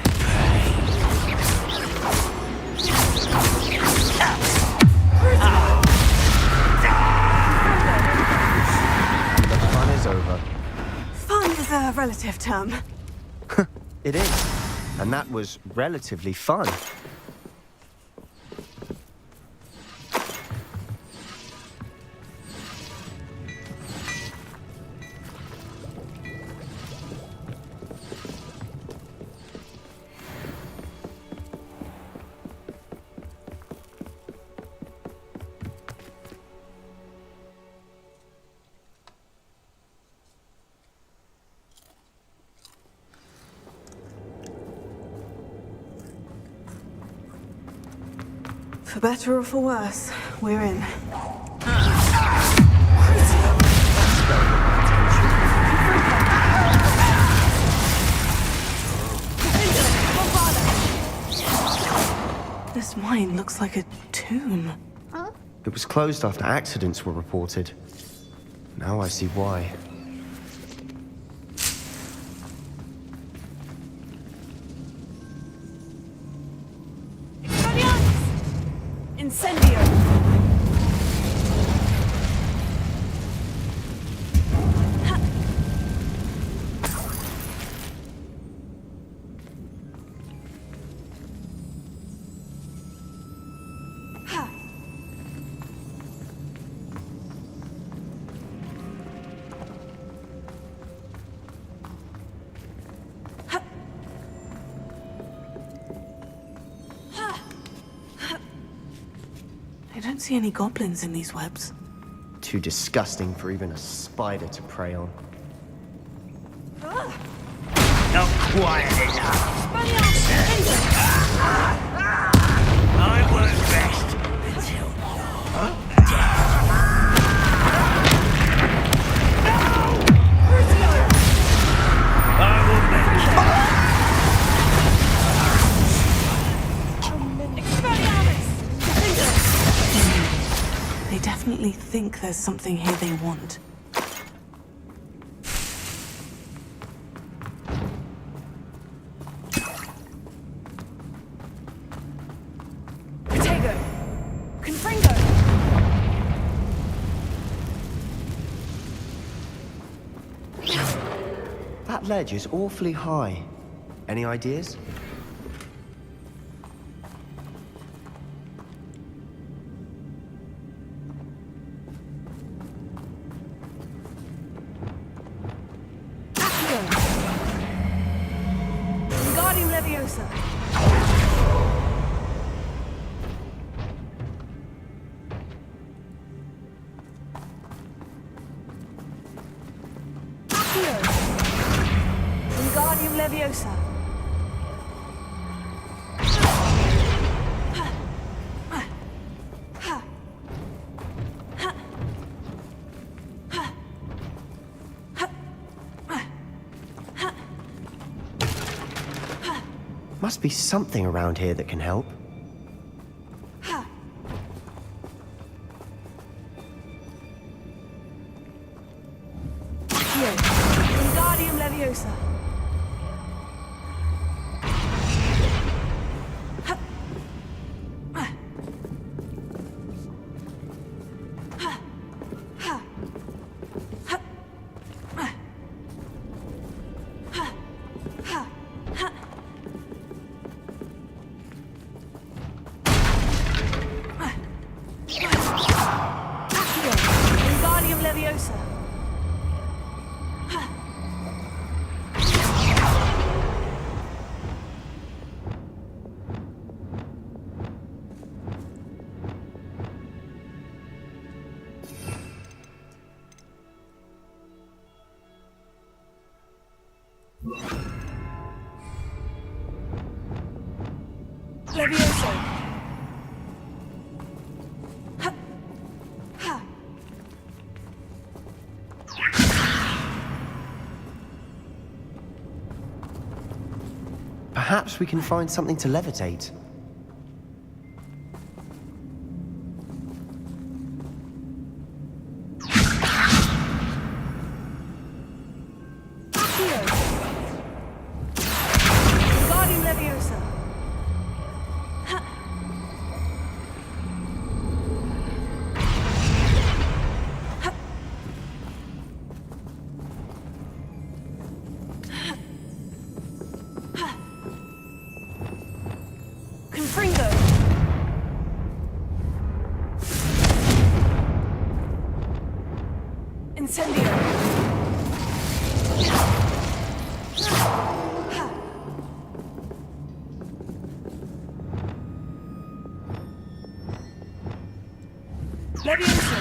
The fun is over. Fun is a relative term. It is. And that was relatively fun. For better or for worse, we're in. This mine looks like a tomb. It was closed after accidents were reported. Now I see why. Incendio! I don't see any goblins in these webs. Too disgusting for even a spider to prey on. Not quiet enough. I work best until They definitely think there's something here they want. Protego! Confringo! That ledge is awfully high. Any ideas? Wingardium Leviosa! Wingardium Leviosa! Must be something around here that can help. Wingardium Leviosa! Wingardium Leviosa! Leviosa! Perhaps we can find something to levitate. Wingardium Leviosa! Confringo! Incendio! Leviosa!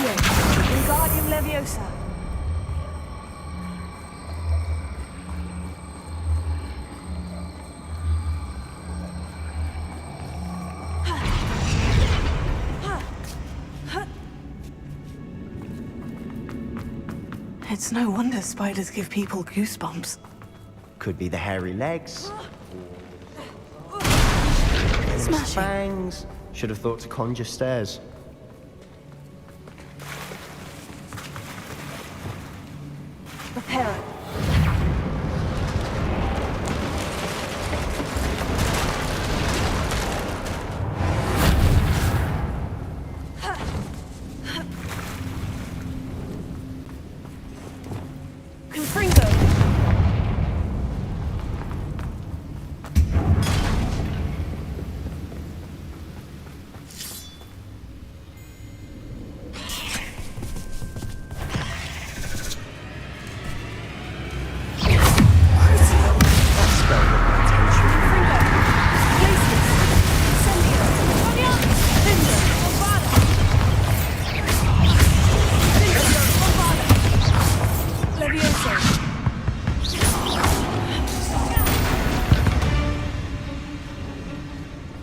Accio. Wingardium Leviosa. It's no wonder spiders give people goosebumps. Could be the hairy legs. Smashing. Fangs. Should have thought to conjure stairs. Reparo. Confringo.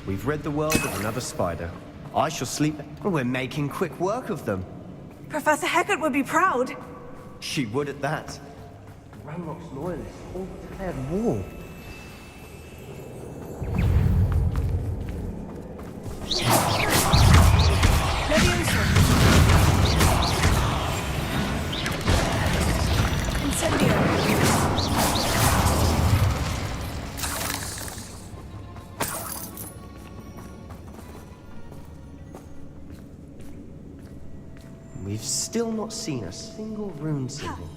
We've rid the world of another spider. I shall sleep. We're making quick work of them. Professor Hecat would be proud. She would at that. Ranrock's loyalists all declared war. Leviosa. Incendio. We've still not seen a single rune symbol.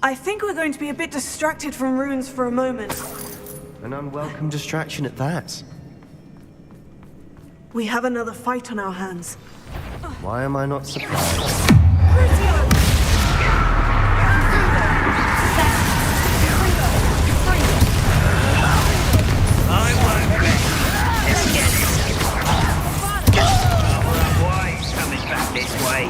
I think we're going to be a bit distracted from runes for a moment. An unwelcome distraction at that. We have another fight on our hands. Why am I not surprised? I won't rest. Let's get this. Why he's coming back this way?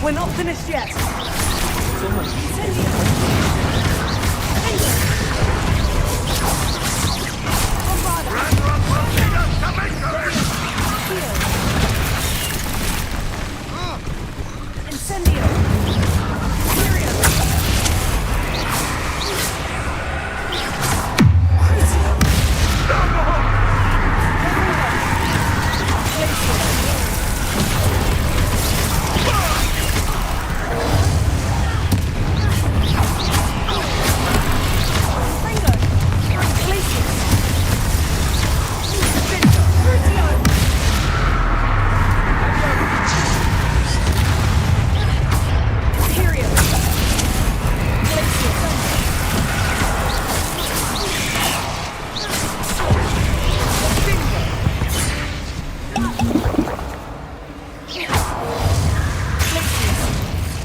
We're not finished yet.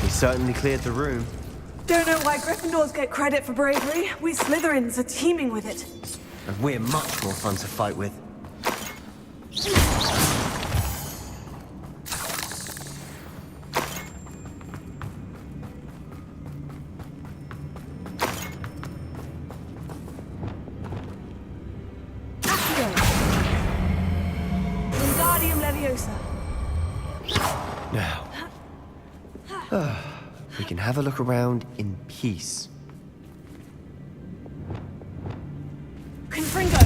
Certainly cleared the room. Don't know why Gryffindors get credit for bravery. We Slytherins are teeming with it. And we're much more fun to fight with. Wingardium Leviosa. Now, we can have a look around in peace. Confringo.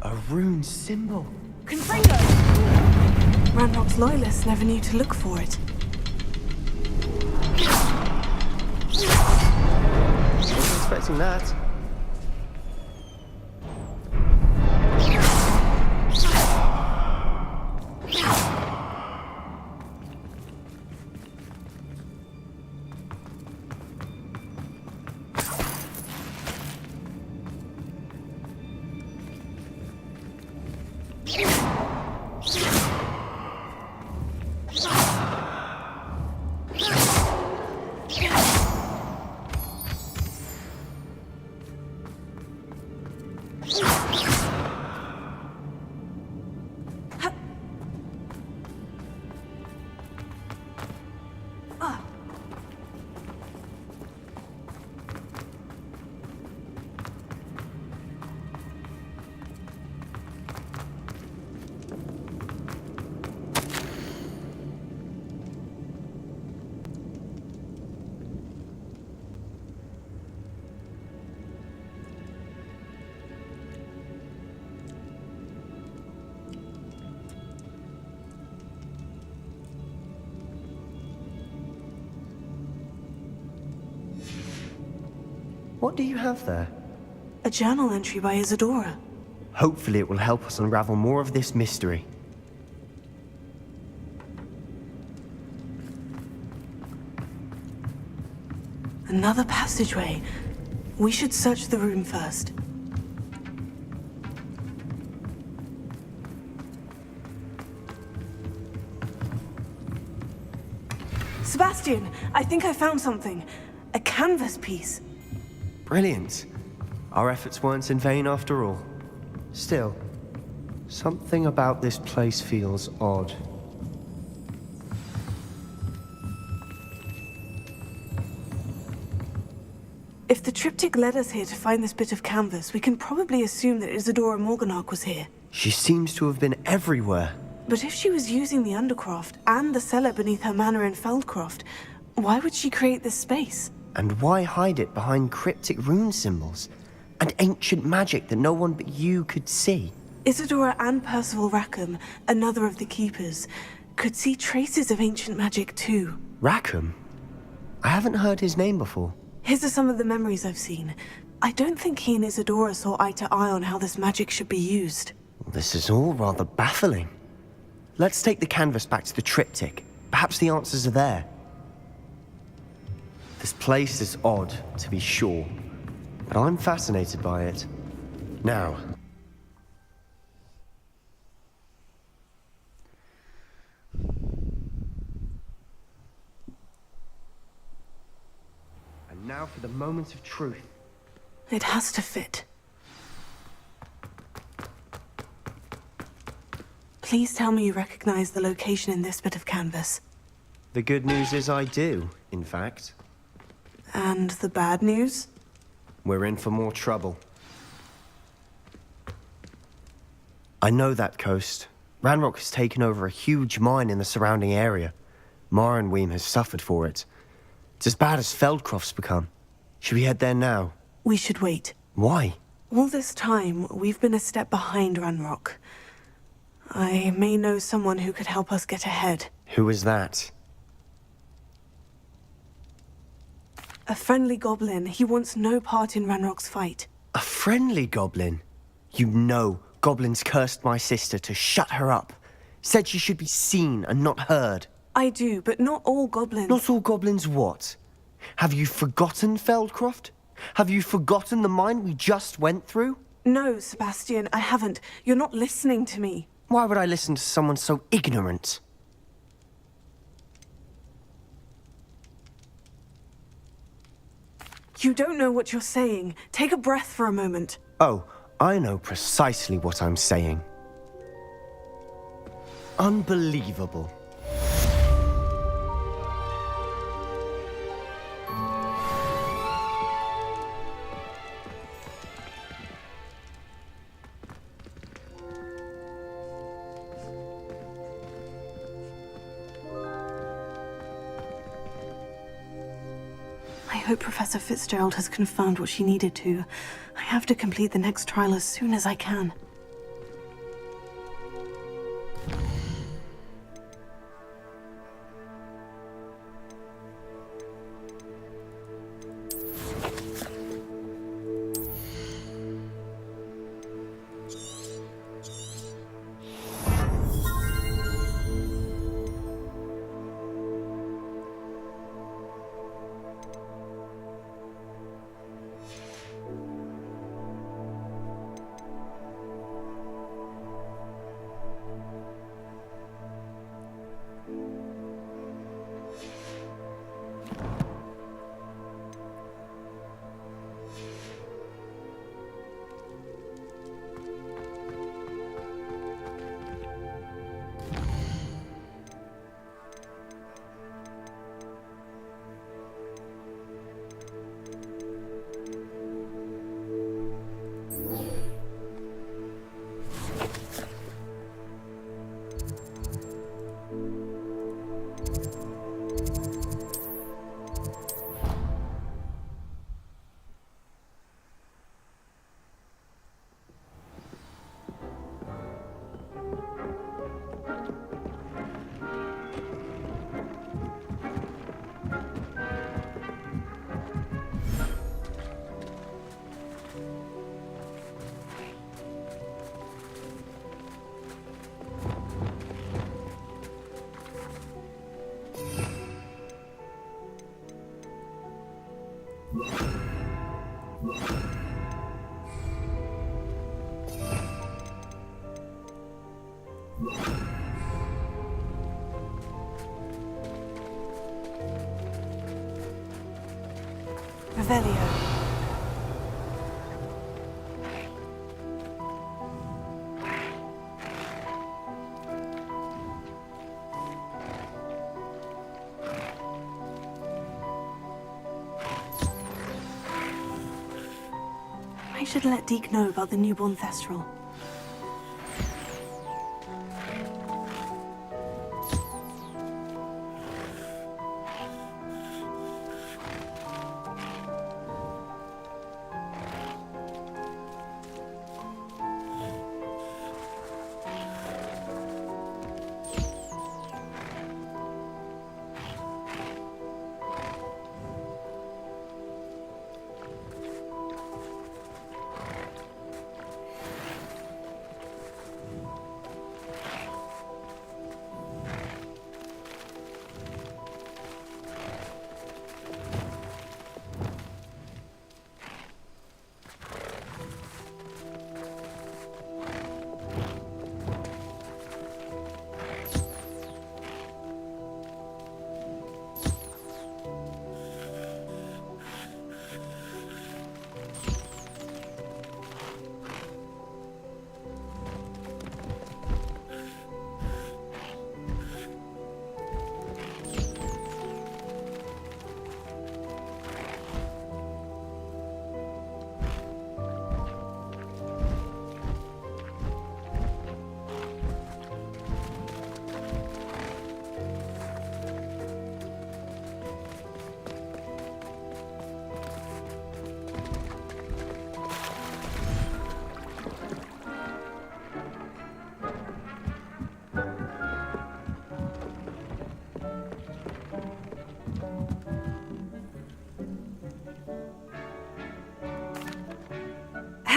A rune symbol. Confringo. Ranrock's loyalists never knew to look for it. Wasn't expecting that. What do you have there? A journal entry by Isadora. Hopefully it will help us unravel more of this mystery. Another passageway. We should search the room first. Sebastian, I think I found something. A canvas piece. Brilliant. Our efforts weren't in vain after all. Still, something about this place feels odd. If the triptych led us here to find this bit of canvas, we can probably assume that Isadora Morganach was here. She seems to have been everywhere. But if she was using the Undercroft and the cellar beneath her manor in Feldcroft, why would she create this space? And why hide it behind cryptic rune symbols and ancient magic that no one but you could see? Isadora and Percival Rackham, another of the Keepers, could see traces of ancient magic too. Rackham? I haven't heard his name before. His are some of the memories I've seen. I don't think he and Isadora saw eye to eye on how this magic should be used. This is all rather baffling. Let's take the canvas back to the triptych. Perhaps the answers are there. This place is odd, to be sure, but I'm fascinated by it. Now. And now for the moment of truth. It has to fit. Please tell me you recognize the location in this bit of canvas. The good news is I do, in fact. And the bad news? We're in for more trouble. I know that coast. Ranrock has taken over a huge mine in the surrounding area. Marenweem has suffered for it. It's as bad as Feldcroft's become. Should we head there now? We should wait. Why? All this time, we've been a step behind Ranrock. I may know someone who could help us get ahead. Who is that? A friendly goblin. He wants no part in Ranrock's fight. A friendly goblin? You know, goblins cursed my sister to shut her up. Said she should be seen and not heard. I do, but not all goblins. Not all goblins what? Have you forgotten Feldcroft? Have you forgotten the mine we just went through? No, Sebastian, I haven't. You're not listening to me. Why would I listen to someone so ignorant? You don't know what you're saying. Take a breath for a moment. Oh, I know precisely what I'm saying. Unbelievable. I hope Professor Fitzgerald has confirmed what she needed to. I have to complete the next trial as soon as I can. Revelio. I should let Deke know about the newborn Thestral.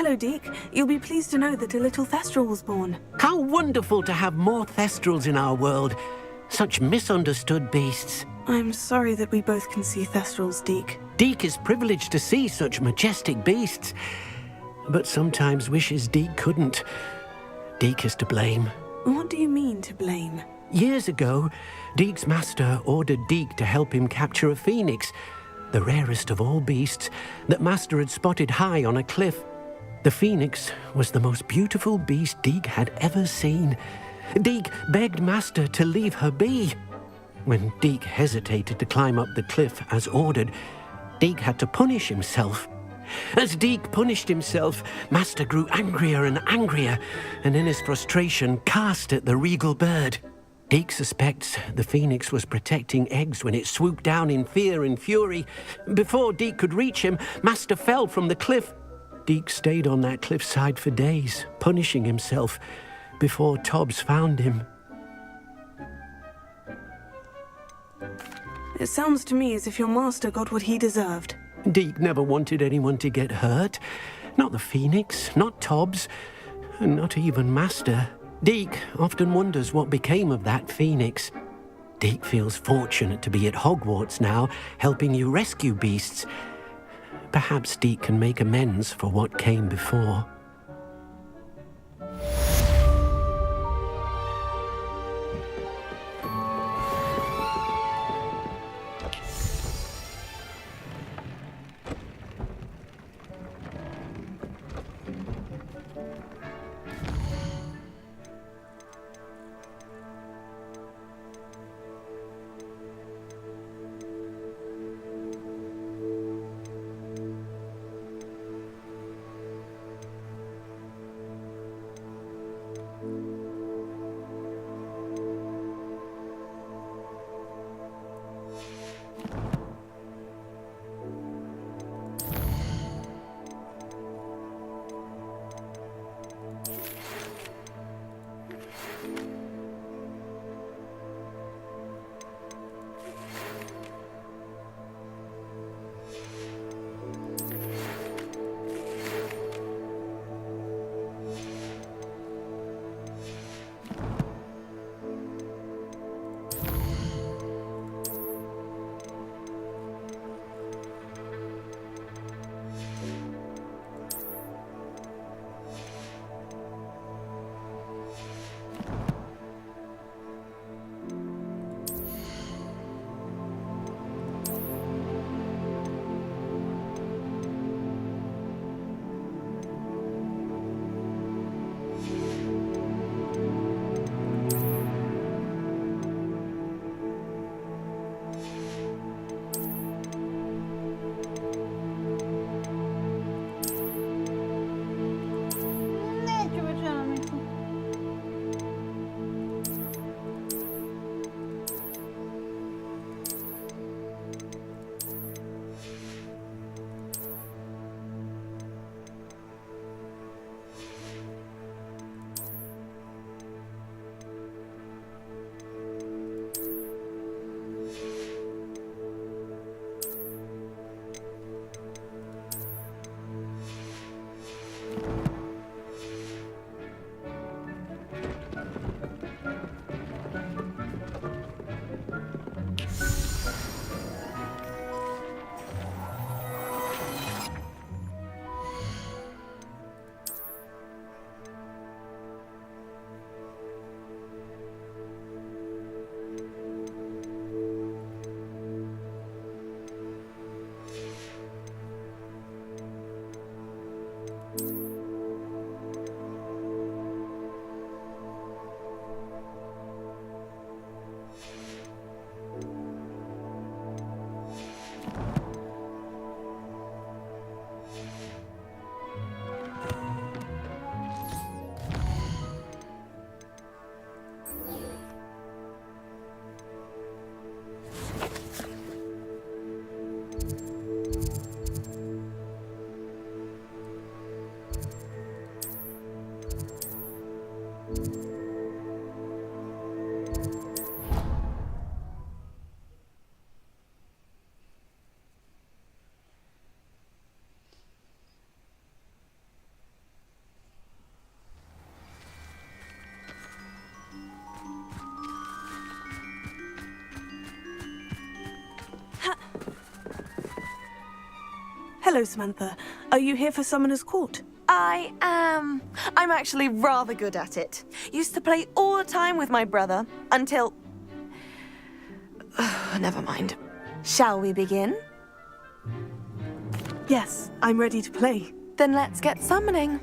Hello, Deke. You'll be pleased to know that a little Thestral was born. How wonderful to have more Thestrals in our world. Such misunderstood beasts. I'm sorry that we both can see Thestrals, Deke. Deke is privileged to see such majestic beasts, but sometimes wishes Deke couldn't. Deke is to blame. What do you mean, to blame? Years ago, Deke's master ordered Deke to help him capture a phoenix, the rarest of all beasts, that master had spotted high on a cliff. The phoenix was the most beautiful beast Deke had ever seen. Deke begged master to leave her be. When Deke hesitated to climb up the cliff as ordered, Deke had to punish himself. As Deke punished himself, master grew angrier and angrier, and in his frustration cast at the regal bird. Deke suspects the phoenix was protecting eggs when it swooped down in fear and fury. Before Deke could reach him, master fell from the cliff. Deke stayed on that cliffside for days, punishing himself, before Tobbs found him. It sounds to me as if your master got what he deserved. Deke never wanted anyone to get hurt. Not the phoenix, not Tobbs, and not even master. Deke often wonders what became of that phoenix. Deke feels fortunate to be at Hogwarts now, helping you rescue beasts. Perhaps Deke can make amends for what came before. Hello, Samantha. Are you here for Summoner's Court? I am. I'm actually rather good at it. Used to play all the time with my brother until... Never mind. Shall we begin? Yes, I'm ready to play. Then let's get summoning.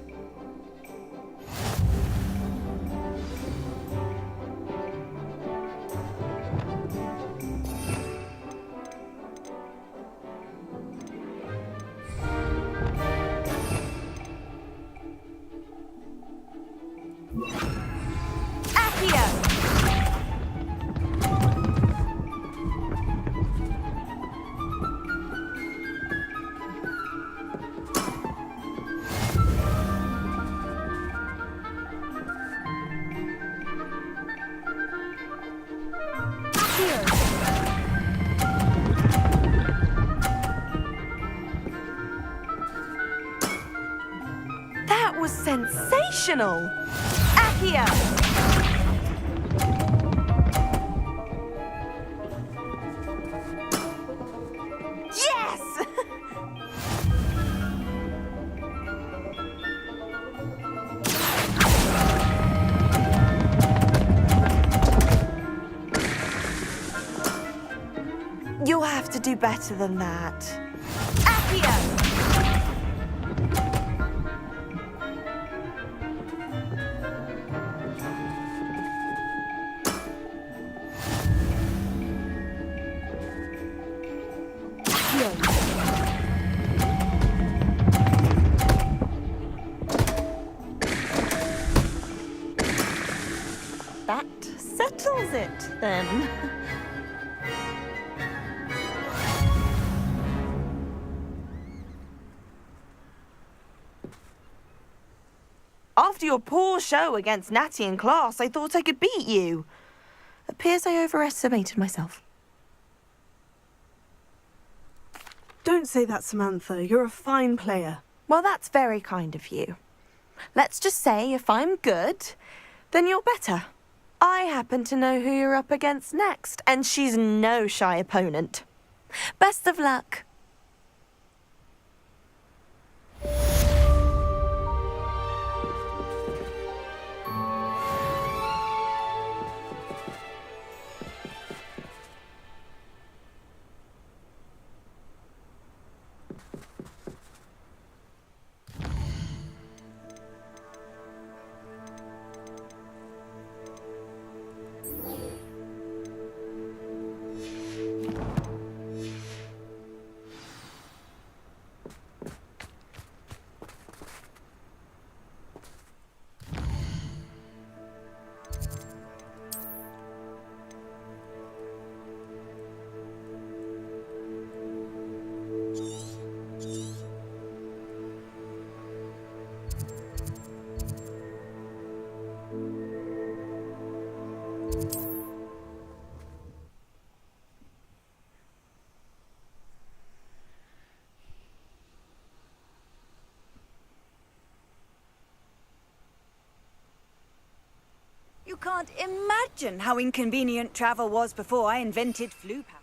That was sensational! Accio! Yes! You'll have to do better than that. Accio! That settles it, then. After your poor show against Natty in class, I thought I could beat you. Appears I overestimated myself. Don't say that, Samantha. You're a fine player. Well, that's very kind of you. Let's just say if I'm good, then you're better. I happen to know who you're up against next, and she's no shy opponent. Best of luck. You can't imagine how inconvenient travel was before I invented flu power.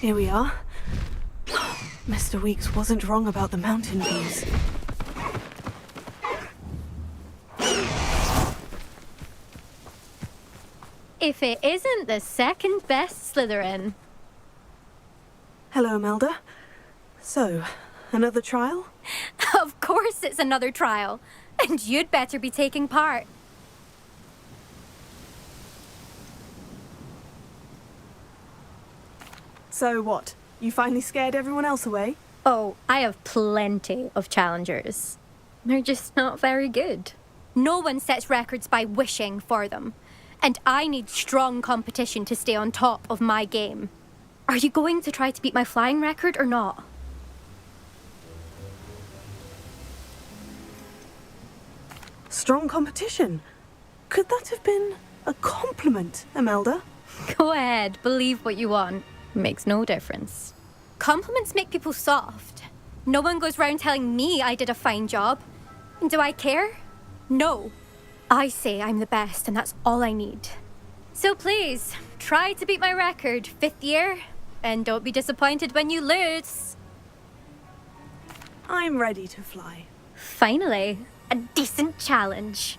Here we are. Mr. Weeks wasn't wrong about the mountain views. If it isn't the second best Slytherin. Hello, Imelda. So, Another trial? Of course it's another trial. And you'd better be taking part. So what? You finally scared everyone else away? Oh, I have plenty of challengers. They're just not very good. No one sets records by wishing for them. And I need strong competition to stay on top of my game. Are you going to try to beat my flying record or not? Strong competition? Could that have been a compliment, Imelda? Go ahead, believe what you want. Makes no difference. Compliments make people soft. No one goes round telling me I did a fine job. And do I care? No. I say I'm the best, and that's all I need. So please, try to beat my record, 5th year, and don't be disappointed when you lose. I'm ready to fly. Finally, a decent challenge.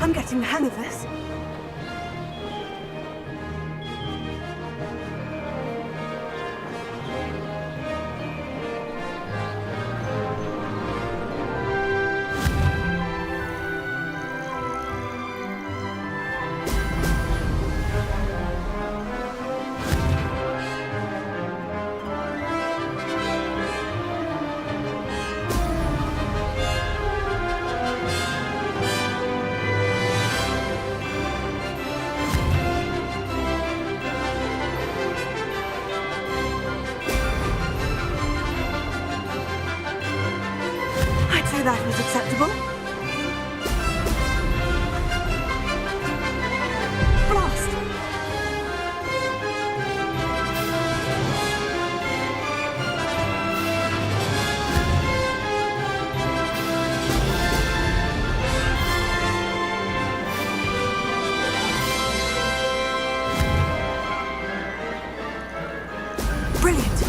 I'm getting the hang of this. That was acceptable. Blast! Brilliant!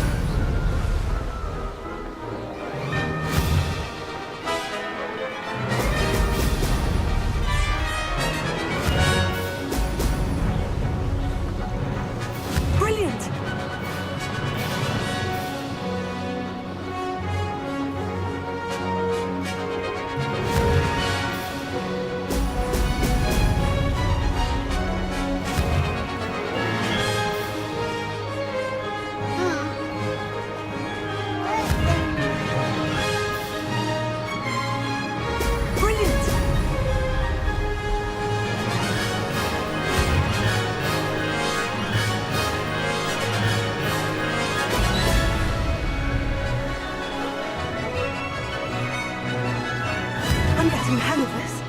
I'm getting the hang of this.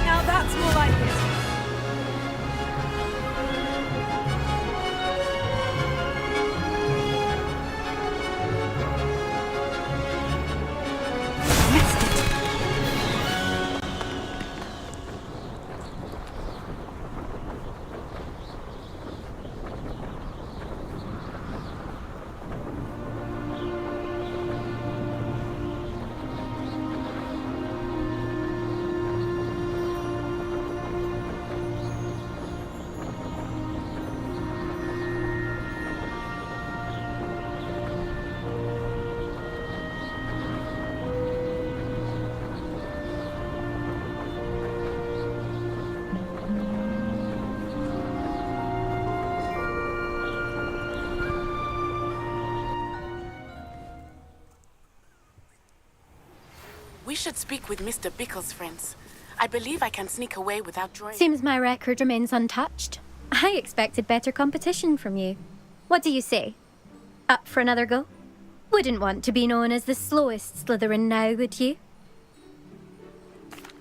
Now that's more like it. We should speak with Mr. Bickle's friends. I believe I can sneak away without drawing. Seems my record remains untouched. I expected better competition from you. What do you say? Up for another go? Wouldn't want to be known as the slowest Slytherin now, would you?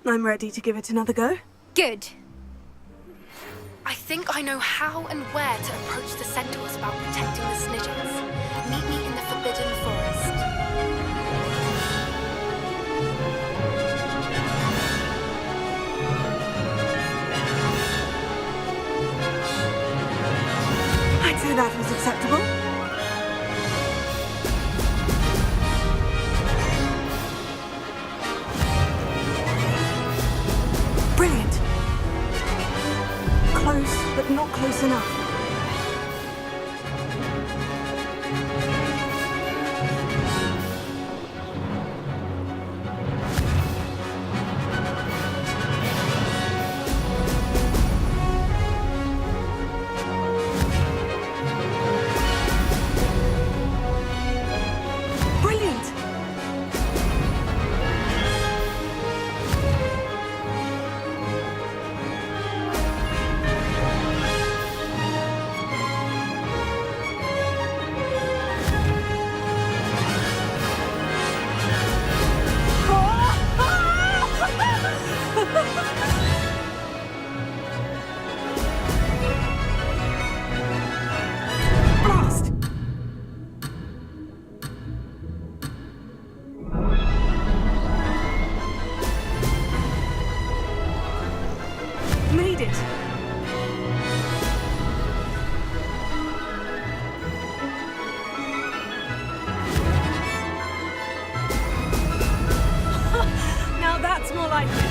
I'm ready to give it another go. Good. I think I know how and where to approach the centaurs about protecting the Snidgets. Meet me in the Forbidden Forest. I'd say that was acceptable. Brilliant. Close, but not close enough. Brilliant. Blast! Made it! Now that's more like it.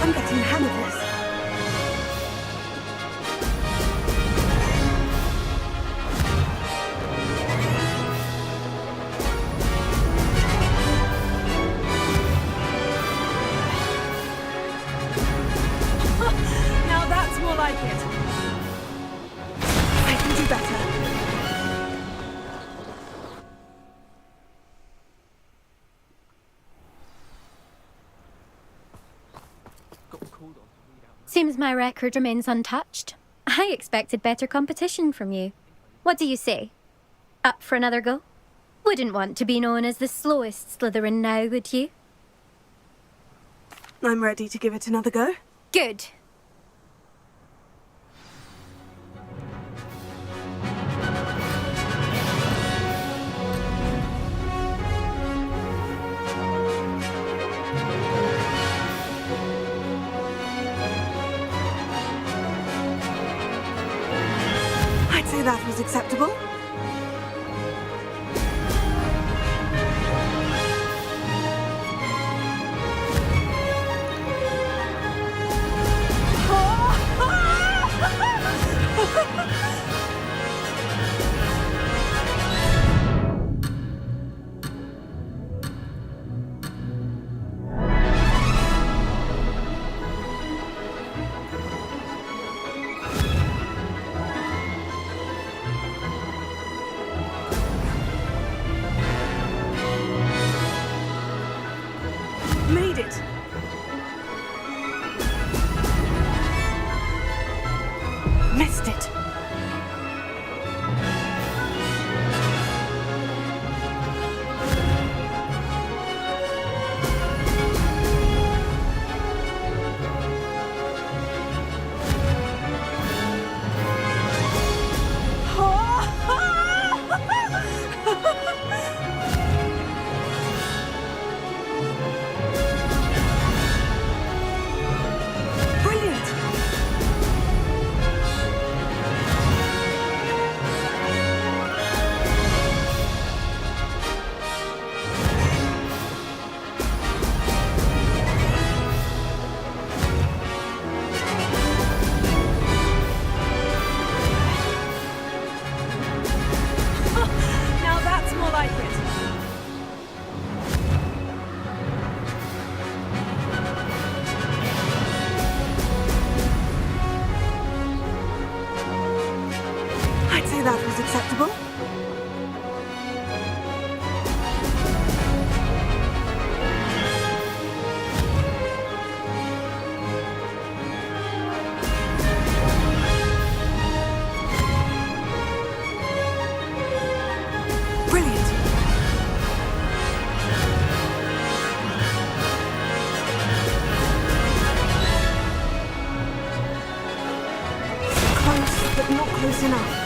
I'm getting the hang of this. Now that's more like it. I can do better. Seems my record remains untouched. I expected better competition from you. What do you say? Up for another go? Wouldn't want to be known as the slowest Slytherin now, would you? I'm ready to give it another go. Good. I'd say that was acceptable. Made it. Missed it. Brilliant. Now that's more like it. enough.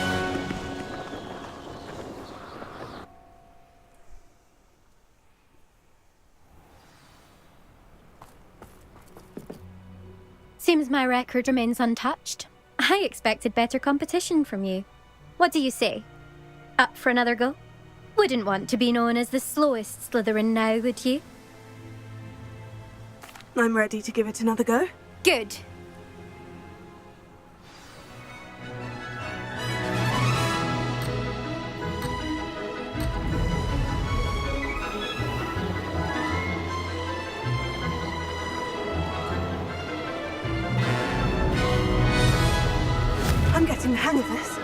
Seems my record remains untouched. I expected better competition from you. What do you say? Up for another go? Wouldn't want to be known as the slowest Slytherin now, would you? I'm ready to give it another go. Good. I'm getting the hang of this.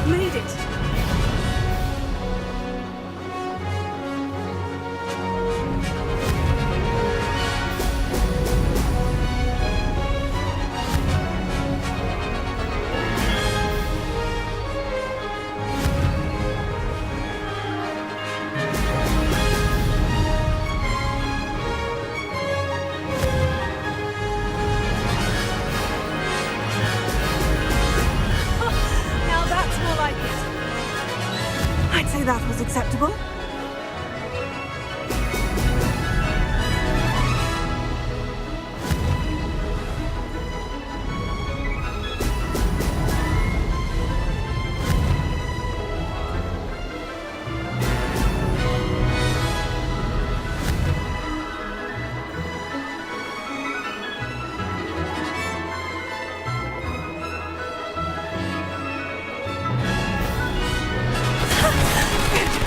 Made it! Now that's more like it. I'd say that was acceptable.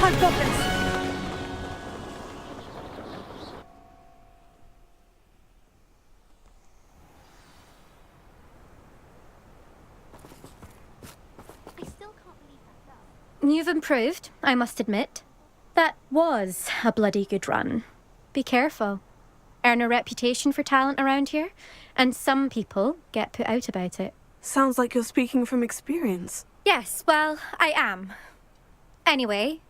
I've got this. You've improved, I must admit. That was a bloody good run. Be careful. Earn a reputation for talent around here, and some people get put out about it. Sounds like you're speaking from experience. Yes, well, I am. Anyway,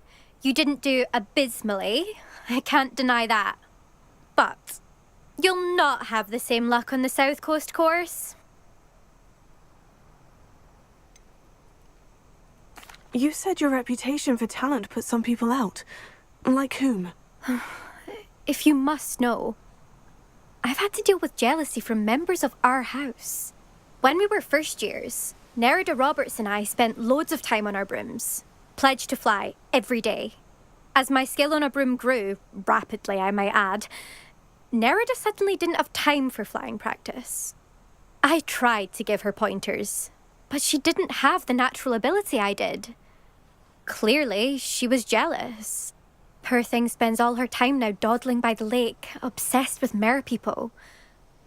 you didn't do abysmally. I can't deny that. But you'll not have the same luck on the South Coast course. You said your reputation for talent put some people out. Like whom? If you must know, I've had to deal with jealousy from members of our house. When we were first years, Nerida Roberts and I spent loads of time on our brooms, pledged to fly every day. As my skill on a broom grew, rapidly I might add, Nerida suddenly didn't have time for flying practice. I tried to give her pointers, but she didn't have the natural ability I did. Clearly, she was jealous. Poor thing spends all her time now dawdling by the lake, obsessed with merpeople.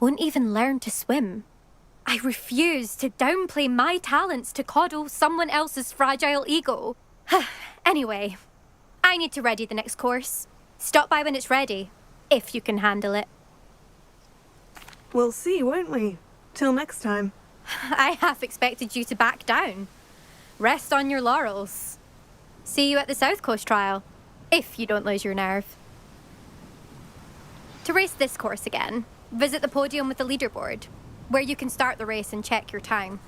Won't even learn to swim. I refuse to downplay my talents to coddle someone else's fragile ego. Anyway, I need to ready the next course. Stop by when it's ready, if you can handle it. We'll see, won't we? Till next time. I half expected you to back down. Rest on your laurels. See you at the South Coast trial, if you don't lose your nerve. To race this course again, visit the podium with the leaderboard, where you can start the race and check your time.